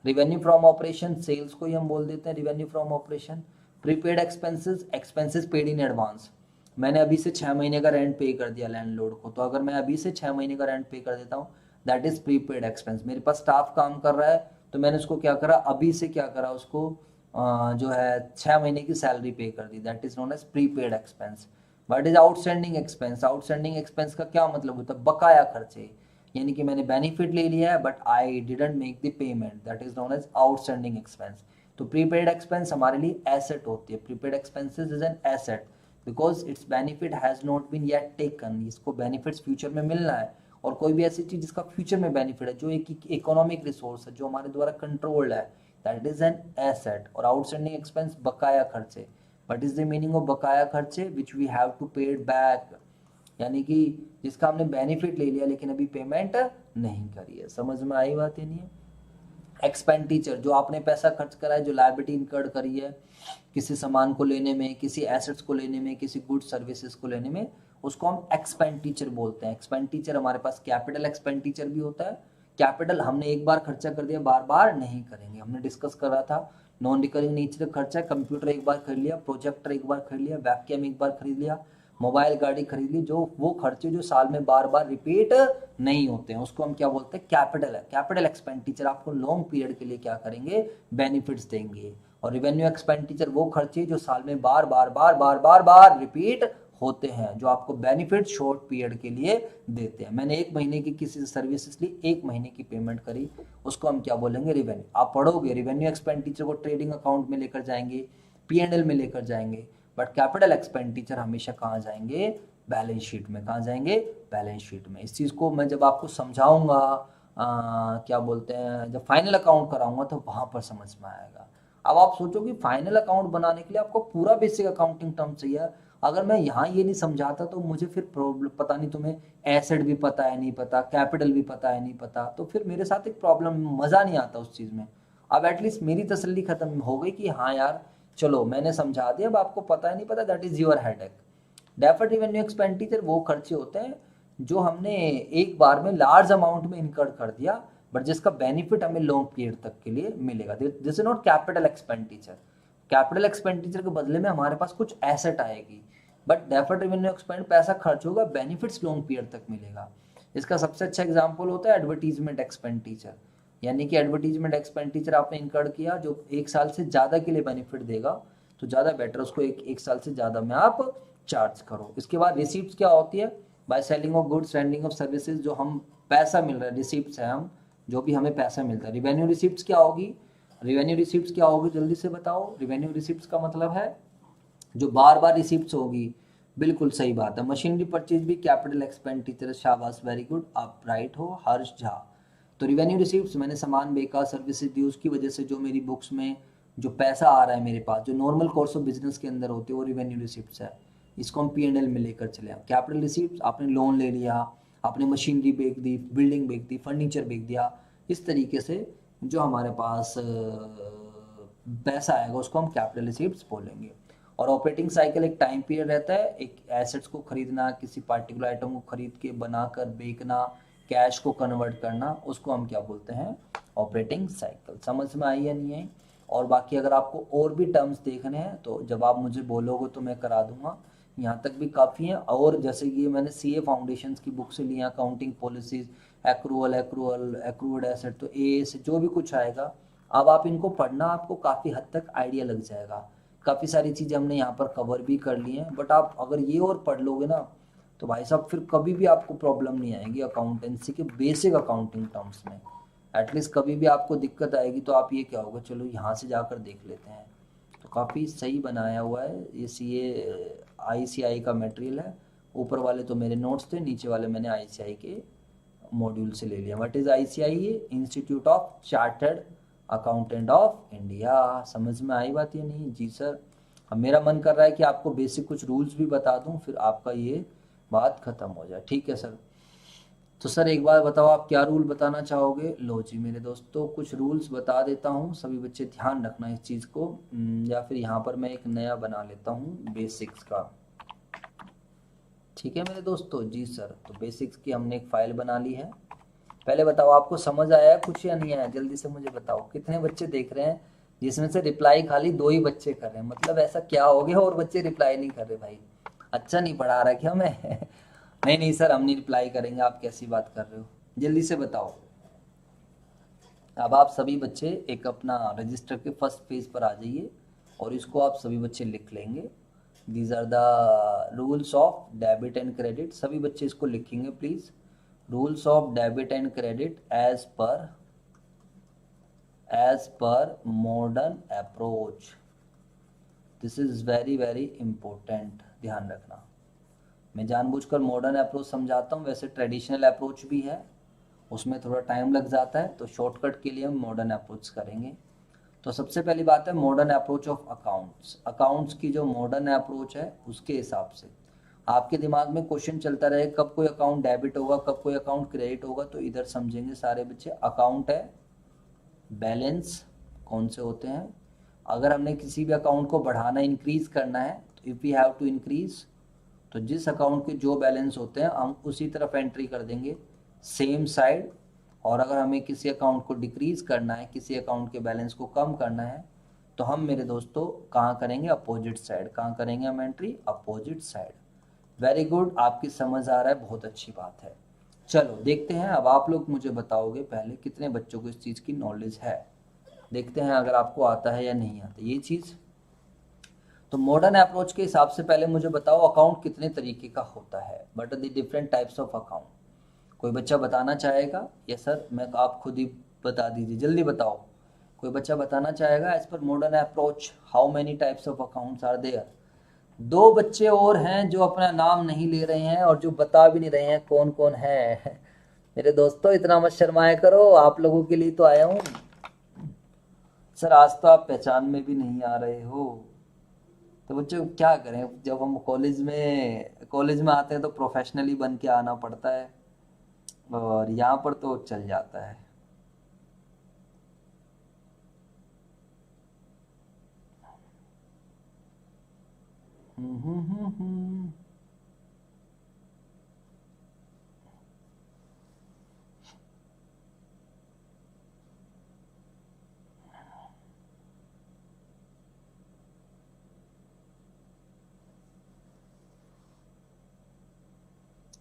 रिवेन्यू फ्रॉम ऑपरेशन, सेल्स को ही हम बोल देते हैं revenue from operation. Prepaid expenses, expenses paid in advance. मैंने अभी से 6 महीने का रेंट पे कर दिया लैंडलॉर्ड को, तो अगर मैं अभी से 6 महीने का रेंट पे कर देता हूँ, दैट इज प्रीपेड एक्सपेंस। मेरे पास स्टाफ काम कर रहा है, तो मैंने उसको क्या करा, अभी से क्या करा, उसको जो है 6 महीने की सैलरी पे कर दी, that is known as prepaid expense. What is outstanding expense? Outstanding expense का क्या मतलब होता है? बकाया खर्चे, यानी कि मैंने बेनिफिट ले लिया है but I didn't make the payment, that is known as outstanding expense. तो प्रीपेड एक्सपेंस हमारे लिए एसेट होती है, prepaid expenses is an asset because its benefit has not been yet taken. इसको बेनिफिट्स फ्यूचर में मिलना है, और कोई भी ऐसी चीज जिसका फ्यूचर में बेनिफिट है, जो एक इकोनॉमिक रिसोर्स है, जो हमारे द्वारा कंट्रोल्ड है, दैट इज एन एसेट। और आउटस्टैंडिंग एक्सपेंस बकाया खर्चे, what is the meaning of बकाया खर्चे, विच वी हैव टू पे इट बैक, यानी कि जिसका हमने बेनिफिट ले लिया लेकिन अभी पेमेंट नहीं करी है। समझ में आई बात या नहीं है? एक्सपेंडिचर, जो आपने पैसा खर्च करा है, जो लायबिलिटी इनकर्ड करी है किसी सामान को लेने में, किसी एसेट्स को लेने में, किसी गुड सर्विसेज को लेने में, उसको हम एक्सपेंडिचर बोलते हैं। एक्सपेंडिचर हमारे पास कैपिटल एक्सपेंडिचर भी होता है। कैपिटल हमने एक बार खर्चा कर दिया, बार बार नहीं करेंगे। हमने डिस्कस कर रहा था नॉन रिकरिंग नेचर का खर्चा, कंप्यूटर एक बार खरीद लिया, प्रोजेक्टर एक बार खरीद लिया, वैक्यूम एक बार खरीद लिया, मोबाइल गाड़ी खरीद ली, जो वो खर्चे जो साल में बार बार रिपीट नहीं होते हैं, उसको हम क्या बोलते हैं? कैपिटल है। कैपिटल एक्सपेंडिचर आपको लॉन्ग पीरियड के लिए क्या करेंगे? बेनिफिट्स देंगे। और रिवेन्यू एक्सपेंडिचर वो खर्चे जो साल में बार बार बार बार बार बार रिपीट होते हैं, जो आपको बेनिफिट शॉर्ट पीरियड के लिए देते हैं। मैंने 1 महीने की किसी सर्विसेज ली, 1 महीने की पेमेंट करी, उसको हम क्या बोलेंगे? रिवेन्यू। आप पढ़ोगे रिवेन्यू एक्सपेंडिचर को ट्रेडिंग अकाउंट में लेकर जाएंगे, P&L में लेकर जाएंगे, बट कैपिटल एक्सपेंडिचर हमेशा कहाँ जाएंगे? बैलेंस शीट में। कहाँ जाएंगे? बैलेंस शीट में। इस चीज़ को मैं जब आपको समझाऊंगा, क्या बोलते हैं, जब फाइनल अकाउंट कराऊंगा तो वहाँ पर समझ में आएगा। अब आप सोचो कि फाइनल अकाउंट बनाने के लिए आपको पूरा बेसिक अकाउंटिंग टर्म चाहिए। अगर मैं यहाँ ये नहीं समझाता तो मुझे फिर प्रॉब्लम, पता नहीं तुम्हें एसेट भी पता है नहीं पता, कैपिटल भी पता है नहीं पता, तो फिर मेरे साथ एक प्रॉब्लम, मज़ा नहीं आता उस चीज़ में। अब एटलीस्ट मेरी तसल्ली खत्म हो गई कि हाँ यार चलो मैंने समझा दिया, अब आपको पता है नहीं पता, that is your headache. Deferred revenue expenditure वो खर्चे होते हैं जो हमने एक बार में लार्ज अमाउंट में इनकर कर दिया, बट जिसका बेनिफिट हमें लॉन्ग पीरियड तक के लिए मिलेगा। This is not capital expenditure. Capital expenditure के बदले में हमारे पास कुछ एसेट आएगी, बट डेफर्ड रेवेन्यू एक्सपेंड पैसा खर्च होगा, बेनिफिट्स लॉन्ग पीरियड तक मिलेगा। इसका सबसे अच्छा एग्जाम्पल होता है एडवर्टीजमेंट एक्सपेंडिचर, यानी कि एडवर्टीजमेंट एक्सपेंडिचर आपने इनकर्ड किया जो 1 साल से ज़्यादा के लिए बेनिफिट देगा, तो ज़्यादा बेटर, उसको एक साल से ज़्यादा में आप चार्ज करो। इसके बाद रिसीप्ट क्या होती है? By selling of goods, rending of services, जो हम पैसा मिल रहा है, रिसीप्ट है, हम जो भी हमें पैसा मिलता है। रिवेन्यू रिसीप्ट क्या होगी? रिवेन्यू रिसीप्ट क्या होगी, जल्दी से बताओ। रिवेन्यू रिसीप्ट का मतलब है जो बार बार रिसीप्ट होगी। बिल्कुल सही बात है। मशीनरी परचेज भी कैपिटल एक्सपेंडिचर, शाबाश, वेरी गुड, आप राइट हो हर्ष झा। तो रिवेन्यू रिसीप्ट्स, मैंने सामान बेचा, सर्विसेज दी, उसकी वजह से जो मेरी बुक्स में जो पैसा आ रहा है मेरे पास, जो नॉर्मल कोर्स ऑफ बिजनेस के अंदर होते हैं, वो रिवेन्यू रिसीप्ट्स है। इसको हम P&L में लेकर चले आए। कैपिटल रिसीप्ट्स, आपने लोन ले लिया, आपने मशीनरी बेच दी, बिल्डिंग बेच दी, फर्नीचर बेच दिया, इस तरीके से जो हमारे पास पैसा आएगा उसको हम कैपिटल रिसीप्ट्स बोलेंगे। और ऑपरेटिंग साइकिल एक टाइम पीरियड रहता है, एक एसेट्स को खरीदना, किसी पार्टिकुलर आइटम को खरीद के बनाकर बेचना, कैश को कन्वर्ट करना, उसको हम क्या बोलते हैं? Operating cycle. समझ में आई या नहीं आई? और बाकी अगर आपको और भी टर्म्स देखने हैं तो जब आप मुझे बोलोगे तो मैं करा दूंगा, यहाँ तक भी काफ़ी हैं। और जैसे ये मैंने CA फाउंडेशंस की बुक से लिया, अकाउंटिंग पॉलिसीज, एक्रूअल एसेट, तो ए से जो भी कुछ आएगा, अब आप इनको पढ़ना, आपको काफ़ी हद तक आइडिया लग जाएगा। काफ़ी सारी चीज़ें हमने यहाँ पर कवर भी कर ली हैं, बट आप अगर ये और पढ़ लोगे ना तो भाई साहब फिर कभी भी आपको प्रॉब्लम नहीं आएगी अकाउंटेंसी के बेसिक अकाउंटिंग टर्म्स में। एटलीस्ट कभी भी आपको दिक्कत आएगी तो आप ये क्या होगा, चलो यहाँ से जाकर देख लेते हैं। तो काफ़ी सही बनाया हुआ है ये CA ICI का मटेरियल है। ऊपर वाले तो मेरे नोट्स थे, नीचे वाले मैंने ICI के मॉड्यूल से ले लिया। What is ICI? Institute of chartered accountant of India. समझ में आई बात या नहीं? जी सर। अब मेरा मन कर रहा है कि आपको बेसिक कुछ रूल्स भी बता दूं, फिर आपका ये बात खत्म हो जाए। ठीक है सर। तो सर एक बार बताओ आप क्या रूल बताना चाहोगे? लो जी मेरे दोस्तों, कुछ रूल्स बता देता हूँ, सभी बच्चे ध्यान रखना इस चीज़ को। या फिर यहाँ पर मैं एक नया बना लेता हूँ बेसिक्स का। ठीक है मेरे दोस्तों? जी सर। तो बेसिक्स की हमने एक फाइल बना ली है। पहले बताओ आपको समझ आया कुछ या नहीं आया? जल्दी से मुझे बताओ। कितने बच्चे देख रहे हैं? जिसमें से रिप्लाई खाली 2 ही बच्चे कर रहे हैं, मतलब ऐसा क्या हो गया और बच्चे रिप्लाई नहीं कर रहे? भाई अच्छा नहीं पढ़ा रहा क्या मैं? नहीं नहीं सर, हम नहीं रिप्लाई करेंगे, आप कैसी बात कर रहे हो? जल्दी से बताओ। अब आप सभी बच्चे एक अपना रजिस्टर के फर्स्ट पेज पर आ जाइए और इसको आप सभी बच्चे लिख लेंगे। These are the rules of debit and credit. सभी बच्चे इसको लिखेंगे please. Rules of debit and credit as per modern approach. This is very very important, ध्यान रखना। मैं जानबूझकर मॉडर्न अप्रोच समझाता हूँ, वैसे ट्रेडिशनल अप्रोच भी है, उसमें थोड़ा टाइम लग जाता है, तो शॉर्टकट के लिए हम मॉडर्न अप्रोच करेंगे। तो सबसे पहली बात है modern approach of accounts. Accounts की जो मॉडर्न अप्रोच है उसके हिसाब से आपके दिमाग में क्वेश्चन चलता रहे कब कोई अकाउंट डेबिट होगा, कब कोई अकाउंट क्रेडिट होगा, तो इधर समझेंगे सारे बच्चे। अकाउंट है, बैलेंस कौन से होते हैं, अगर हमने किसी भी अकाउंट को बढ़ाना इंक्रीज करना है तो if we have to increase, तो जिस अकाउंट के जो बैलेंस होते हैं हम उसी तरफ एंट्री कर देंगे सेम साइड। और अगर हमें किसी अकाउंट को डिक्रीज करना है, किसी अकाउंट के बैलेंस को कम करना है, तो हम मेरे दोस्तों कहाँ करेंगे, अपोजिट साइड। कहाँ करेंगे हम entry, opposite side. Very good, आपकी समझ आ रहा है, बहुत अच्छी बात है। चलो देखते हैं, अब आप लोग मुझे बताओगे पहले कितने बच्चों को इस चीज़ की नॉलेज है। देखते हैं अगर आपको आता है या नहीं आता ये चीज़। तो मॉडर्न अप्रोच के हिसाब से पहले मुझे बताओ अकाउंट कितने तरीके का होता है, but the different types of account. कोई बच्चा बताना चाहेगा? यस सर, मैं आप खुद ही बता दीजिए, जल्दी बताओ। कोई बच्चा बताना चाहेगा as per modern approach how many types of accounts are there? दो बच्चे और हैं जो अपना नाम नहीं ले रहे हैं और जो बता भी नहीं रहे हैं कौन कौन है। मेरे दोस्तों इतना मत शर्माया करो, आप लोगों के लिए तो आया हूँ। सर आज तो आप पहचान में भी नहीं आ रहे हो, तो बच्चों क्या करें, जब हम कॉलेज में आते हैं तो प्रोफेशनली बन के आना पड़ता है, और यहाँ पर तो चल जाता है। हम्म।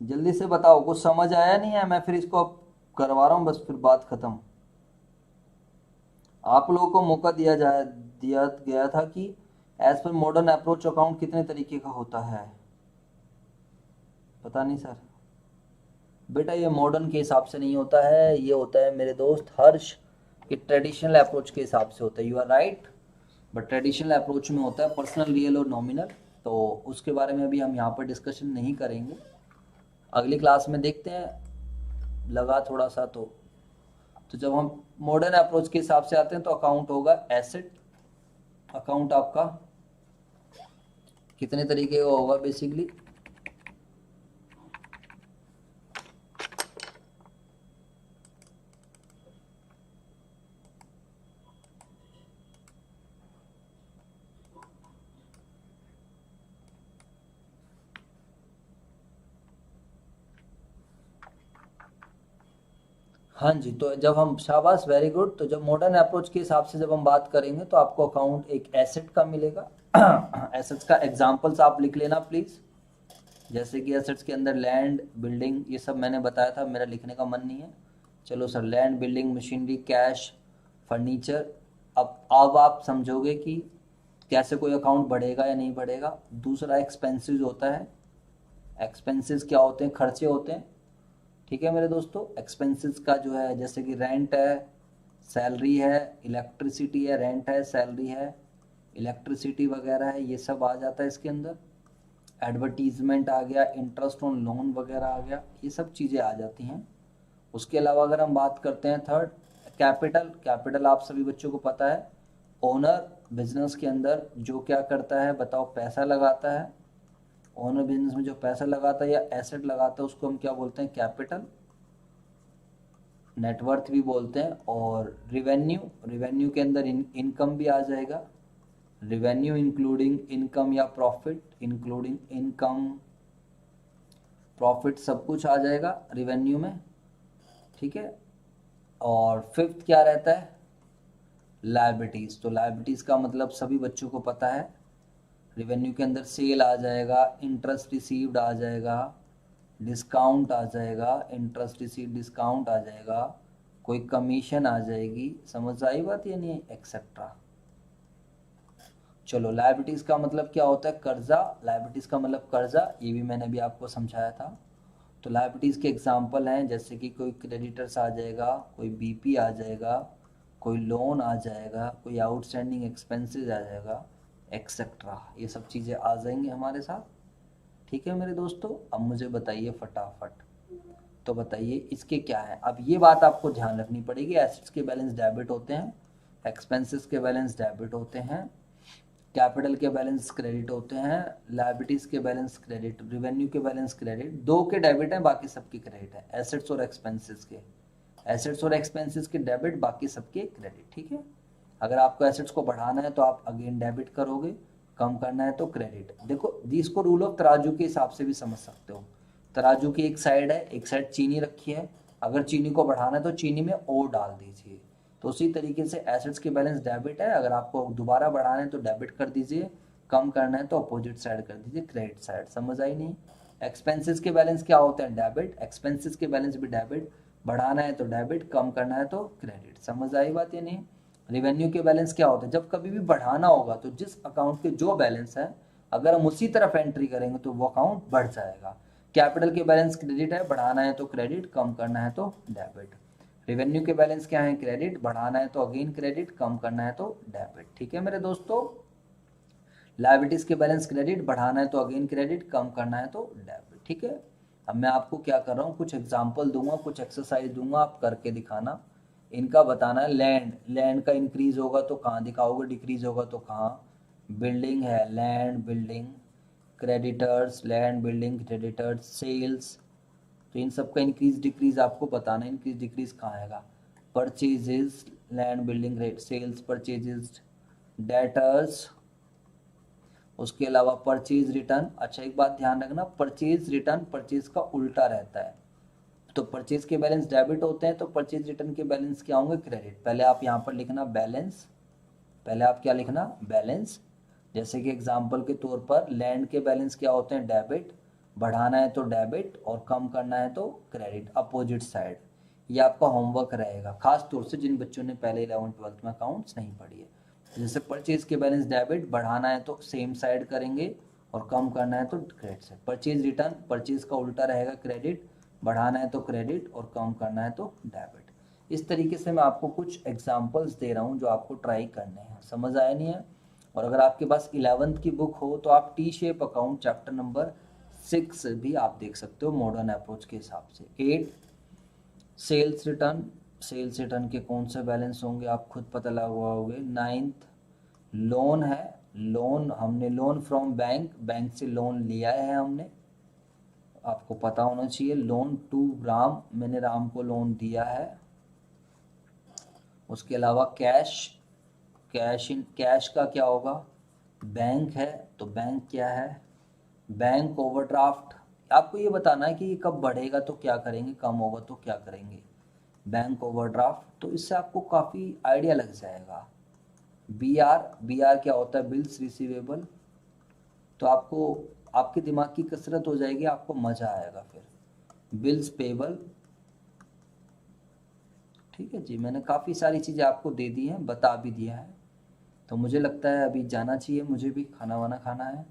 जल्दी से बताओ, कुछ समझ आया नहीं है? मैं फिर इसको अब करवा रहा हूँ, बस फिर बात खत्म। आप लोगों को मौका दिया गया था कि as per modern approach account कितने तरीके का होता है। पता नहीं सर। बेटा ये मॉडर्न के हिसाब से नहीं होता है, ये होता है मेरे दोस्त हर्ष कि ट्रेडिशनल अप्रोच के हिसाब से होता है। You are right, but traditional approach में होता है पर्सनल, रियल और नॉमिनल। तो उसके बारे में अभी हम यहाँ पर डिस्कशन नहीं करेंगे, अगली क्लास में देखते हैं, लगा थोड़ा सा तो जब हम मॉडर्न अप्रोच के हिसाब से आते हैं तो अकाउंट होगा एसेट। अकाउंट आपका कितने तरीके का होगा बेसिकली? हाँ जी, तो जब हम, शाबाश वेरी गुड, तो जब मॉडर्न अप्रोच के हिसाब से जब हम बात करेंगे तो आपको अकाउंट एक एसेट का मिलेगा। एसेट्स का एग्जांपल्स आप लिख लेना प्लीज़। जैसे कि एसेट्स के अंदर लैंड, बिल्डिंग, ये सब मैंने बताया था, मेरा लिखने का मन नहीं है। चलो sir, land, building, machinery, cash, furniture. अब आप समझोगे कि कैसे कोई अकाउंट बढ़ेगा या नहीं बढ़ेगा। दूसरा एक्सपेंसेस होता है। एक्सपेंसेस क्या होते हैं? खर्चे होते हैं। ठीक है मेरे दोस्तों, एक्सपेंसेस का जो है जैसे कि रेंट है, सैलरी है, इलेक्ट्रिसिटी है, रेंट है, सैलरी है, इलेक्ट्रिसिटी वगैरह है, ये सब आ जाता है इसके अंदर। एडवर्टीजमेंट आ गया, इंटरेस्ट ऑन लोन वगैरह आ गया, ये सब चीज़ें आ जाती हैं। उसके अलावा अगर हम बात करते हैं थर्ड, कैपिटल। कैपिटल आप सभी बच्चों को पता है, ओनर बिजनेस के अंदर जो क्या करता है बताओ, पैसा लगाता है। ओनर बिजनेस में जो पैसा लगाता है या एसेट लगाता है उसको हम क्या बोलते हैं? कैपिटल। नेटवर्थ भी बोलते हैं। और रिवेन्यू, रिवेन्यू के अंदर इनकम भी आ जाएगा। रिवेन्यू इंक्लूडिंग इनकम या प्रॉफिट, इंक्लूडिंग इनकम, प्रॉफिट, सब कुछ आ जाएगा रिवेन्यू में। ठीक है। और फिफ्थ क्या रहता है? लायबिलिटीज़। तो लायबिलिटीज़ का मतलब सभी बच्चों को पता है, रिवेन्यू के अंदर सेल आ जाएगा, इंटरेस्ट रिसीव्ड आ जाएगा, डिस्काउंट आ जाएगा, इंटरेस्ट रिसीव्ड डिस्काउंट आ जाएगा, कोई कमीशन आ जाएगी। समझ आई बात या नहीं? एक्सेट्रा। चलो, लायबिलिटीज़ का मतलब क्या होता है? कर्जा। लायबिलिटीज़ का मतलब कर्जा, ये भी मैंने भी आपको समझाया था। तो लायबिलिटीज़ के एग्जांपल हैं जैसे कि कोई क्रेडिटर्स आ जाएगा, कोई बीपी आ जाएगा, कोई लोन आ जाएगा, कोई आउटस्टैंडिंग एक्सपेंसेस आ जाएगा, एक्सेट्रा। ये सब चीज़ें आ जाएंगी हमारे साथ। ठीक है मेरे दोस्तों, अब मुझे बताइए फटाफट, तो बताइए इसके क्या है। अब ये बात आपको ध्यान रखनी पड़ेगी, एसेट्स के बैलेंस डेबिट होते हैं, एक्सपेंसेस के बैलेंस डेबिट होते हैं, कैपिटल के बैलेंस क्रेडिट होते हैं, लायबिलिटीज के बैलेंस क्रेडिट, रेवेन्यू के बैलेंस क्रेडिट। दो के डेबिट हैं, बाकी सबके क्रेडिट है, एसेट्स और एक्सपेंसेस के। एसेट्स और एक्सपेंसेस के डेबिट, बाकी सबके क्रेडिट। ठीक है, अगर आपको एसेट्स को बढ़ाना है तो आप अगेन डेबिट करोगे, कम करना है तो क्रेडिट। देखो इसको रूल ऑफ तराजू के हिसाब से भी समझ सकते हो। तराजू की एक साइड है, एक साइड चीनी रखी है, अगर चीनी को बढ़ाना है तो चीनी में और डाल दीजिए। तो उसी तरीके से एसेट्स के बैलेंस डेबिट है, अगर आपको दोबारा बढ़ाना है तो डेबिट कर दीजिए, कम करना है तो अपोजिट साइड कर दीजिए, क्रेडिट साइड। समझ आई नहीं? एक्सपेंसेस के बैलेंस क्या होते हैं? डेबिट। एक्सपेंसेस के बैलेंस भी डेबिट, बढ़ाना है तो डेबिट, कम करना है तो क्रेडिट। समझ आई बात या नहीं? रेवेन्यू के बैलेंस क्या होते हैं? जब कभी भी बढ़ाना होगा तो जिस अकाउंट के जो बैलेंस है, अगर हम उसी तरफ एंट्री करेंगे तो वो अकाउंट बढ़ जाएगा। कैपिटल के बैलेंस क्रेडिट है, बढ़ाना है तो क्रेडिट, कम करना है तो डेबिट। रेवेन्यू के बैलेंस क्या है? क्रेडिट, बढ़ाना है तो अगेन क्रेडिट, कम करना है तो डेबिट। ठीक है मेरे दोस्तों। लायबिलिटीज के बैलेंस क्रेडिट, बढ़ाना है तो अगेन क्रेडिट, कम करना है तो डेबिट। ठीक है, अब मैं आपको क्या कर रहा हूँ, कुछ एग्जांपल दूंगा, कुछ एक्सरसाइज दूंगा, आप करके दिखाना। इनका बताना है। लैंड का इंक्रीज होगा तो कहाँ दिखाओगे, डिक्रीज होगा तो कहाँ। बिल्डिंग है, land building, creditors, land building creditors, sales, तो इन सब का इंक्रीज डिक्रीज आपको बताना है। इंक्रीज डिक्रीज कहाँ आएगा? Purchases, land building rate, sales, purchases, debtors, उसके अलावा परचेज रिटर्न। अच्छा एक बात ध्यान रखना, परचेज रिटर्न परचेज का उल्टा रहता है। तो परचेज के बैलेंस डेबिट होते हैं तो परचेज रिटर्न के बैलेंस क्या होंगे? क्रेडिट। पहले आप यहाँ पर लिखना बैलेंस, पहले आप क्या लिखना? बैलेंस। जैसे कि एग्जांपल के तौर पर लैंड के बैलेंस क्या होते हैं? डेबिट, बढ़ाना है तो डेबिट और कम करना है तो क्रेडिट, अपोजिट साइड। ये आपका होमवर्क रहेगा, खास तौर से जिन बच्चों ने पहले 11th 12th में अकाउंट्स नहीं पढ़ी है। जैसे परचेज के बैलेंस डेबिट, बढ़ाना है तो सेम साइड करेंगे और कम करना है तो credit side. Purchase return, purchase का उल्टा रहेगा क्रेडिट, बढ़ाना है तो क्रेडिट और कम करना है तो डेबिट। इस तरीके से मैं आपको कुछ एग्जांपल्स दे रहा हूँ जो आपको ट्राई करने हैं। समझ आया नहीं है? और अगर आपके पास 11th की बुक हो तो आप T shape account chapter number 6 भी आप देख सकते हो मॉडर्न अप्रोच के हिसाब से। 8 सेल्स रिटर्न, सेल्स रिटर्न के कौन से बैलेंस होंगे आप खुद पता लगाओगे। 9th लोन है, लोन हमने लोन फ्रॉम बैंक, बैंक से लोन लिया है हमने, आपको पता होना चाहिए। लोन टू राम, मैंने राम को लोन दिया है। उसके अलावा कैश, कैश का क्या होगा? बैंक है तो बैंक क्या है? Bank overdraft. आपको ये बताना है कि ये कब बढ़ेगा तो क्या करेंगे, कम होगा तो क्या करेंगे। बैंक ओवरड्राफ्ट, तो इससे आपको काफ़ी आइडिया लग जाएगा। बी आर क्या होता है? Bills receivable. तो आपको आपके दिमाग की कसरत हो जाएगी, आपको मज़ा आएगा फिर। Bills payable. ठीक है जी, मैंने काफ़ी सारी चीज़ें आपको दे दी हैं, बता भी दिया है। तो मुझे लगता है अभी जाना चाहिए, मुझे भी खाना वाना खाना है।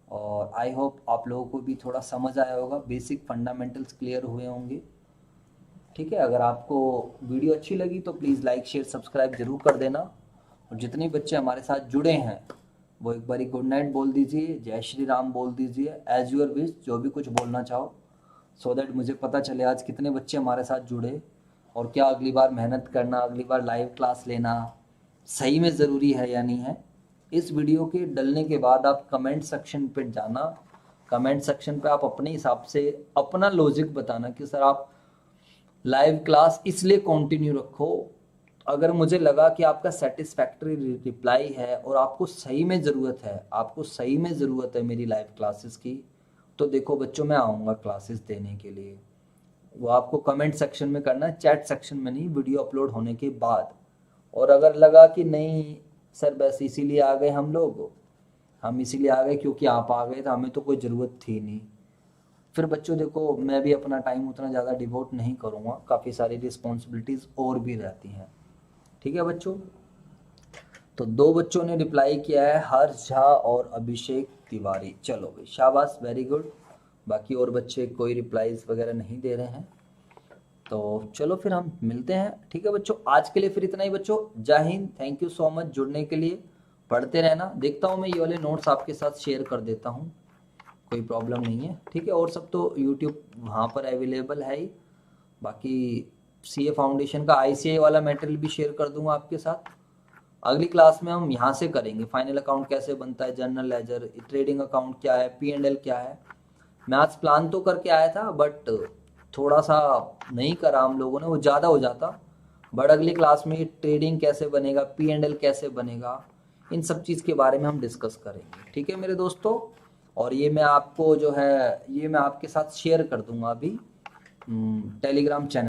और आई होप आप लोगों को भी थोड़ा समझ आया होगा, बेसिक फंडामेंटल्स क्लियर हुए होंगे। ठीक है, अगर आपको वीडियो अच्छी लगी तो प्लीज़ लाइक शेयर सब्सक्राइब ज़रूर कर देना। और जितने बच्चे हमारे साथ जुड़े हैं वो एक बारी गुड नाइट बोल दीजिए, जय श्री राम बोल दीजिए, एज यूर विश, जो भी कुछ बोलना चाहो, सो दैट मुझे पता चले आज कितने बच्चे हमारे साथ जुड़े। और क्या अगली बार मेहनत करना, अगली बार लाइव क्लास लेना सही में ज़रूरी है या नहीं है। इस वीडियो के डलने के बाद आप कमेंट सेक्शन पे जाना, कमेंट सेक्शन पे आप अपने हिसाब से अपना लॉजिक बताना कि सर आप लाइव क्लास इसलिए कंटिन्यू रखो। अगर मुझे लगा कि आपका सेटिस्फैक्टरी रिप्लाई है और आपको सही में ज़रूरत है, आपको सही में ज़रूरत है मेरी लाइव क्लासेस की, तो देखो बच्चों मैं आऊँगा क्लासेस देने के लिए। वो आपको कमेंट सेक्शन में करना है, चैट सेक्शन में नहीं, वीडियो अपलोड होने के बाद। और अगर लगा कि नहीं सर बस इसीलिए आ गए हम इसीलिए आ गए क्योंकि आप आ गए तो हमें तो कोई ज़रूरत थी नहीं, फिर बच्चों देखो मैं भी अपना टाइम उतना ज़्यादा डिवोट नहीं करूँगा, काफ़ी सारी रिस्पॉन्सिबिलिटीज़ और भी रहती हैं। ठीक है बच्चों, तो 2 बच्चों ने रिप्लाई किया है, हर्ष झा और अभिषेक तिवारी। चलो भाई शाबाश, वेरी गुड। बाकी और बच्चे कोई रिप्लाईज वगैरह नहीं दे रहे हैं, तो चलो फिर हम मिलते हैं। ठीक है बच्चों, आज के लिए फिर इतना ही बच्चों। जय Hind, thank you so much जुड़ने के लिए। पढ़ते रहना, देखता हूँ मैं ये वाले नोट्स आपके साथ शेयर कर देता हूँ, कोई प्रॉब्लम नहीं है। ठीक है, और सब तो यूट्यूब वहाँ पर अवेलेबल है ही। बाकी सीए फाउंडेशन का आईसीआई वाला मटेरियल भी शेयर कर दूंगा आपके साथ, अगली क्लास में हम यहाँ से करेंगे फाइनल अकाउंट कैसे बनता है, जनरल लेजर, ट्रेडिंग अकाउंट क्या है, P&L क्या है। मैं आज प्लान तो करके आया था बट थोड़ा सा नहीं करा हम लोगों ने, वो ज़्यादा हो जाता। बट अगली क्लास में ट्रेडिंग कैसे बनेगा, P&L कैसे बनेगा, इन सब चीज़ के बारे में हम डिस्कस करेंगे। ठीक है मेरे दोस्तों, और ये मैं आपको जो है ये मैं आपके साथ शेयर कर दूंगा अभी टेलीग्राम चैनल